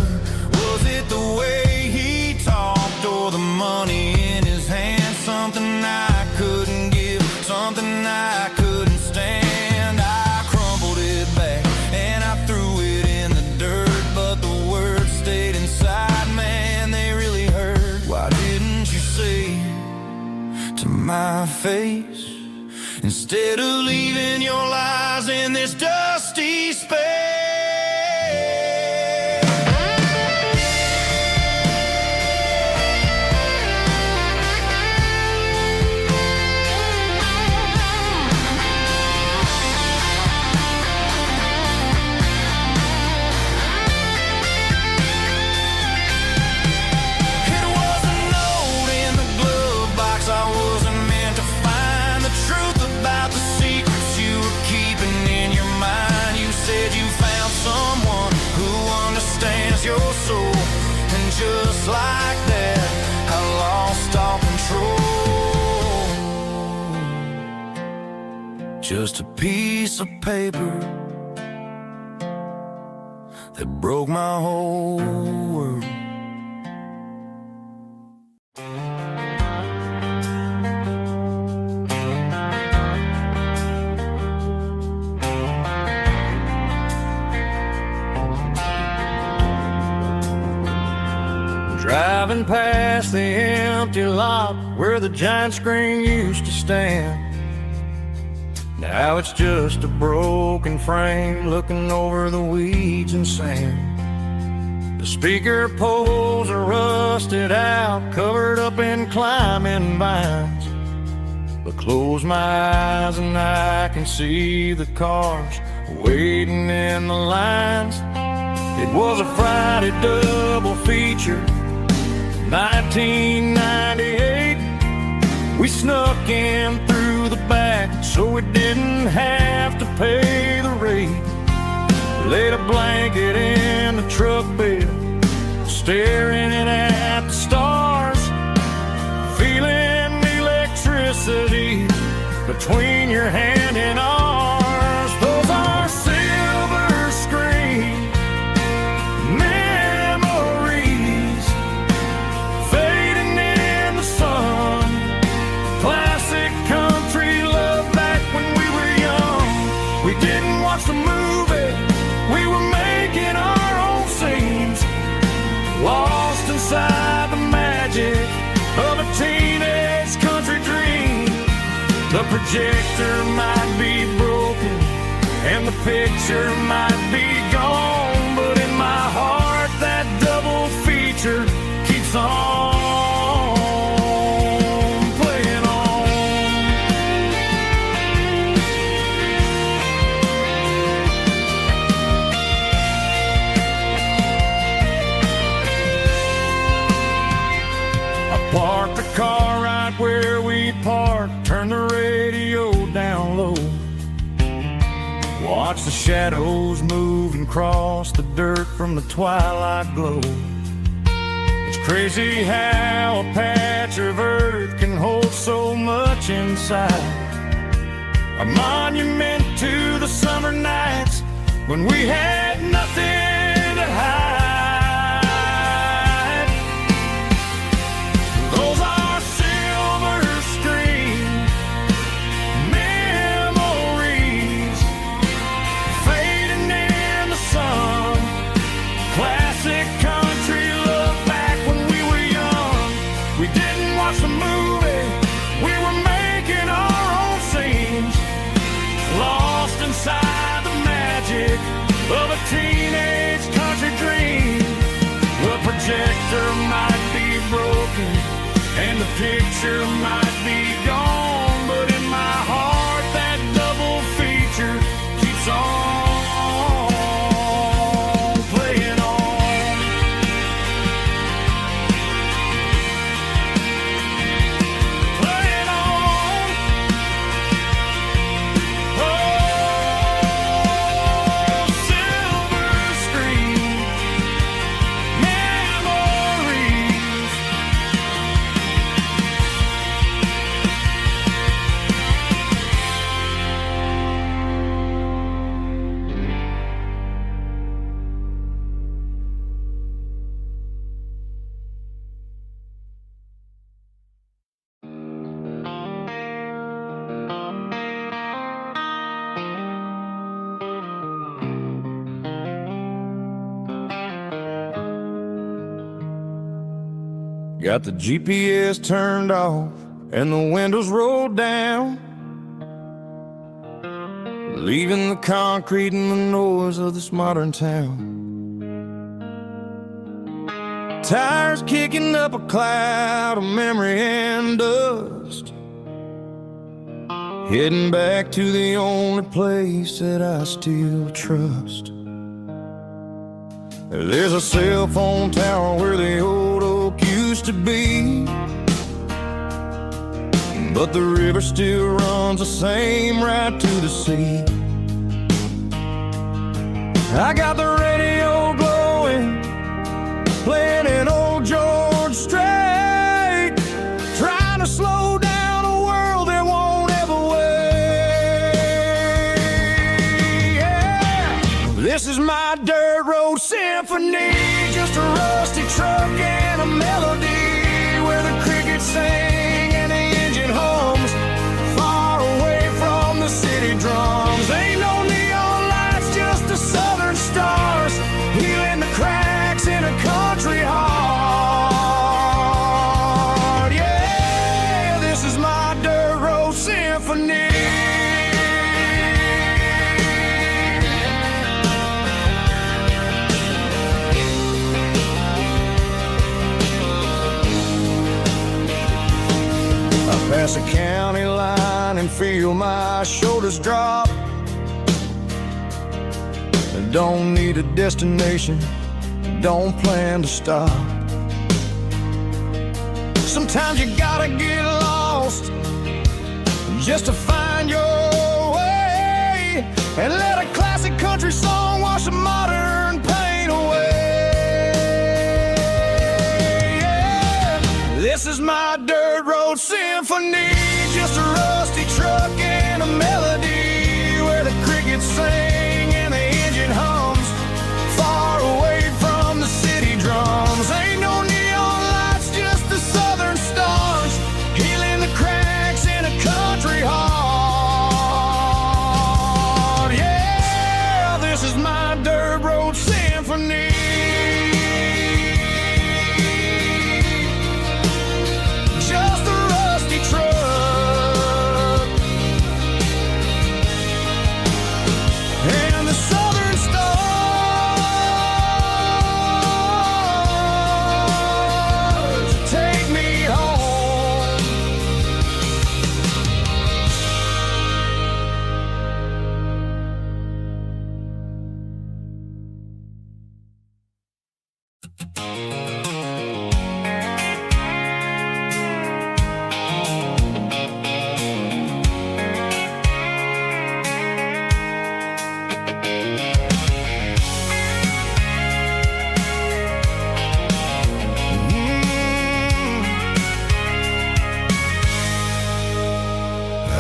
Was it the way he talked or the money in his hand? Something I couldn't give, something I couldn't stand. I crumpled it back and I threw it in the dirt, but the words stayed inside, man, they really hurt. Why didn't you say to my face, instead of leaving your lies in this dusty space? It was a note in the glove box I wasn't meant to find. The truth about the secrets you were keeping in your mind. You said you found someone who understands your soul, and just like that, I lost all control. Just a piece of paper that broke my whole world. Driving past the empty lot where the giant screen used to stand. Now it's just a broken frame looking over the weeds and sand. The speaker poles are rusted out, covered up in climbing vines. But close my eyes and I can see the cars waiting in the lines. It was a Friday double feature, 1998. We snuck in through the back so we didn't have to pay the rate. laid a blanket in the truck bed, staring at the stars, feeling electricity between your hand and ours. Those are silver screen memories fading in the sun. Classic country love back when we were young. We didn't watch the movie, we were making our own scenes, lost inside the magic of a teenage country dream. The projector might be broken and the picture might be gone, but in my heart that double feature keeps on playing on. I parked the car right where we parked, turned the radio down low, watch the shadows move and cross the dirt from the twilight glow. It's crazy how a patch of earth can hold so much inside, a monument to the summer nights when we had nothing to hide. Those are silver screen memories fading in the sun. Classic country love back when we were young. We didn't watch the movie, we were making our own scenes, lost inside the magic of a teenage country dream. The projector might be broken and the picture might be gone, but in my heart that double feature keeps on playing on. Playing on. Oh, silver screen memories. Got the GPS turned off and the windows rolled down, leaving the concrete and the noise of this modern town. Tires kicking up a cloud of memory and dust, heading back to the only place that I still trust. There's a cell phone tower where the old oak used to be, but the river still runs the same right to the sea. I got the radio glowing, playing an old George Strait, trying to slow down a world that won't ever wait. Yeah. This is my dirt road symphony, just a rusty truck and a melody where the crickets sing and the engine hums, far away from the city drums. Ain't no neon lights, just the southern stars, healing the cracks in a country heart. Yeah, this is my dirt road symphony. Pass a county line and feel my shoulders drop. Don't need a destination, don't plan to stop. Sometimes you gotta get lost just to find your way, and let a classic country country song wash the modern pain away. Yeah. This is my dirt road symphony, just a rusty truck and a melody where the crickets sing and the engine hums, far away from the city drums. Ain't no neon lights, just the southern stars, healing the cracks in a country heart. Yeah, this is my dirt road symphony. Just a rusty truck and the southern stars take me home.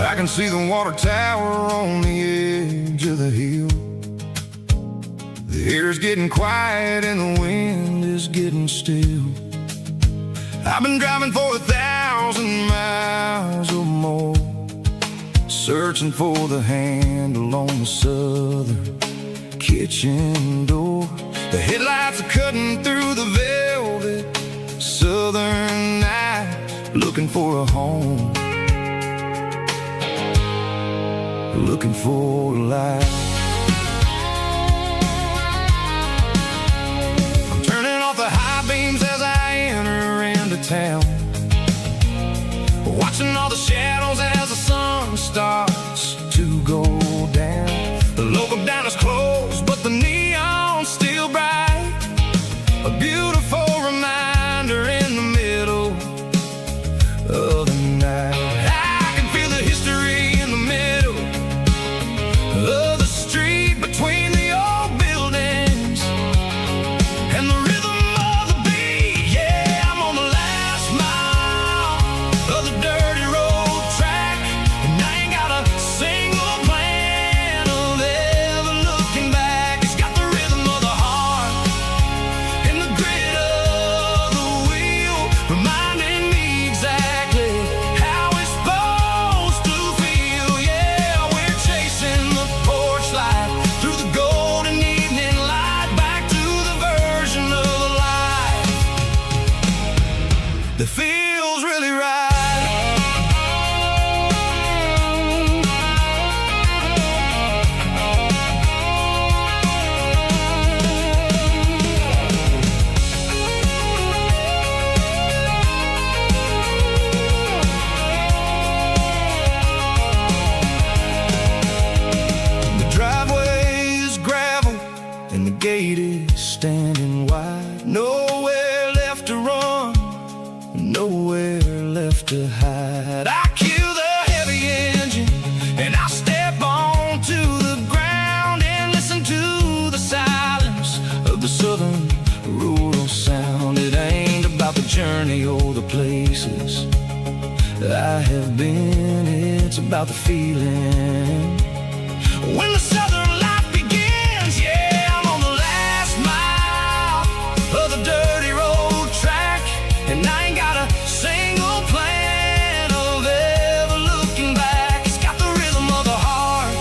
I can see the water tower on the edge of the hill. The air's getting quiet and the wind is getting still. I've been driving for 1,000 miles or more, searching for the handle on the southern kitchen door. The headlights are cutting through the velvet southern night, looking for a home, looking for a life. I'm turning off the high beams as I enter into town, watching all the shadows as the sun starts to go down. The local diner's closed, but the neon's still bright, a beautiful reminder in the middle of the night. I can feel the history in the middle of the street between the old buildings and the rhythm of the beat. Yeah, I'm on the last mile of the dirty road track, and I ain't got a single plan of ever looking back. It's got the rhythm of the heart and the grit of the wheel, reminding me exactly how it's supposed to feel. Yeah, we're chasing the porch light through the golden evening light, back to the version of life that feels really right. The driveway is gravel and the gate is standing wide. Nowhere left to run, nowhere left to hide. I kill the heavy engine and I step onto the ground and listen to the silence of the southern rural sound. It ain't about the journey or the places I have been, it's about the feeling when the southern life begins. Yeah, I'm on the last mile of the dirty road track, and I ain't got a single plan of ever looking back. It's got the rhythm of the heart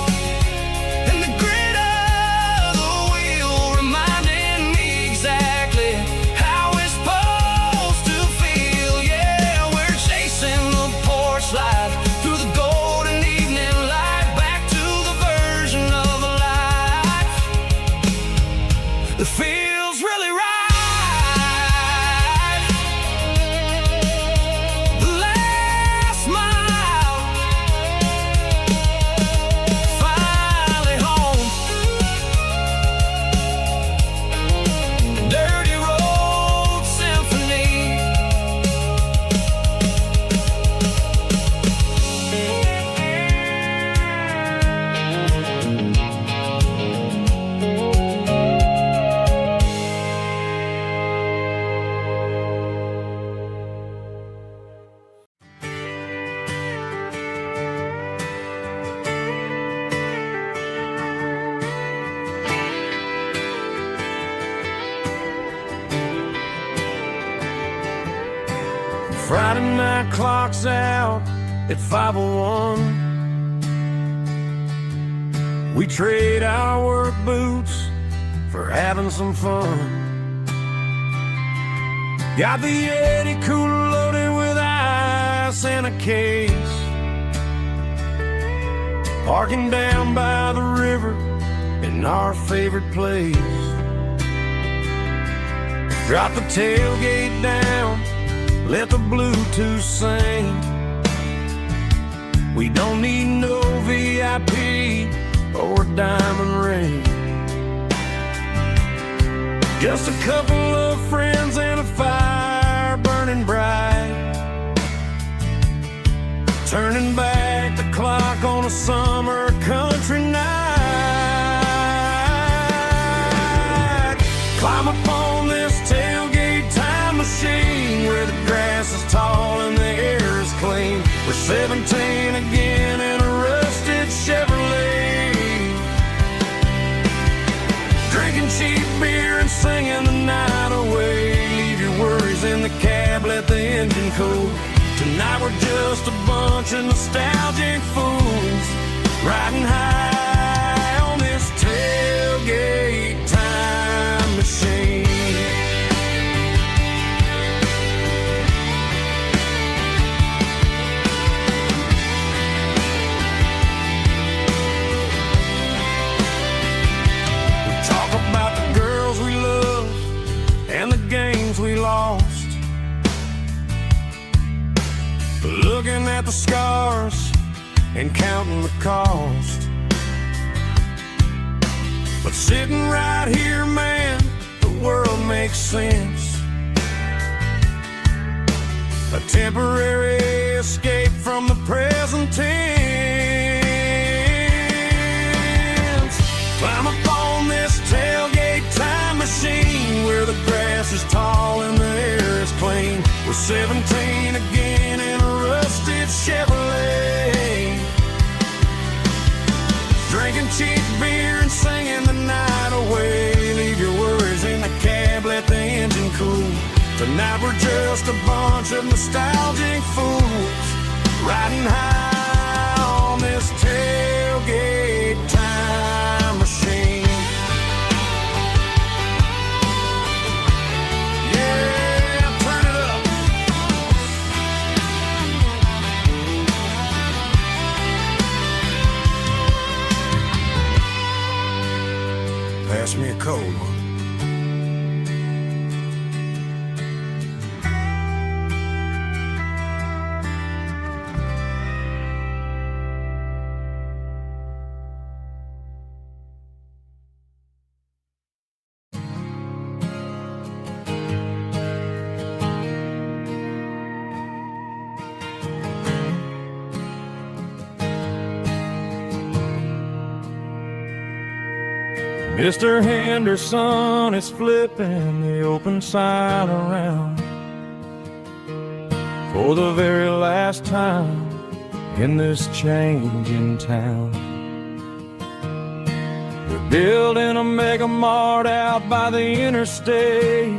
and the grit of the wheel, reminding me exactly how it's supposed to feel. Yeah, we're chasing the porch light through the golden evening light, back to the version of Friday night clock's out at 5:01. We trade our work boots for having some fun. Got the Yeti cooler loaded with ice and a case, parking down by the river in our favorite place. Drop the tailgate down, let the Bluetooth sing. We don't need no VIP or a diamond ring. Just a couple of friends and a fire burning bright, turning back the clock on a summer country night. Climb upon this tailgate time machine where the grass is tall and the air is clean. We're 17 again in a rusted Chevrolet, drinking cheap beer and singing the night away. Leave your worries in the cab, let the engine cool. Tonight we're just a bunch of nostalgic fools, riding high on this tailgate time machine. We talk about the girls we love and the games we lost, looking at the scars and counting the cost. But sitting right here, man, the world makes sense. A temporary escape from the present tense. Climb up on this tailgate time machine where the grass is tall and the air is clean. We're 17 again in a rusted Chevrolet, drinking cheap beer and singing the night away. Leave your worries in the cab, let the engine cool. Tonight we're just a bunch of nostalgic fools, riding high on this tailgate time machine. Pass me a cold one. Mr. Henderson is flipping the open sign around for the very last time in this changing town. We're building a mega mart out by the interstate,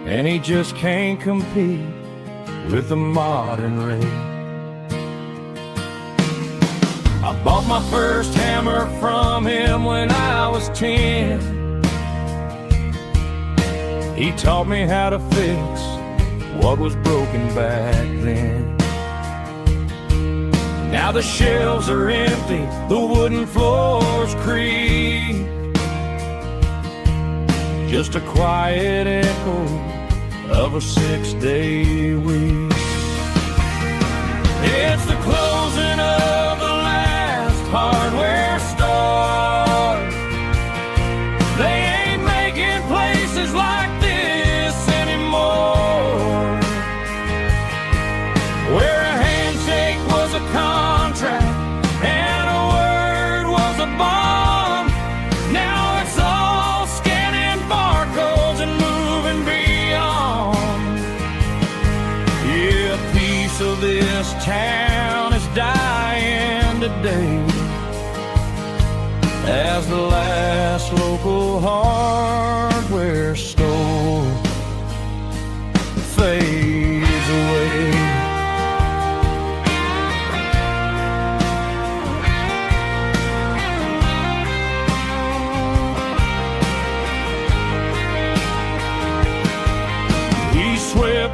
and he just can't compete with the modern rate. I bought my first hammer from him when I was 10. He taught me how to fix what was broken back then. Now the shelves are empty, the wooden floors creak, just a quiet echo of a 6-day week. It's the closing of the hardware store. They ain't making places like this anymore, where a handshake was a contract and a word was a bond. Now it's all scanning barcodes and moving beyond. Yeah, a piece of this town is dying today as the last local hardware store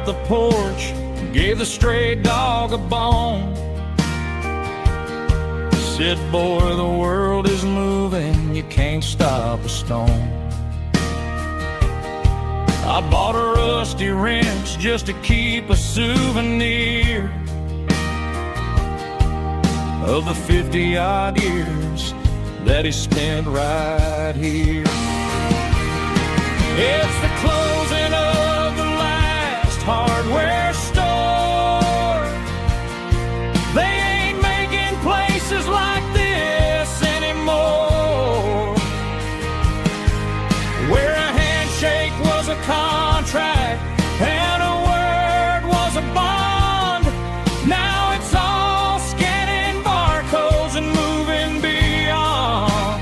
up the porch, gave the stray dog a bone. Said, boy, the world is moving, you can't stop a stone. I bought a rusty wrench just to keep a souvenir of the 50-odd years that he spent right here. It's the closing of the last hardware store. They ain't making places like this anymore, where a handshake was a contract and a word was a bond. Now it's all scanning barcodes and moving beyond.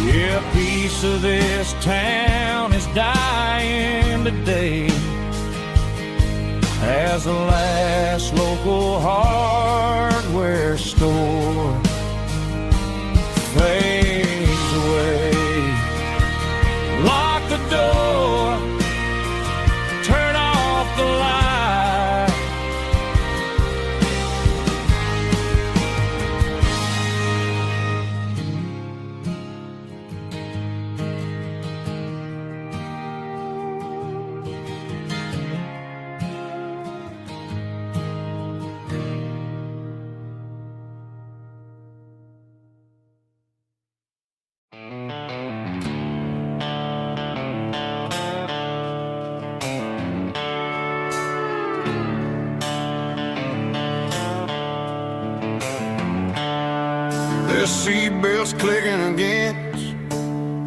Yeah, a piece of this town is dying today as the last local hardware store fades away. Lock the door, turn off the light. The seatbelt's clicking against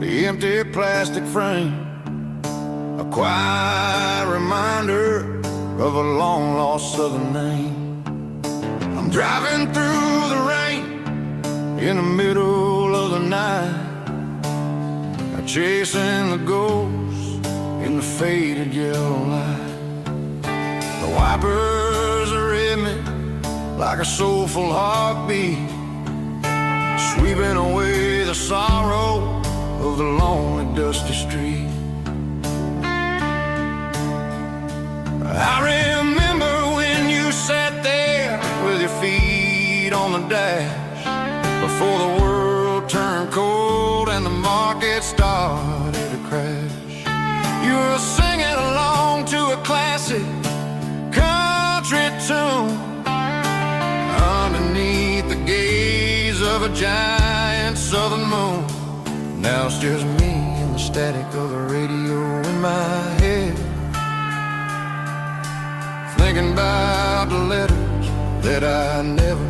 the empty plastic frame, a quiet reminder of a long-lost southern name. I'm driving through the rain in the middle of the night, chasing the ghosts in the faded yellow light. The wipers are in me like a soulful heartbeat, sweeping away the sorrow of the lonely dusty street. I remember when you sat there with your feet on the dash, before the world turned cold and the market started to crash. You were singing along to a classic country tune underneath the gaze of a giant southern moon. Now it's just me and the static of the radio in my head, thinking about the letters that I never,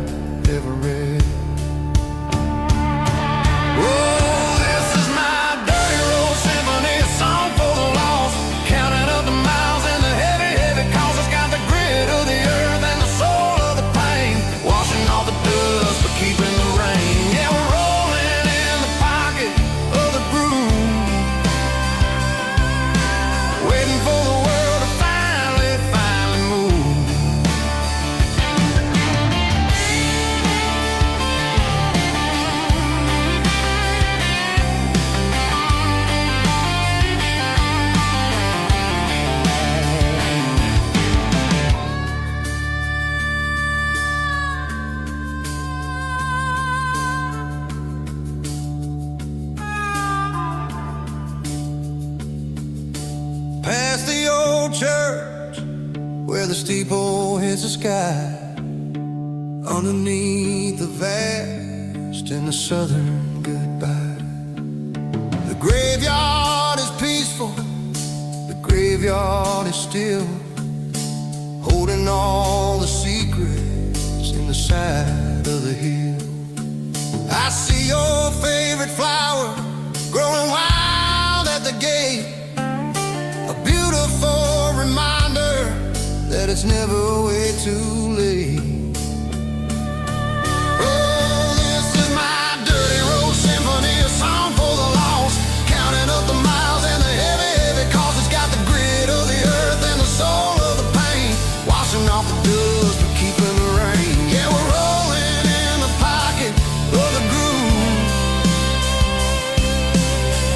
ever read. Oh, this is my dirty road symphony, a song for the lost, counting up the miles and the heavy, heavy calls. It's got the grit of the earth and the soul of the pain, washing off the dust but keeping the rain. Yeah, we're rolling in the pocket of the groove, waiting for the world to finally move. Past the old church where the steeple hits the sky, underneath the vast and the southern goodbye. The graveyard is peaceful, the graveyard is still, holding all the secrets in the side of the hill. I see your favorite flower growing wild at the gate, a beautiful reminder that it's never way too late. Oh, this is my dirty road symphony, a song for the lost, counting up the miles and the heavy, heavy calls. It's got the grit of the earth and the soul of the pain, washing off the dust but keeping the rain. Yeah, we're rolling in the pocket of the groove,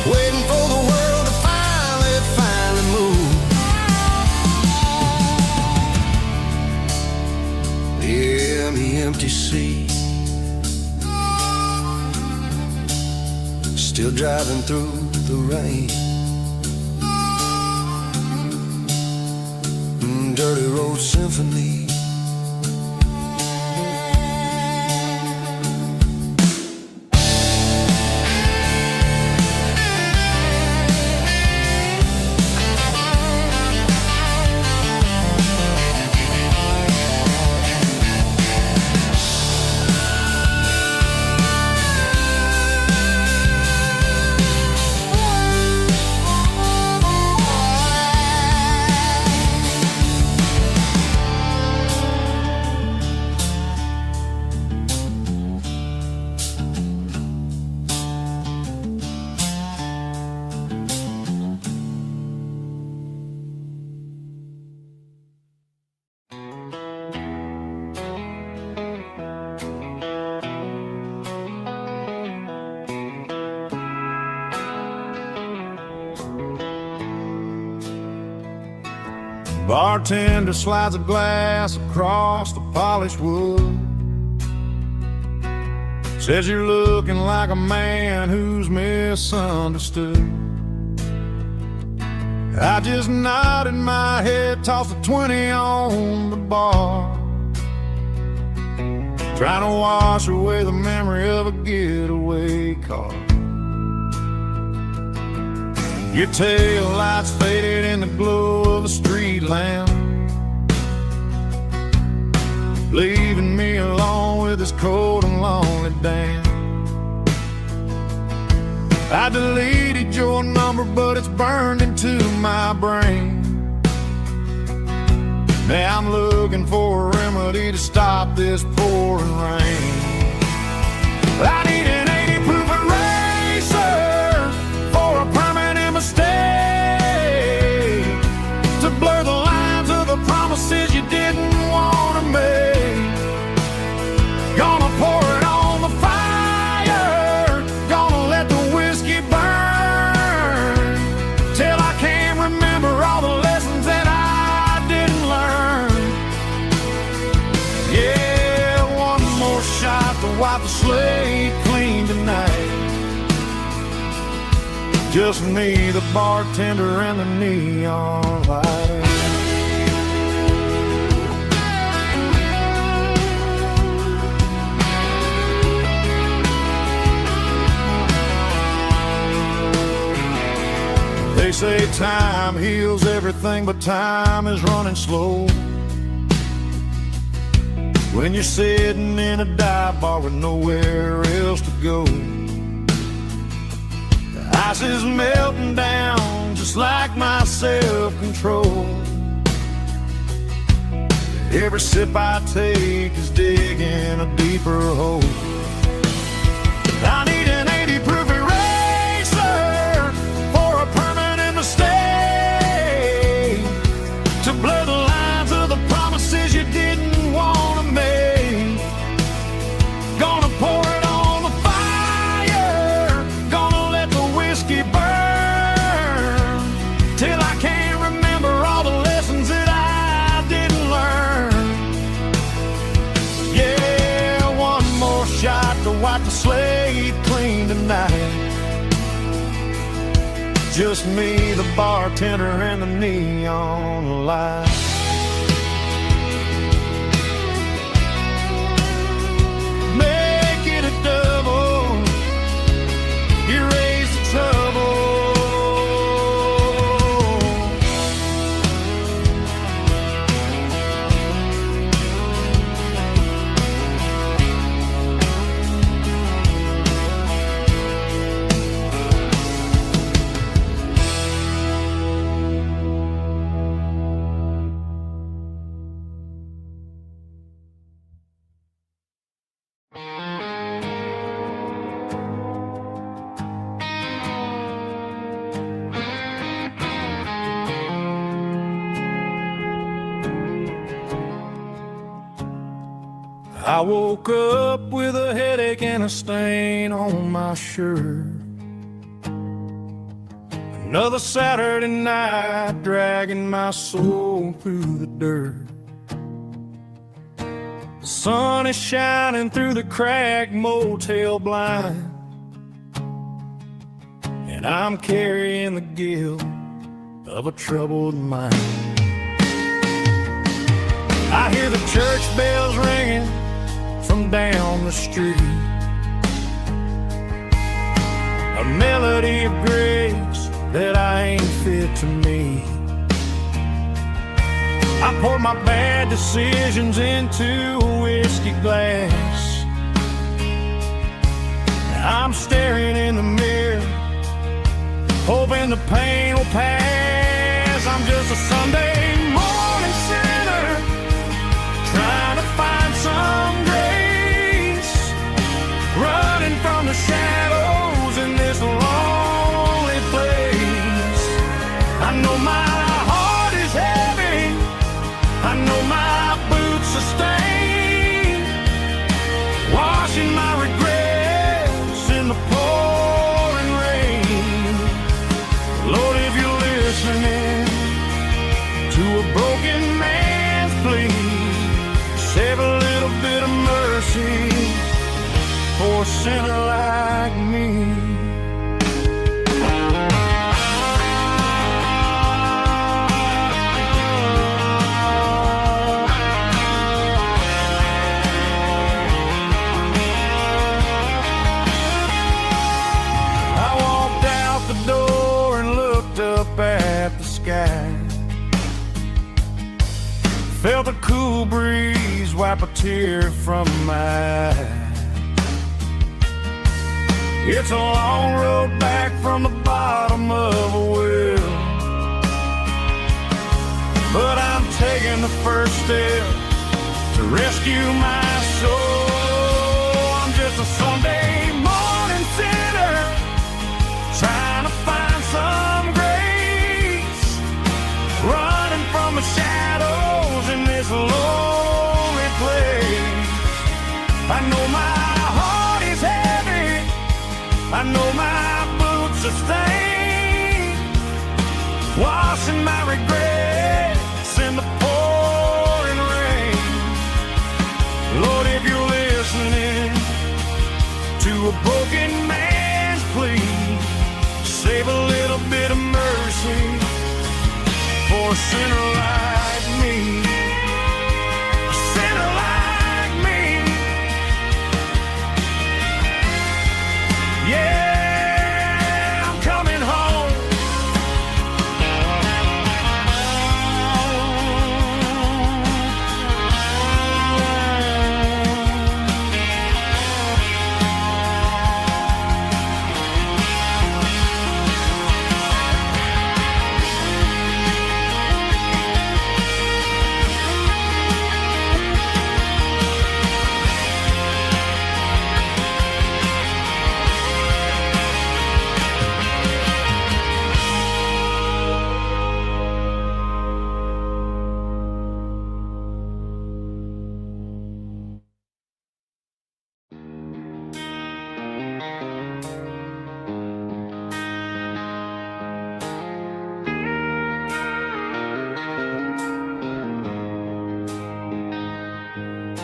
waiting for the world to finally move. empty seat. Still driving through the rain. Dirty road symphony. Bartender slides a glass across the polished wood. Says you're looking like a man who's misunderstood. I just nodded my head, tossed a 20 on the bar, trying to wash away the memory of a getaway car. Your tail lights faded in the glow of a street lamp, leaving me alone with this cold and lonely damn. I deleted your number, but it's burned into my brain. Now I'm looking for a remedy to stop this pouring rain. I need an 80 proof eraser for a permanent mistake, to blur the lines of the promises you didn't want to make. Gonna pour it on the fire, gonna let the whiskey burn, till I can't remember all the lessons that I didn't learn. Yeah, one more shot to wipe the slate clean tonight. Just me, the bartender, and the neon light. They say time heals everything, but time is running slow when you're sitting in a dive bar with nowhere else to go. The ice is melting down just like my self-control. Every sip I take is digging a deeper hole. I need an 80 proof eraser for a permanent mistake, to blur the lines of the promises you didn't want to make. Gonna pour it on the fire, gonna let the whiskey burn, till I can't remember all the lessons that I didn't learn. Yeah, one more shot to wipe the slate clean tonight. Just me, the bartender, and the neon light. Make it a double, erase the trouble. I woke up with a headache and a stain on my shirt. Another Saturday night dragging my soul through the dirt. The sun is shining through the cracked motel blind, and I'm carrying the guilt of a troubled mind. I hear the church bells ringing from down the street, a melody of grace that I ain't fit to meet. I pour my bad decisions into a whiskey glass. I'm staring in the mirror, hoping the pain will pass. I'm just a Sunday morning sinner, trying to find some grace, running from the shadows in this lonely place. I know my heart is heavy, I know my boots are stained, washing my regrets in the pouring rain. Lord, if you're listening to a broken man's plea, save a little bit of mercy for a sinner like me. At the sky, felt a cool breeze wipe a tear from my eye. It's a long road back from the bottom of a well, but I'm taking the first step to rescue my soul. I'm just a Sunday morning sinner, trying to find some grace, running from the shadows in this lonely place. I know my heart is heavy, I know my boots are stained, washing my regrets in the pouring rain. Lord, if you're listening to a broken man's plea, save a little bit of mercy for a sinner like me. A sinner like me. Yeah, I'm coming home.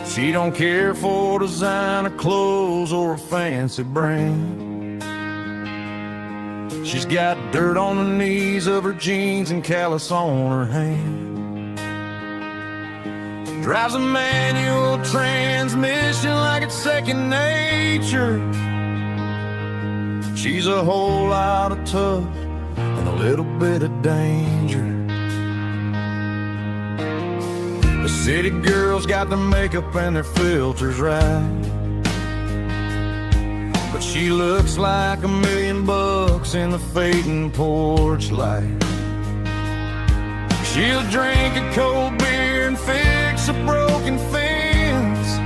She don't care for designer clothes or a fancy brand. She's got dirt on the knees of her jeans and callus on her hand. Drives a manual transmission like it's second nature. She's a whole lot of tough and a little bit of danger. The city girls got their makeup and their filters right, but she looks like $1 million in the fading porch light. She'll drink a cold beer and fix a broken fence.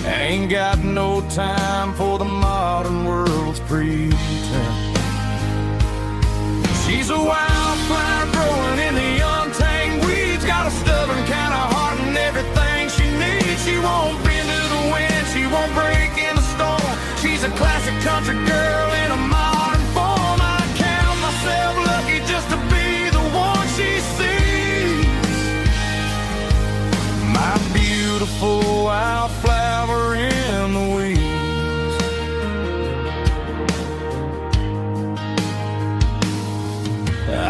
Ain't got no time for the modern world's pretense. She's a wildflower growing in the untamed weeds, got a stubborn kind of heart and everything she needs. She won't bend to the wind, she won't break in a storm. She's a classic country girl in a modern form. I count myself lucky just to be the one she sees. My beauty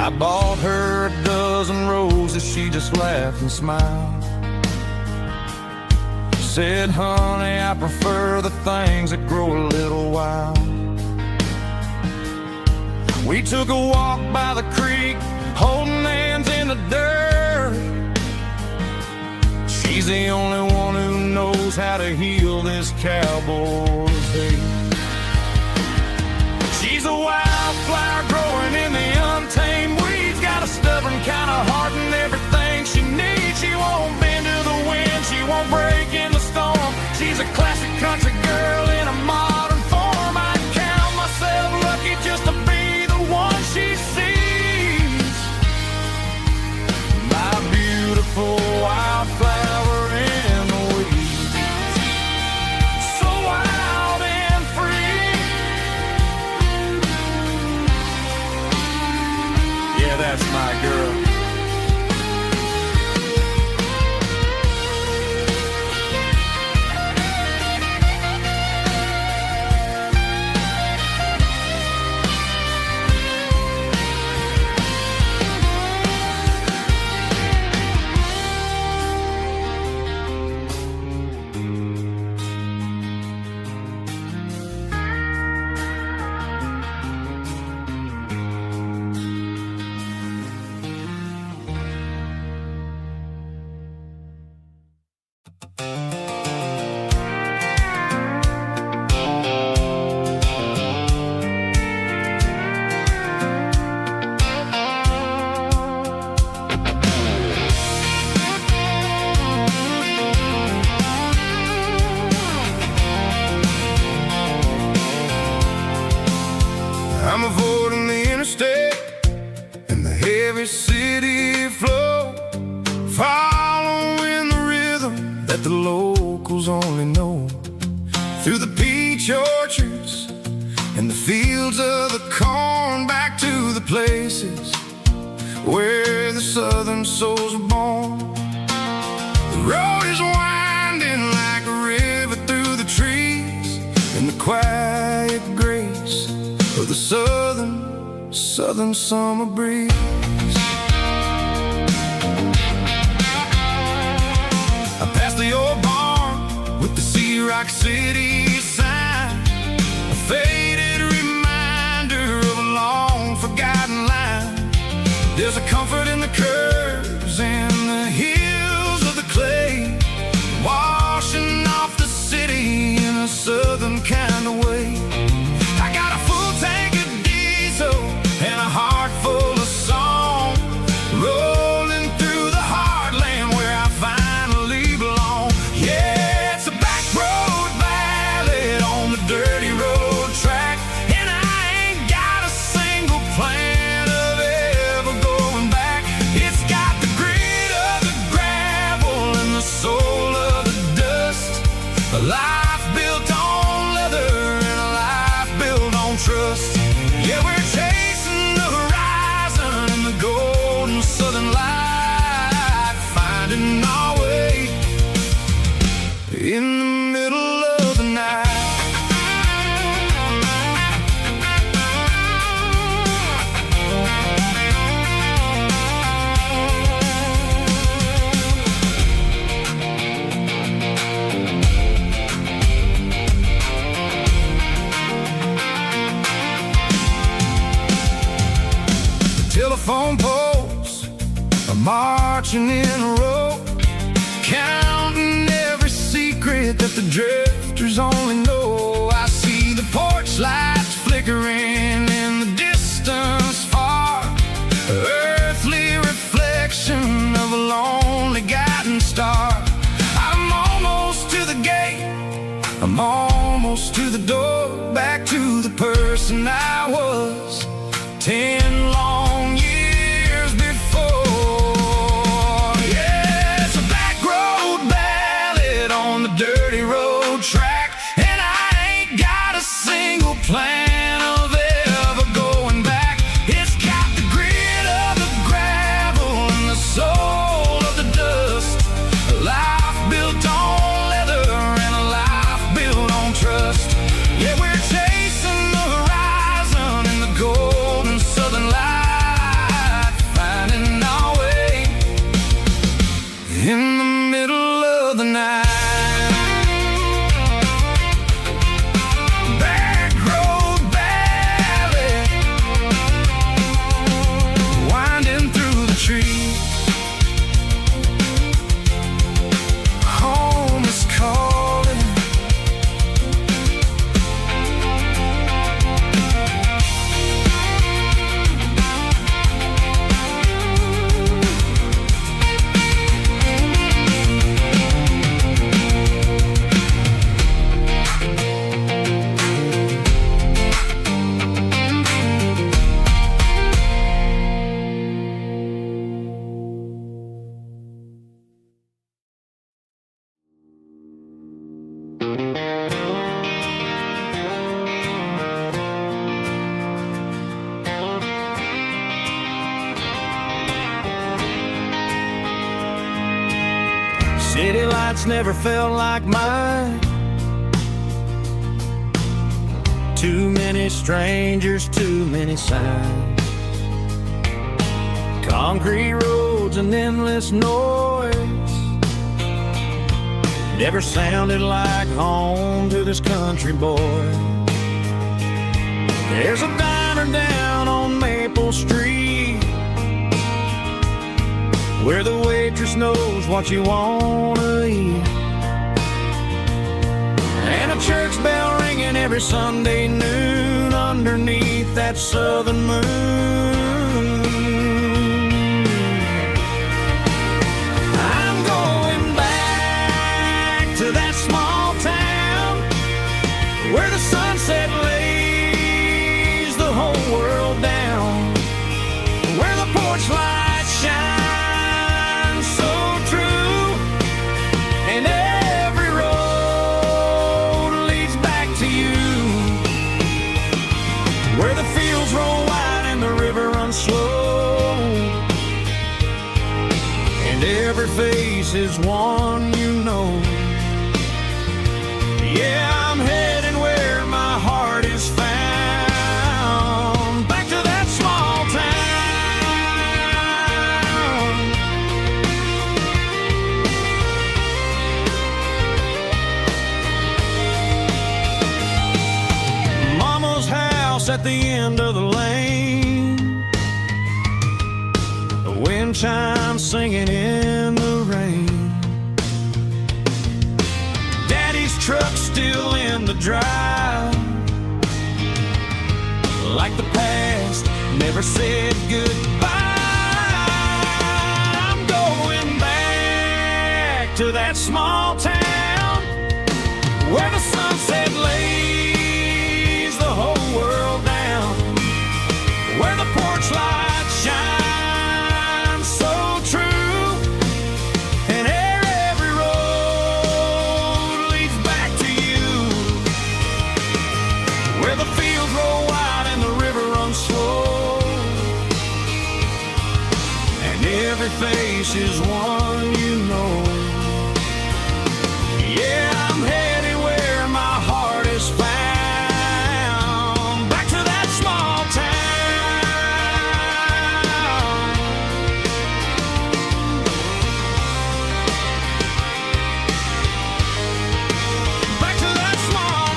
I bought her a dozen roses, she just laughed and smiled. Said, honey, I prefer the things that grow a little wild. We took a walk by the creek, holding hands in the dirt. She's the only one who knows how to heal this cowboy's hate. She's a wildflower growing in the untamed weeds. Got a stubborn kind of heart and everything she needs. She won't bend to the wind, she won't break in the storm. She's a classic country girl in a modern form. I count myself lucky just to be the one she sees. My beautiful wildflower in the weeds, so wild and free. Yeah, that's my girl. I'm avoiding the interstate and the heavy city flow, following the rhythm that the locals only know. Through the peach orchards and the fields of the corn, back to the places where the southern souls are born. The road is winding like a river through the trees, in the quiet grace of the southern summer breeze. I passed the old barn with the Sea Rock City sign, a faded reminder of a long forgotten line. There's a comfort in the curves and the hills of the clay, washing off the city in a southern kind of way. I got a full tank of diesel and a heart full of song, rolling through the heartland where I finally belong. Yeah, it's a back road ballad on the dirty road track, and I ain't got a single plan of ever going back. It's got the grit of the gravel and the soul of the dust, a life built on leather and a life built on trust. Yeah, we're chasing the horizon in the golden southern light, finding our way in the middle of the night. Telephone poles are marching in a row, counting every secret that the drifters only know. I see the porch lights flickering in the distance far, earthly reflection of a lonely guiding star. I'm almost to the gate, I'm almost to the door, back to the person I was 10 long years before. Yeah, it's a back road ballad on the dirty road track, and I ain't got a single plan of ever going back. It's got the grit of the gravel and the soul of the dust, a life built on leather and a life built on trust. Yeah, we're chasing the horizon in the golden southern City lights never felt like mine. Too many strangers, too many signs. Concrete roads and endless noise never sounded like home to this country boy. There's a diner down on Maple Street where the waitress knows what you wanna eat, and a church bell ringing every Sunday noon underneath that southern moon. I'm going back to that small town where the sunset lays the whole world down, where the porch lights shine so true, and every road leads back to you, where the fields roll wide and the river runs slow, and every face is one you know. Yeah, I'm heading where my heart is found, back to that small town. Mama's house at the end of the lane, the wind chimes singing in the rain. Daddy's truck still in the drive, like the past never said goodbye. I'm going back to that small town where the sunset lays the whole world down, where the porch lights shine so true, and every road leads back to you, where the fields roll wide and the river runs slow, and every face is one you know. Yeah, I'm heading where my heart is found, back to that small town. Back to that small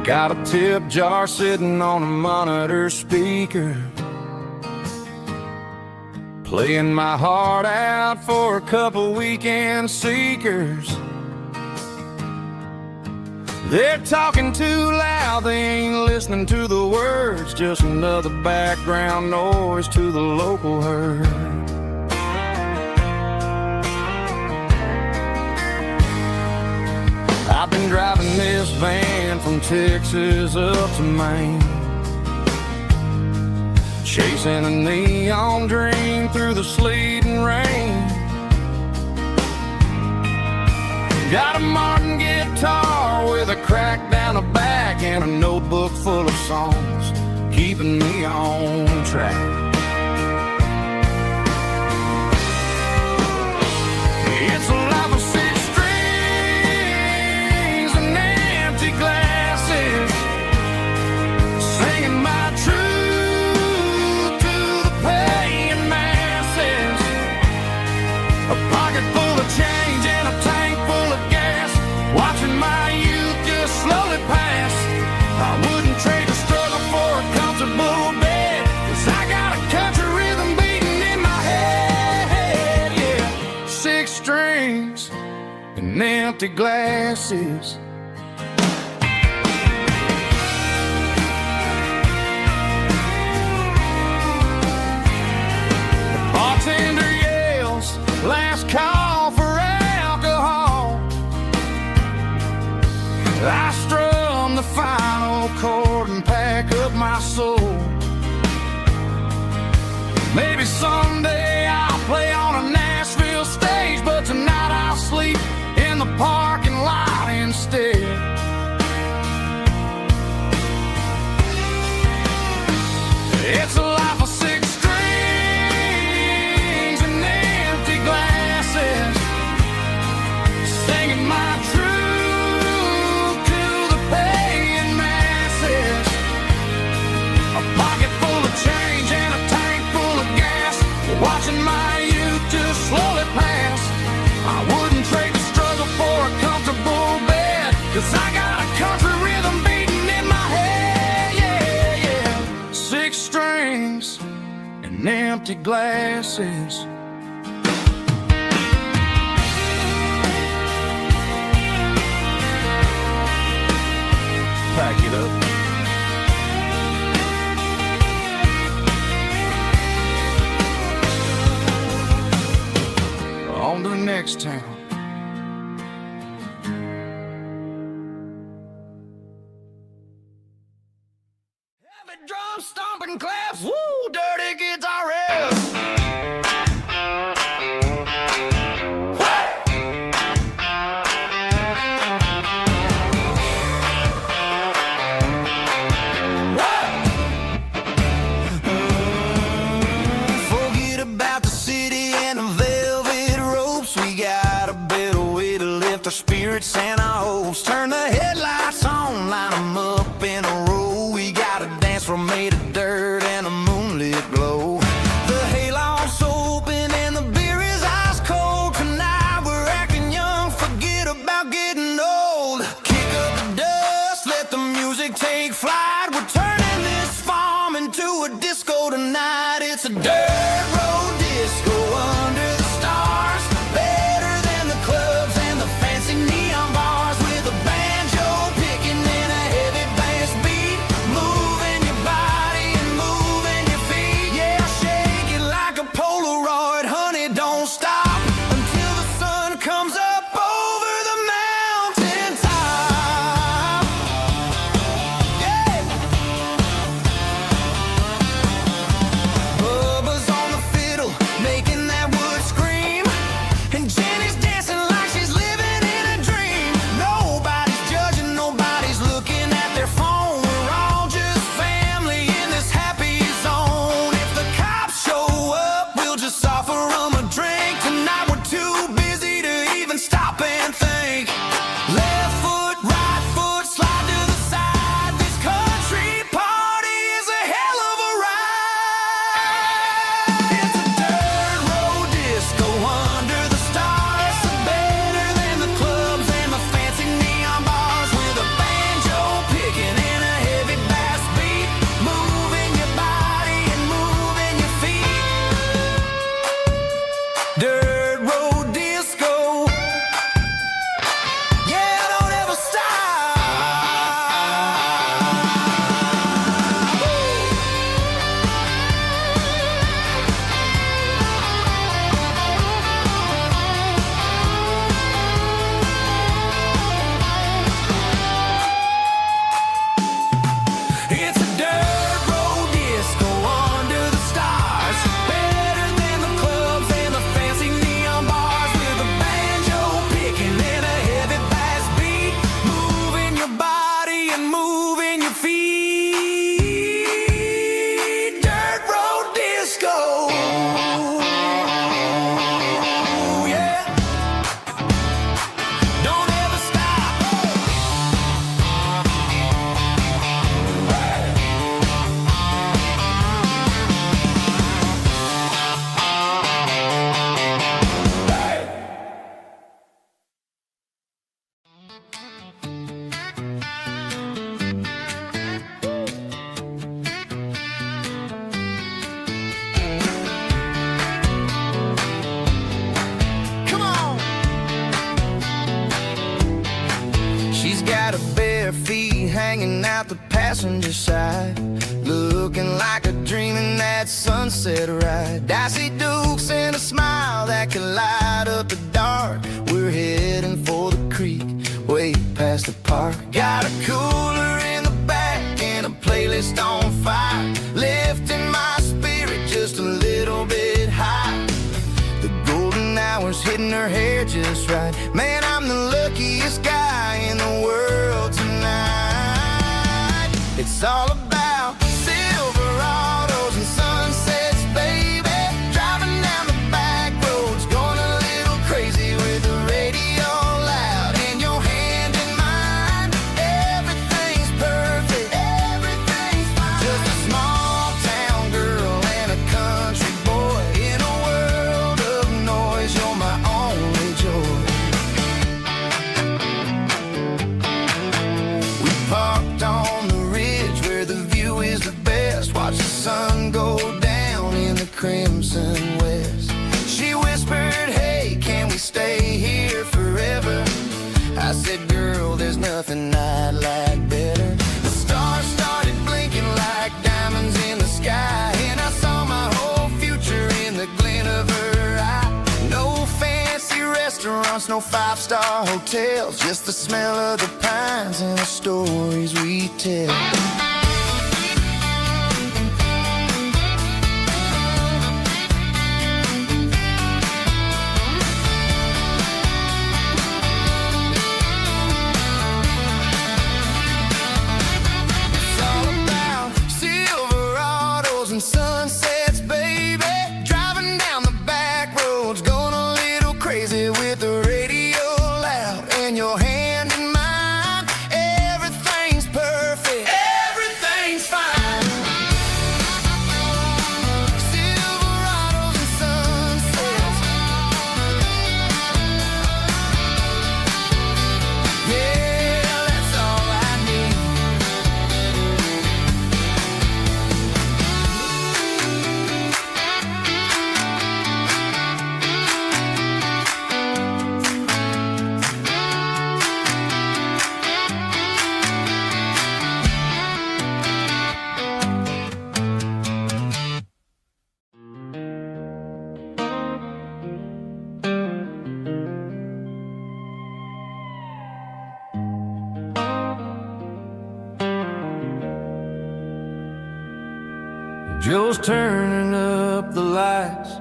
Got a tip jar sitting on a monitor speaker, playing my heart out for a couple weekend seekers. They're talking too loud, they ain't listening to the words, just another background noise to the local herd. I've been driving this van from Texas up to Maine, chasing a neon dream through the sleet and rain. Got a Martin guitar with a crack down the back and a notebook full of songs, keeping me on track. It's a life of six strings and empty glasses, singing my truth to the paying masses. A pocket full of change and a tank full of gas, watching my youth just slowly pass. I wouldn't trade the struggle for a comfortable bed, 'cause I got a country rhythm beating in my head. Yeah, six strings and empty glasses. The bartender yelled, my soul. Maybe someday I'll play on a Nashville stage, but tonight I'll sleep in the parking lot instead. It's a life of six strings and empty glasses, singing my truth to the paying masses. A pocket full of change and a tank full of gas, watching my youth just slowly pass. I wouldn't trade the struggle for a comfortable bed, 'cause I got a country rhythm beating in my head, yeah, yeah. Six strings and empty glasses. Pack it up. On to the next town. Heavy drum stomping claps, woo, dirty guitar riffs. Forget about the city and the velvet ropes. We got a better way to lift our spirits and our hopes. Turn the headlights on, line them up in a row. We got a dance floor made of dirt and a moonlit glow. The hayloft's open and the beer is ice cold. Tonight we're acting young, forget about getting old. Kick up the dust, let the music take flight. We're turning this farm into a disco tonight. It's a dirt road disco under the stars. Better than the clubs and the fancy neon bars, with a banjo picking and a heavy bass beat, moving your body and moving your feet. Yeah, shake it like a Polaroid, honey, don't stop until the sun comes up over the mountain top. Yeah. Bubba's on the fiddle, making that wood scream, and Jenny's dancing like she's living in a dream. Nobody's judging, nobody's looking at their phone. We're all just family in this happy zone. If the cops show up, we'll just offer them a drink. Tonight we're too busy to even stop and think. Left foot, right foot, slide to the side. This country party is a hell of a ride. It's a dirt road disco under the stars. Better than the clubs and the fancy neon bars, with a banjo picking and a heavy bass beat, moving your body and moving your feet. Dirt road disco. Yeah, don't ever stop. It's a dirt road disco under the stars. Better than the clubs and the fancy neon bars, with a banjo picking and a heavy bass beat, moving your body and moving your feet. Dirt road disco. Yeah. Don't ever stop. Come on. She's got her bare feet hanging out the passenger side, looking like a dream in that sunset ride. Dicey dukes and a smile that can light up the dark. We're heading for the creek, way past the park. Got a cooler in the back and a playlist playlist on fire, lifting my spirit just a little bit high. The golden hours hitting her hair just right. Man, I'm the luckiest guy in the world tonight. It's all about Silverados and sunsets, baby. Driving down the back roads, going a little crazy with the radio loud and your hand in mine. Everything's perfect, everything's fine. Just a small town girl and a country boy in a world of noise. You're my only joy. We parked on the ridge where the view is the best. Watch the sun go down in the crimson west. She whispered, hey, can we stay here forever? I said, girl, there's nothing I'd like better. The stars started blinking like diamonds in the sky, and I saw my whole future in the glint of her eye. No fancy restaurants, no five-star hotels, just the smell of the pines and the stories we tell. It's all about Silverados and sunsets, baby. Driving down the back roads, going a little crazy with the radio loud and your hand in mine. Everything's perfect, everything's fine. Silverados and sunsets. Yeah, that's all I need. Joe's turning up the lights,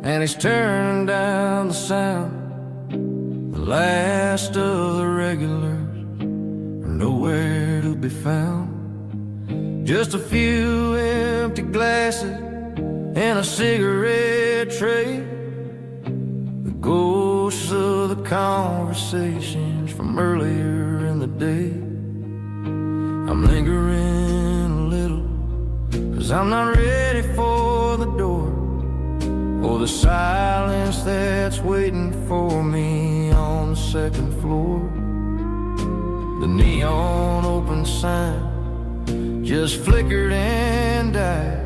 and he's turning down the sound. The last of the regulars are nowhere to be found. Just a few empty glasses and a cigarette tray, the ghosts of the conversations from earlier in the day. I'm lingering a little, 'cause I'm not ready for the door, or the silence that's waiting for me on the second floor. The neon open sign just flickered and died,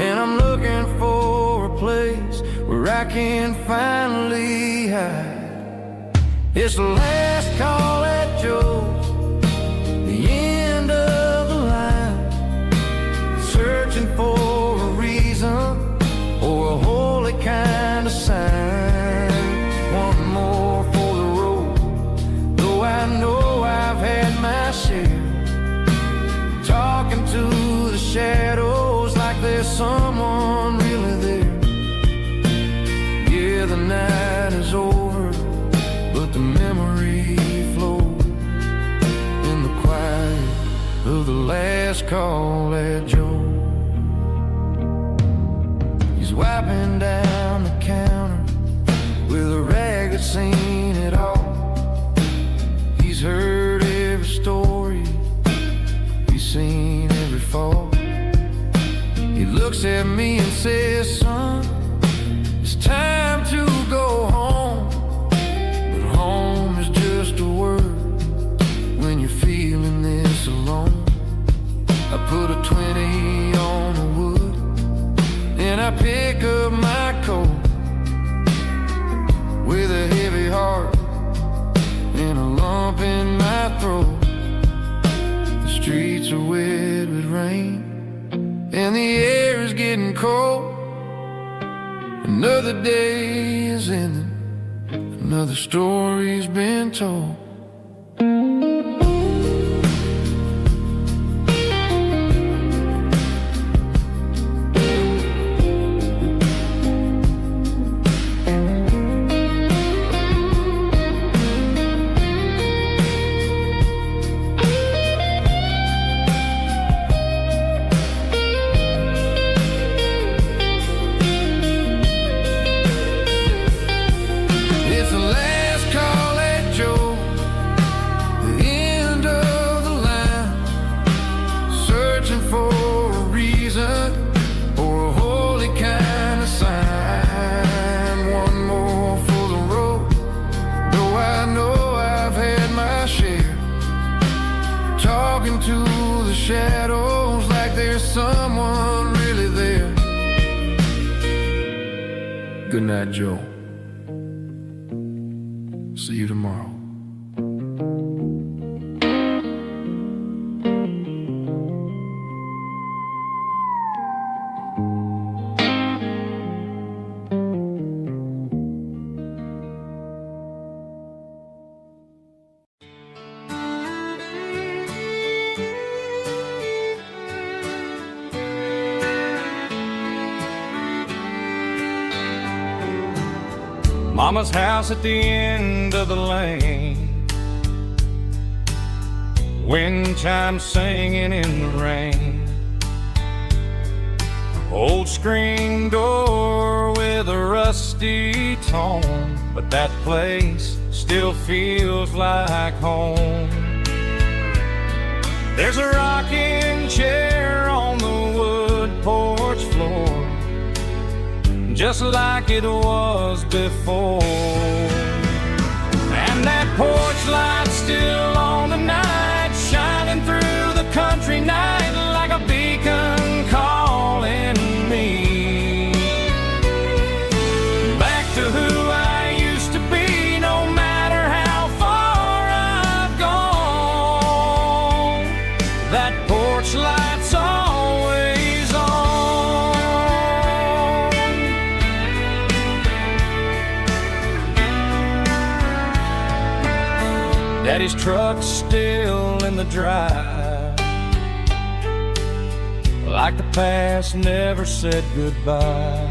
and I'm looking for a place where I can finally hide. It's the last call at Joe's, the end of the line, searching for a reason or a holy kind of sign. One more for the road, though I know I've had my share, talking to the shadows like there's someone really there. Yeah, the night is over, but the memory flows in the quiet of the last call at Joe. He's wiping down the counter with a rag that's seen it all. He's heard every story, he's seen every fall. He looks at me and says, son, it's time to go home. But home is just a word when you're feeling this alone. I put a 20 on the wood, and I pick up my coat with a heavy heart and a lump in my throat. The streets are wet with rain, and the air is getting cold. Another day is ending, another story's been told. there's someone really there. Good night, Joe. See you tomorrow. Mama's house at the end of the lane, wind chimes singing in the rain. Old screen door with a rusty tone, but that place still feels like home. There's a rocking chair on the wood porch floor, just like it was before. And that porch light's still on tonight, shining through the country night like a beacon calling me back to who I used to be. No matter how far I've gone, that porch light's always on. Daddy's truck's still in the drive, like the past never said goodbye.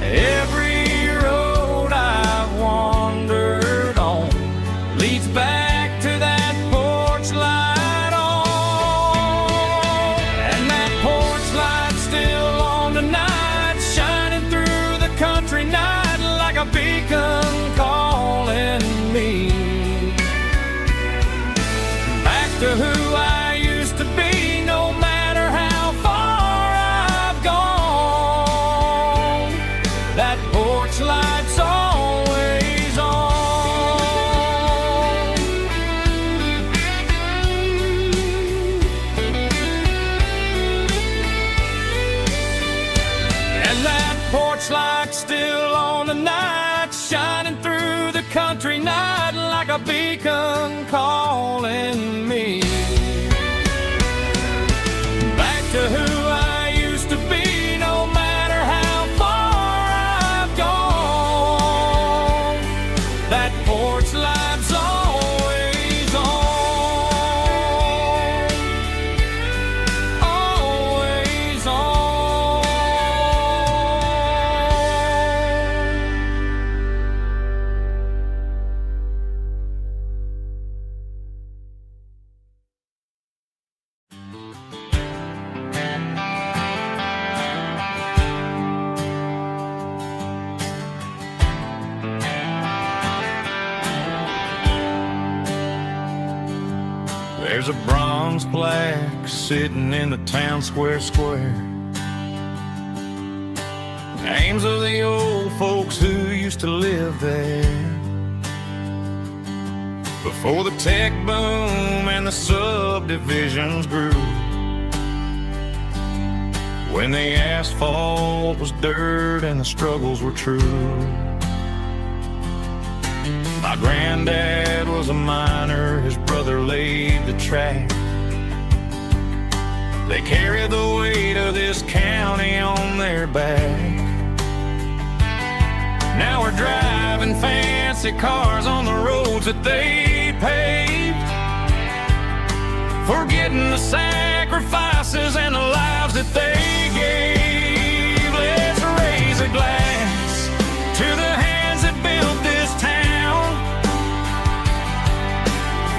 Every road I've wandered on leads back to that porch light on. And that porch light's still on tonight, shining through the country night like a beacon calling me back to who I used to be. No matter how far I've gone, that porch light's always on. And that porch light's still on tonight, shining through the country night like a beacon calling me back to who I used to be. No matter how far I've gone, that porch light's always on, always on. There's a bronze plaque sitting in the town square. Names of the old folks who used to live there before the tech boom and the subdivisions grew, when the asphalt was dirt and the struggles were true. My granddad was a miner, his brother laid the track. They carried the weight of this county on their back. Now we're driving fancy cars on the roads that they paved, forgetting the sacrifices and the lives that they gave. Let's raise a glass to the hands that built this town,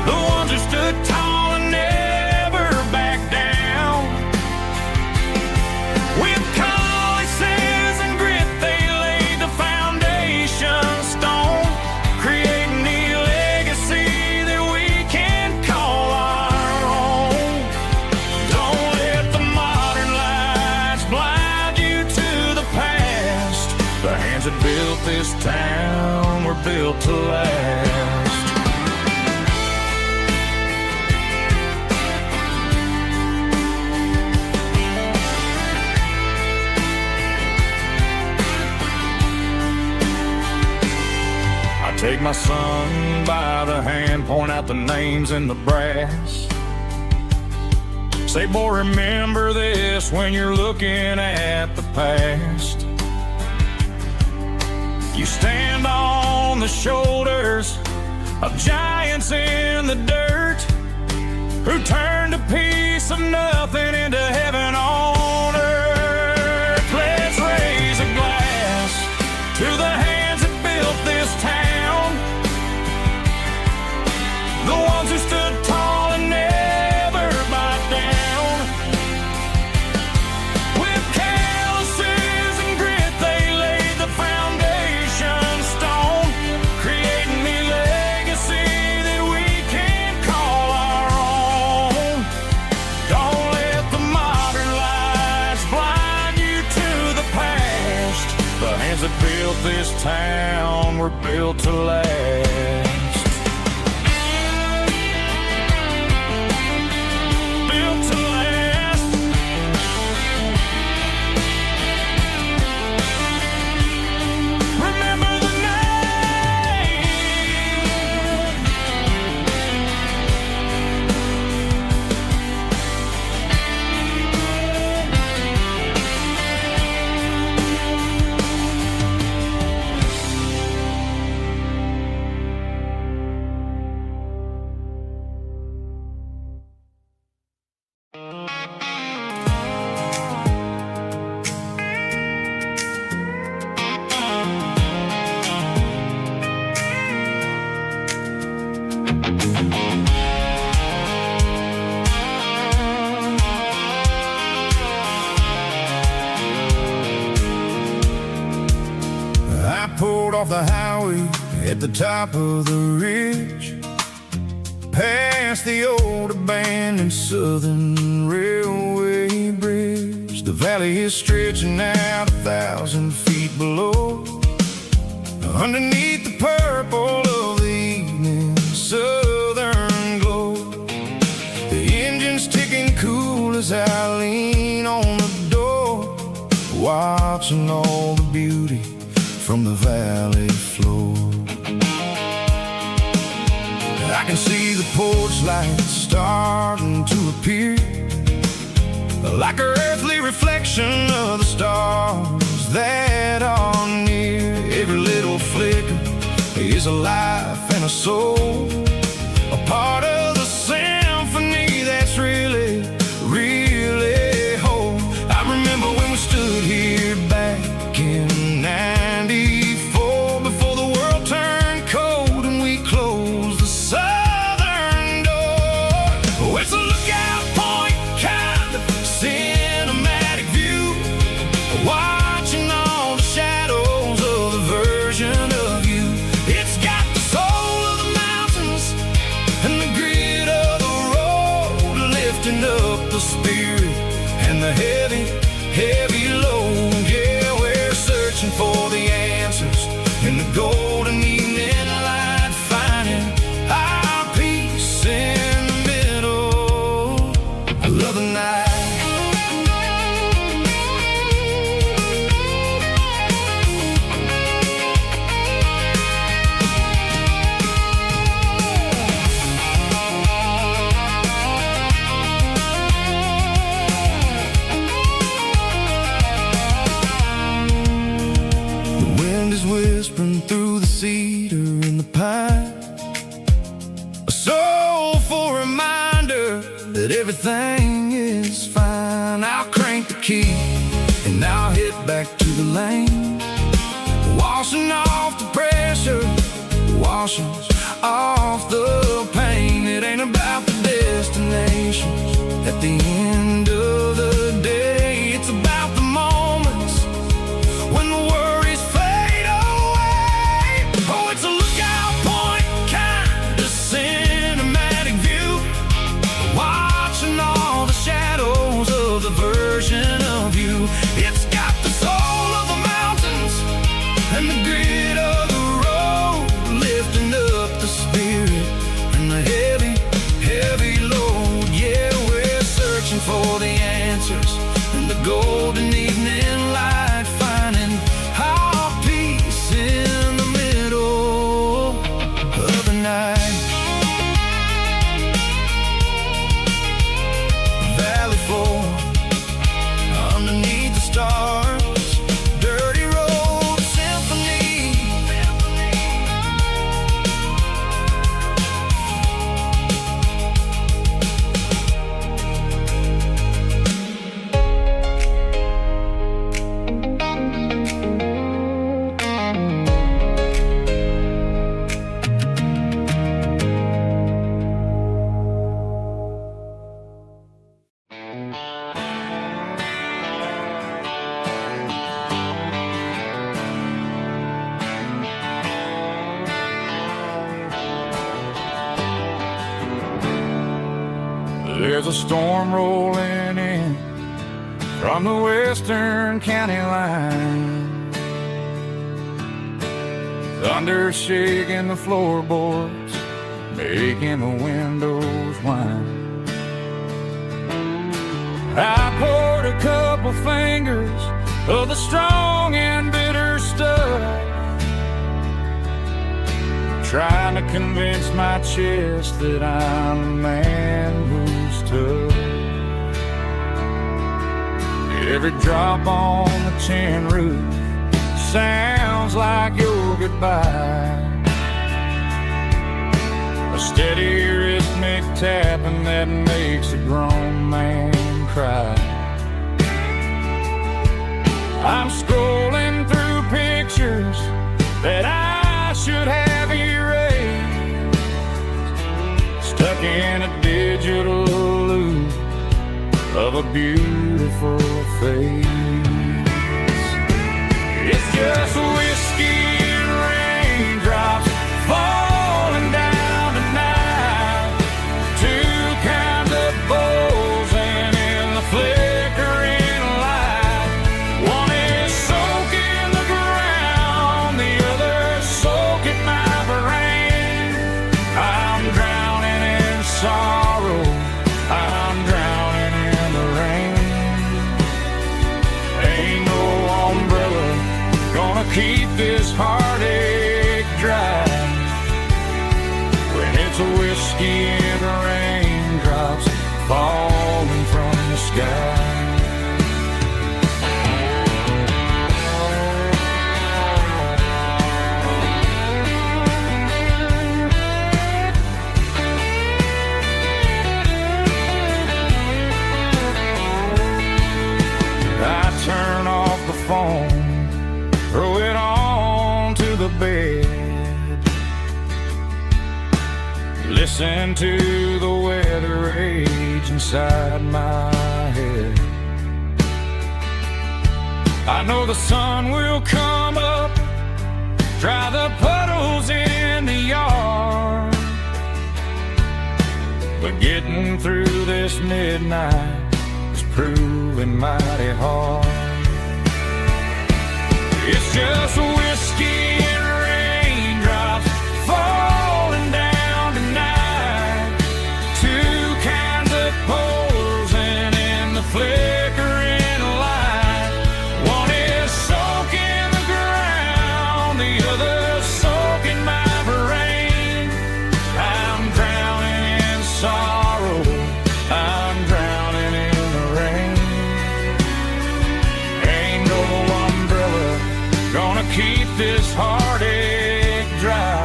the ones who stood tall and never backed down. With calluses and grit, they laid the foundation stone, creating the legacy that we can call our own. Don't let the modern lights blind you to the past. The hands that built this town were built to last. Take my son by the hand, point out the names in the brass. Say, boy, remember this when you're looking at the past. You stand on the shoulders of giants in the dirt, who turned a piece of nothing into heaven on earth. Let's raise a glass to the hands that built this town, the ones who stood tall and never bowed down. With calluses and grit they laid the foundation stone, creating a legacy that we can call our own. Don't let the modern lights blind you to the past. The hands that built this town were built to last. Pulled off the highway at the top of the ridge, past the old abandoned Southern Railway bridge. The valley is stretching out 1,000 feet below, underneath the purple of the evening southern glow. The engine's ticking cool as I lean on the door, watching all the beauty from the valley floor. I can see the porch lights starting to appear, like an earthly reflection of the stars that are near. Every little flicker is a life and a soul, a part of the symphony that's really, really whole. I remember when we stood here back in '94, before the world turned cold and we closed the southern door. Oh, it's a lookout point, kind of cinematic view, watching all the shadows of the version of you. It's got the soul of the mountains and the grit of the road, lifting up the spirit and the heavy, heavy load. Yeah, we're searching for the answers in the golden evening light, finding our peace in the middle of the night. Whispering through the cedar and the pine, a soulful reminder that everything is fine. I'll crank the key and I'll hit back to the lane, washing off the pressure, washing off the pain. It ain't about the destinations at the end of the day, it's about the moments when the worries fade away. Oh, it's a lookout point, kind of cinematic view, watching all the shadows of the version of you. It's got the soul of the mountains and the grit of the road, lifting up the spirit and the heavy, heavy load. Yeah, we're searching for the answers in the golden evening light, finding our peace in the middle There's a storm rolling in from the western county line. Thunder shaking the floorboards, making the windows whine. I poured a couple fingers of the strong and bitter stuff, trying to convince my chest that I'm a man who's tough. Every drop on the tin roof sounds like your goodbye, a steady rhythmic tapping that makes a grown man cry. I'm scrolling through pictures that I should have erased, stuck in a digital loop of a beautiful face. It's just whiskey and raindrops falling down tonight, two kinds of bowls and in the flickering light. One is soaking the ground, the other soaking my brain. I'm drowning in sorrow, I'm drowning in the rain. Ain't no umbrella gonna keep this heartache dry when it's a whiskey and raindrops falling from the sky. I turn off the phone, throw it on to the bed, listen to the weather rage inside my head. I know the sun will come up, dry the puddles in the yard, but getting through this midnight is proving mighty hard. It's just whiskey and raindrops falling down tonight, two kinds of poles and in the flickering light. One is soaking the ground, the other soaking my brain. I'm drowning in sorrow, I'm drowning in the rain. Ain't no umbrella gonna keep this heartache dry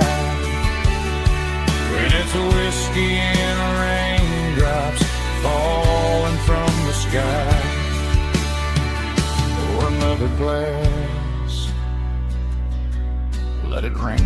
when it's a whiskey and raindrops falling from the sky. Pour another glass, let it rain.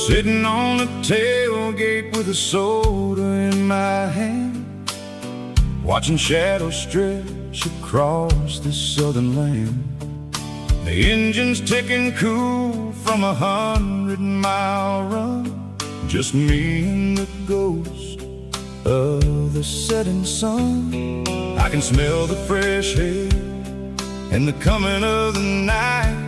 Sitting on the tailgate with a soda in my hand, watching shadows stretch across this southern land. The engine's ticking cool from 100-mile run, just me and the ghost of the setting sun. I can smell the fresh air and the coming of the night.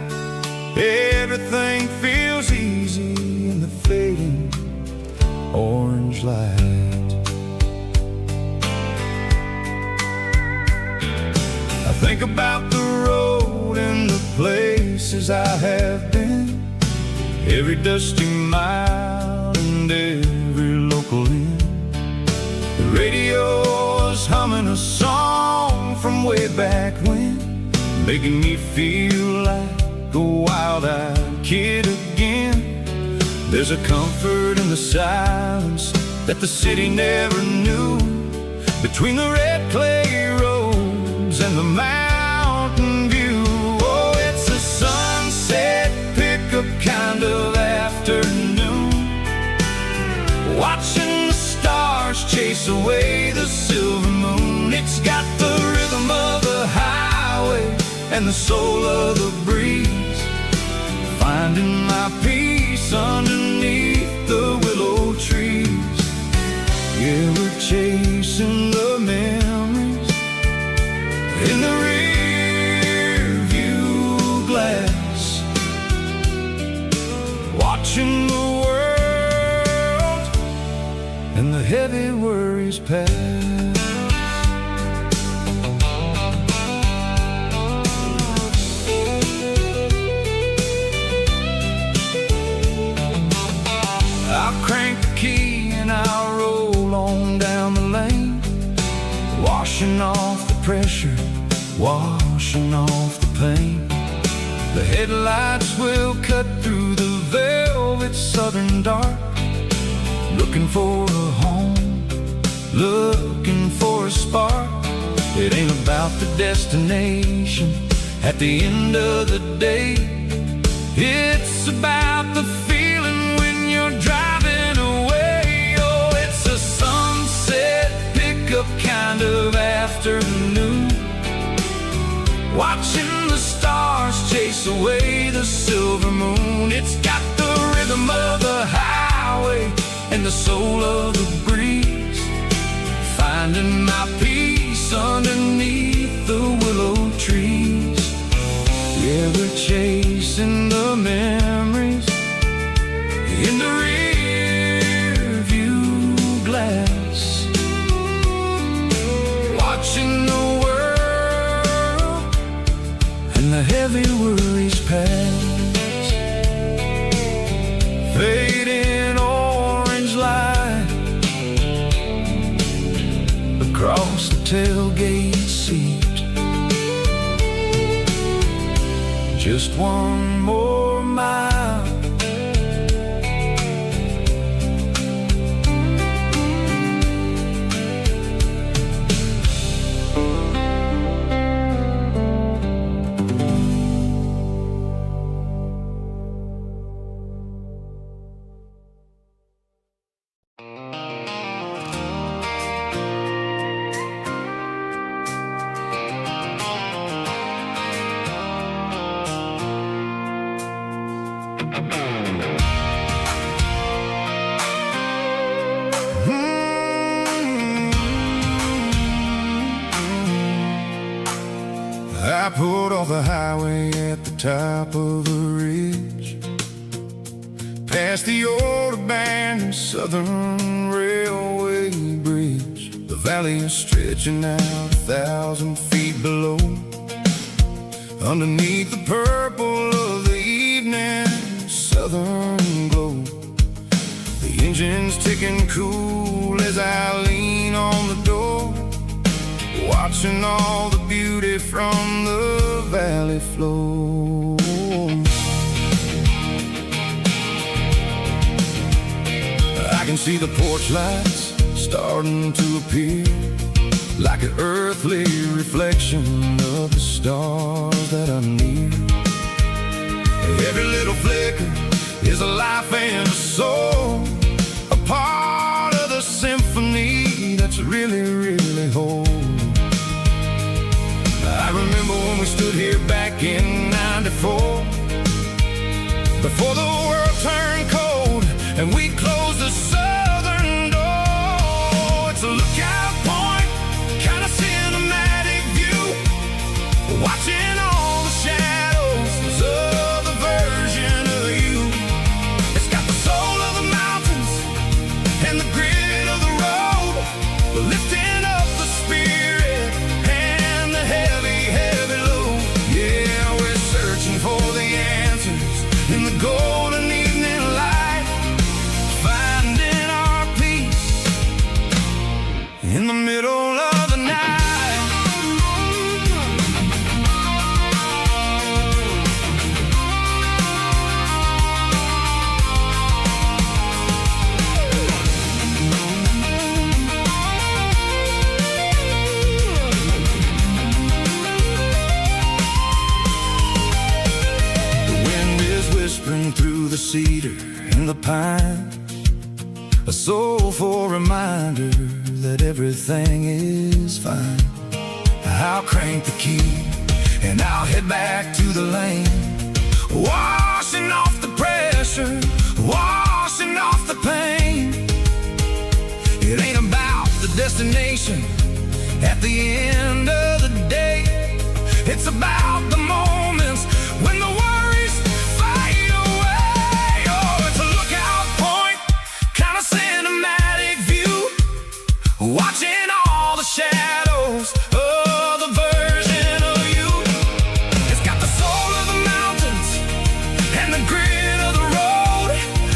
Everything feels easy in the fading orange light. I think about the road and the places I have been, every dusty mile and every local inn. The radio is humming a song from way back when, making me feel like a wild-eyed kid again. There's a comfort in the silence that the city never knew, between the red clay roads and the mountain view. Oh, it's a sunset pickup kind of afternoon, watching the stars chase away the silver moon. It's got the rhythm of the highway and the soul of the breeze, finding my peace underneath the willow trees. Yeah, we're chasing the memories in the rear view glass, watching the world and the heavy worries pass. I'll crank the key and I'll roll on down the lane, washing off the pressure, washing off the pain. The headlights will cut through the velvet southern dark, looking for a home, looking for a spark. It ain't about the destination at the end of the day, it's about the feeling when you're driving away. Oh, it's a sunset pickup kind of afternoon, watching the stars chase away the silver moon. It's got the rhythm of the highway and the soul of the breeze, finding my peace underneath the willow trees. Yeah, we're chasing the memories in the rear view glass, watching the world and the heavy worries pass. Fading orange light across the tailgate seat, just one more mile. I pulled off the highway at the top of a ridge, past the old abandoned Southern Railway bridge. The valley is stretching out 1,000 feet below, underneath the purple of the evening southern glow. The engine's ticking cool as I lean on the door, watching all the beauty from the valley flow. I can see the porch lights starting to appear, like an earthly reflection of the stars that are near. Every little flicker is a life and a soul, a part of the symphony that's really, really whole. I remember when we stood here back in '94, before the world turned cold and we closed the southern door. It's a lookout point, kind of cinematic view, watching all the shadows of the verge the cedar and the pine, a soulful reminder that everything is fine. I'll crank the key and I'll head back to the lane, washing off the pressure, washing off the pain. It ain't about the destination at the end of the day. It's about the moments when the worries fade away. Oh, it's a lookout point, kind of cinematic view, watching all the shadows of the version of you. It's got the soul of the mountains and the grit of the road,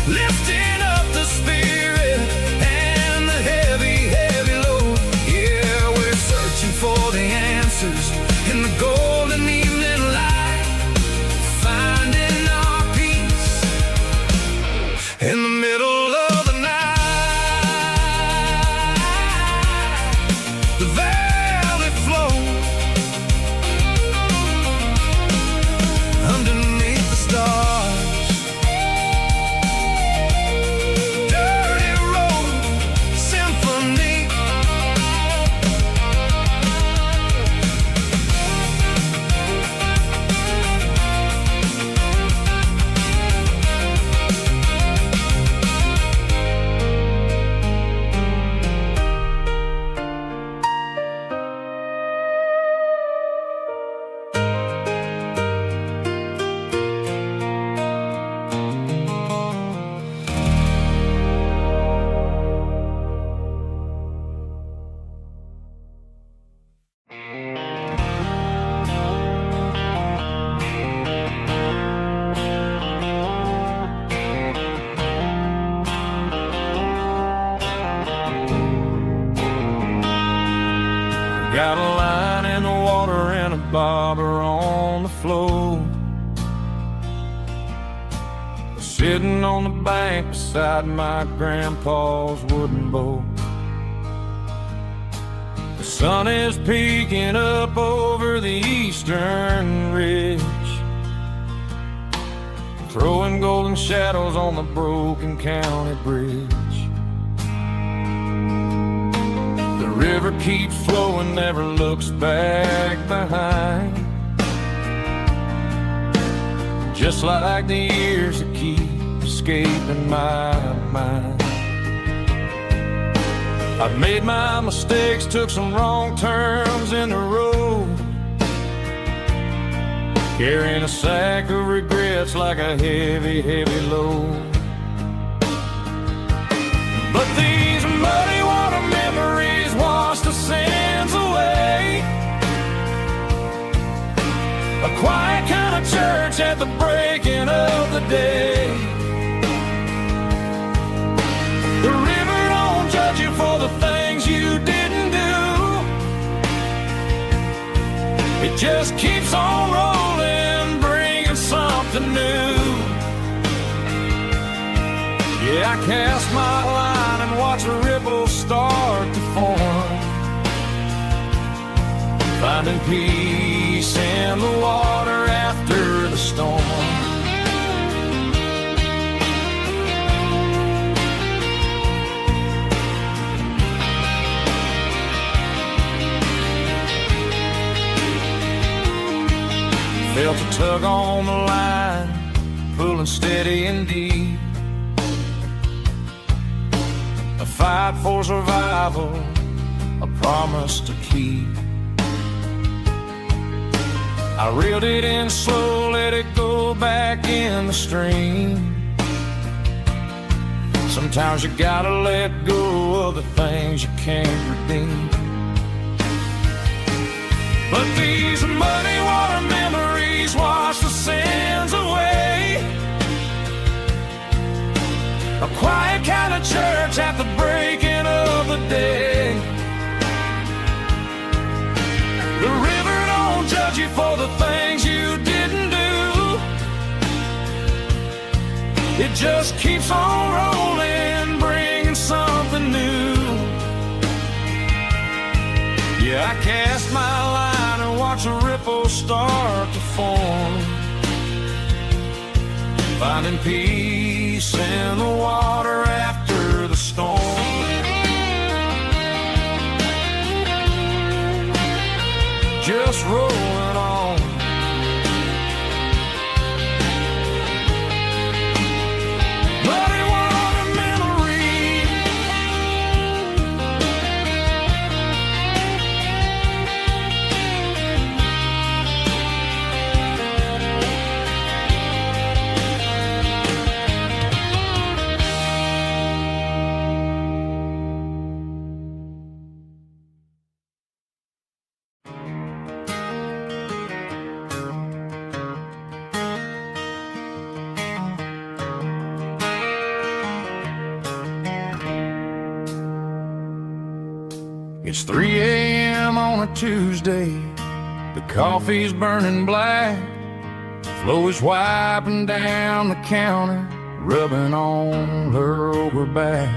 lifting up the spirit and the heavy, heavy load. Yeah, we're searching for the answers in the golden evening light, finding our peace in the middle of the night. The valley flows underneath the stars. Dirty road symphony. Got a line in the water and a bobber on the floor, sitting on the bank beside my grandpa's wooden boat. The sun is peeking up over the eastern ridge, throwing golden shadows on the broken county bridge. The river keeps flowing, never looks back behind, just like the years that keep escaping my mind. I've made my mistakes, took some wrong turns in the road, carrying a sack of regrets like a heavy, heavy load. But these muddy water memories wash the sins away. A quiet kind of church at the breaking of the day. The river don't judge you for the things you didn't do. It just keeps on rolling, bringing something new. Yeah, I cast my line and watch a ripple start to form, finding peace in the water after the storm. Felt a tug on the line, pulling steady and deep. A fight for survival, a promise to keep. I reeled it in slow, let it go back in the stream. Sometimes you gotta let go of the things you can't redeem. But these muddy water memories wash the sins away. A quiet kind of church at the breaking of the day. The river don't judge you for the things you didn't do. It just keeps on rolling, bringing something new. Yeah, I cast my line and watch a ripple start to form, finding peace in the water after the storm. Just rolling on. Muddy water memory. It's 3 a.m. on a Tuesday. The coffee's burning black. Flo is wiping down the counter, rubbing on her over back.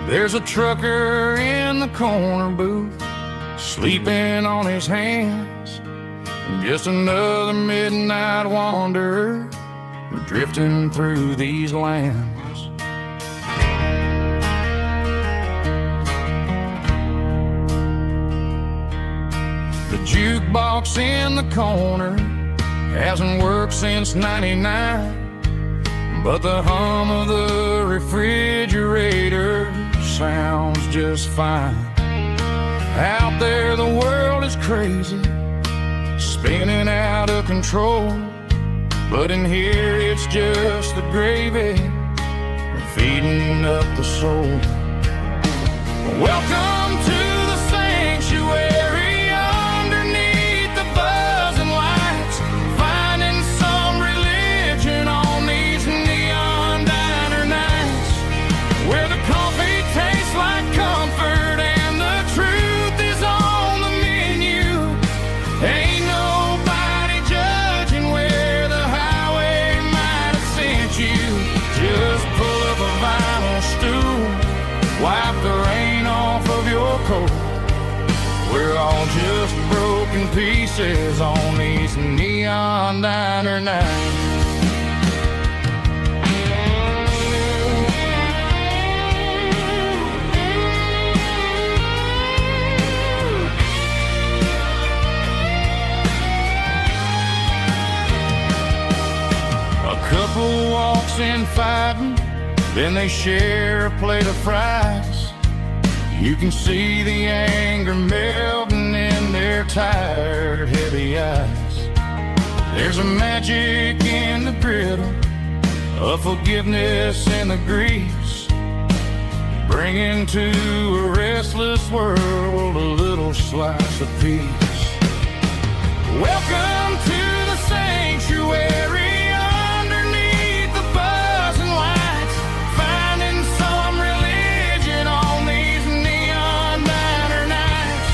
There's a trucker in the corner booth, sleeping on his hands. Just another midnight wanderer, drifting through these lands. The jukebox in the corner hasn't worked since '99, but the hum of the refrigerator sounds just fine. Out there the world is crazy, spinning out of control, but in here it's just the gravy feeding up the soul. Welcome to the sanctuary, underneath the buzzing lights, finding some religion on these neon diner nights, where the coffee tastes like comfort and the truth is on the menu. Ain't nobody judging where the highway might have sent you. Just pull up a vinyl stool, wipe the rain off of your coat. We're all just broken pieces on these neon diner nights. A couple walks in fighting, then they share a plate of fries. You can see the anger melting in their tired, heavy eyes. There's a magic in the griddle, a forgiveness in the grease, bringing to a restless world a little slice of peace. Welcome to the sanctuary, underneath the buzzing lights, finding some religion on these neon diner nights,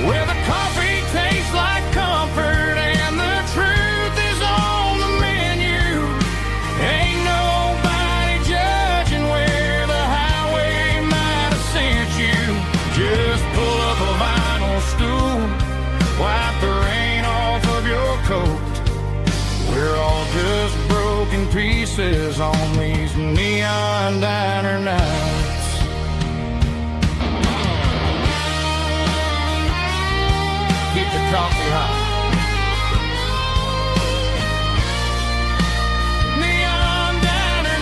where the coffee tastes like comfort and the truth is on the menu. Ain't nobody judging where the highway might have sent you. Just pull up a vinyl stool, wipe the rain off of your coat. We're all just broken pieces on these neon diner nights. Keep the coffee hot. Neon diner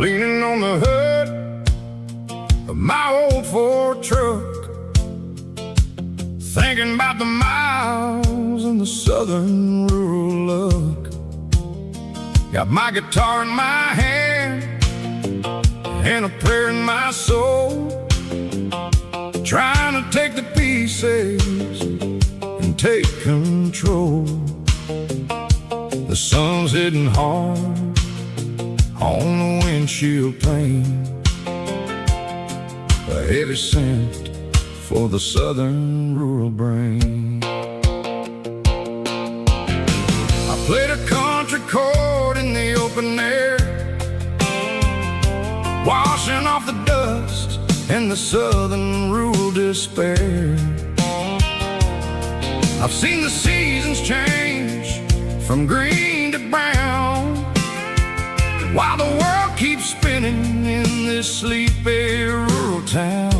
leaning on the hood of my old Ford truck, thinking thinking about the miles and the southern rural look. Got my guitar in my hand and a prayer in my soul, trying to take the pieces and take control. The sun's hitting hard on the windshield pane, a heavy scent for the southern rural brain. I played a country chord in the open air, washing off the dust and the southern rural despair. I've seen the seasons change from green to brown, while the world keeps spinning in this sleepy rural town.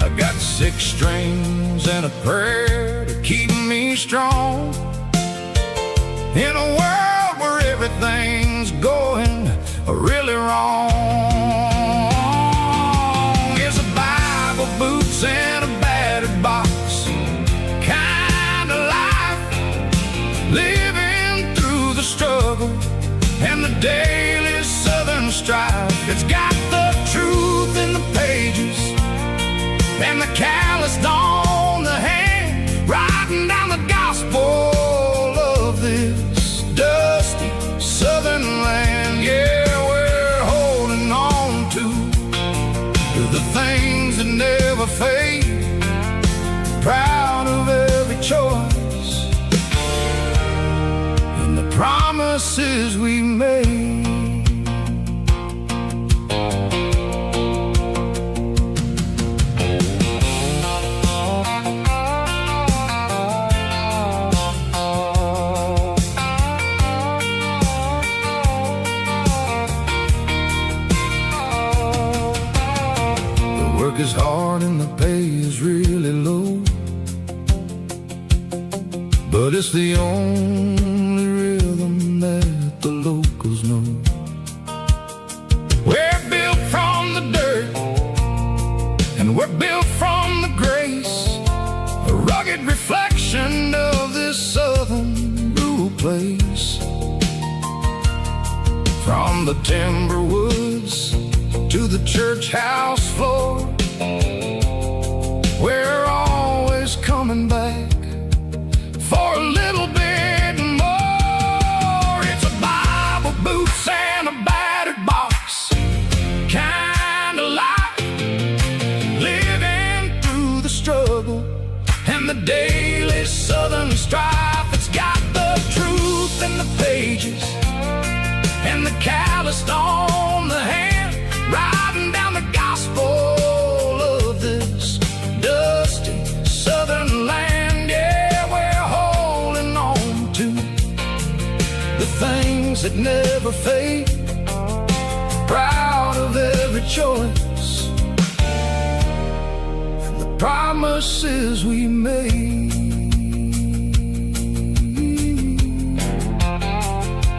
I got 6 strings and a prayer to keep me strong, in a world where everything's going really wrong. It's a Bible, boots, and a battered box kind of life, living through the struggle and the daily southern strife. It's got the truth in the pages and the calloused on the hand, writing down the gospel of this dusty southern land. Yeah, we're holding on to the things that never fade, proud of every choice and the promises we made. Work is hard and the pay is really low, but it's the only rhythm that the locals know. We're built from the dirt and we're built from the grace, a rugged reflection of this southern rural place. From the timber woods to the church house floor, we're always coming back for a little bit more. It's a Bible, boots, and a battered box kind of life, living through the struggle and the daily southern strife. It's got the truth in the pages and the calloused on the hand, writing down the gospel of this dusty southern land. Yeah, we're holding on to the things that never fade, proud of every choice and the promises we made.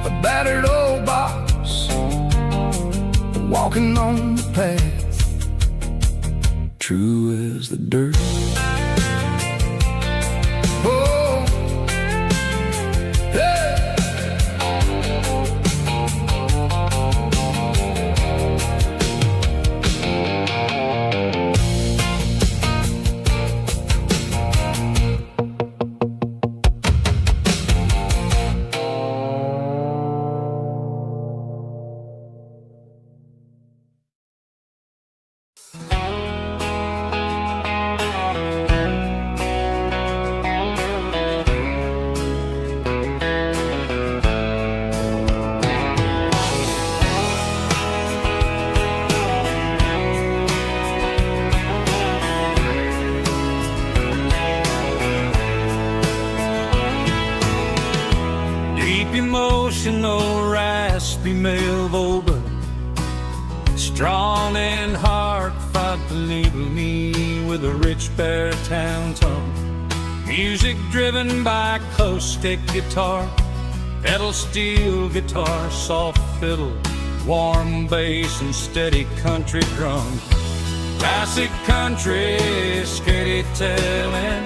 A battered old box, walking on the path, true as the dirt. Oh, yeah. Emotional, raspy male vocal, strong and heartfelt, believe me, with a rich baritone tone. Music driven by acoustic guitar, pedal steel guitar, soft fiddle, warm bass, and steady country drum. Classic country skitty-tailing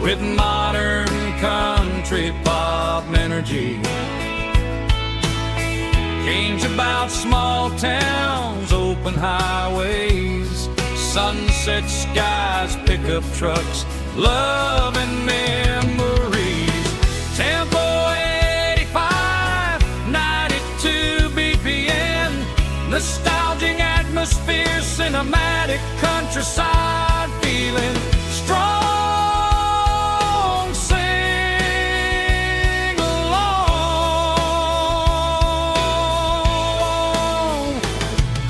with modern country pop energy. Games about small towns, open highways, sunset skies, pickup trucks, love and memories. Tempo 85, 92 BPM, nostalgic atmosphere, cinematic countryside feeling, strong, sing along.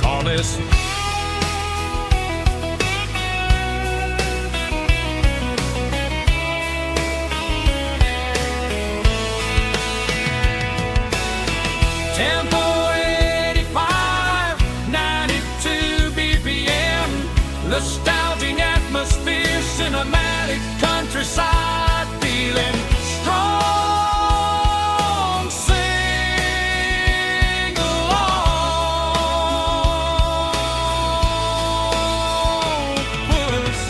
Call this Tempo 85, 92 BPM, nostalgic atmosphere, cinematic countryside feeling, strong, sing along. Puss.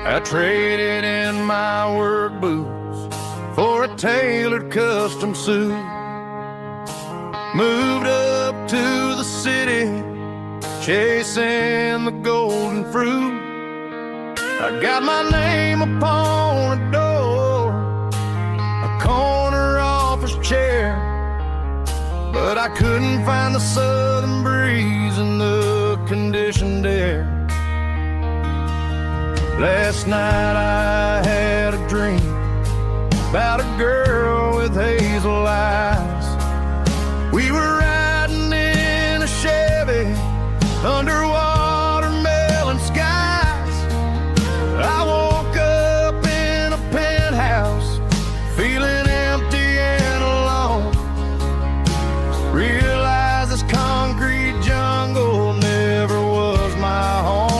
I traded in my work boots for a tailored custom suit. Moved up to the city, chasing the golden fruit. I got my name upon a door, a corner office chair, but I couldn't find the southern breeze in the conditioned air. Last night I had a dream about a girl with hazel eyes. We were riding in a Chevy under watermelon skies. I woke up in a penthouse feeling empty and alone. Realized this concrete jungle never was my home.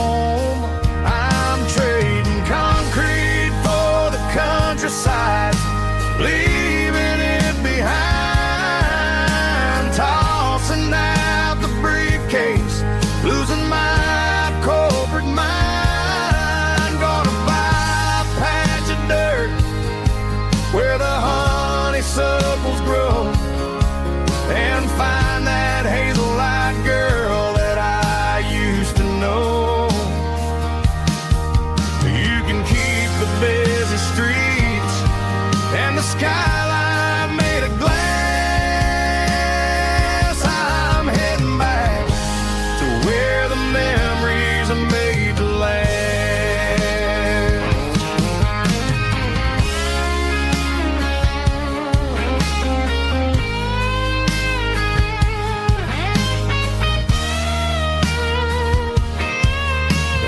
Countryside, leaving it behind, tossing out the briefcase, losing my corporate mind. Gonna buy a patch of dirt where the honeysuckles grow and find that hazel-eyed girl that I used to know. You can keep the busy streets and the skyline made of glass. I'm heading back to where the memories are made to last.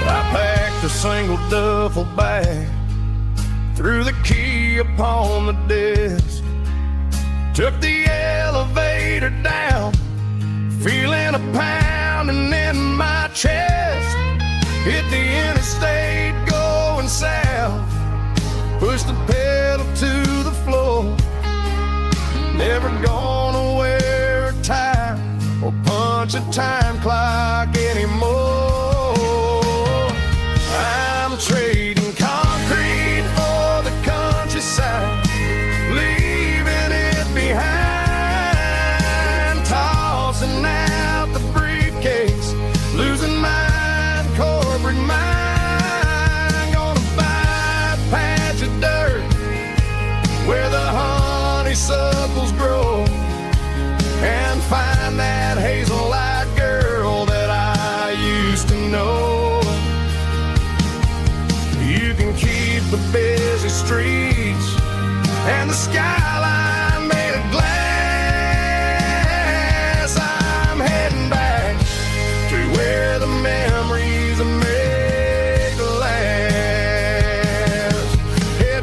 I packed a single duffel bag, threw the key upon the desk, took the elevator down, feeling a pounding in my chest. Hit the interstate going south, pushed the pedal to the floor. Never gonna wear a tie or punch a time clock anymore. I'm trading concrete for the countryside, leaving it behind, tossing out the briefcase, losing my corporate mind. Gonna buy a patch of dirt where the honeysuckles grow and find that hazel-eyed girl that I used to know. You can keep the busy streets and the skyline made of glass. I'm heading back to where the memories are made to last. Heading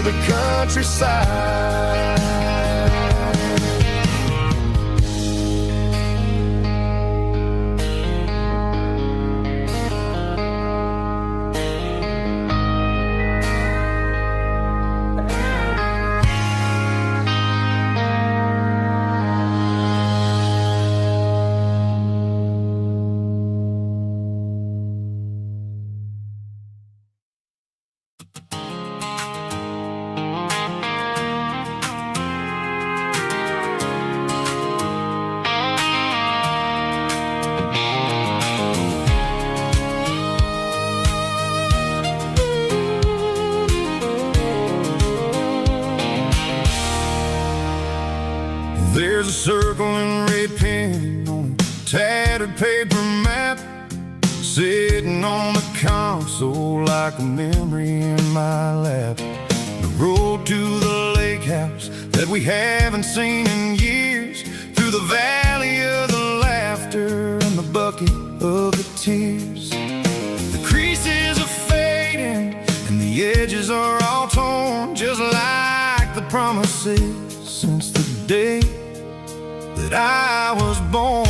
to the countryside. There's a circle in red pen on a tattered paper map, sitting on the console like a memory in my lap. The road to the lake house that we haven't seen in years, through the valley of the laughter and the bucket of the tears. The creases are fading and the edges are all torn, just like the promises since the day that I was born.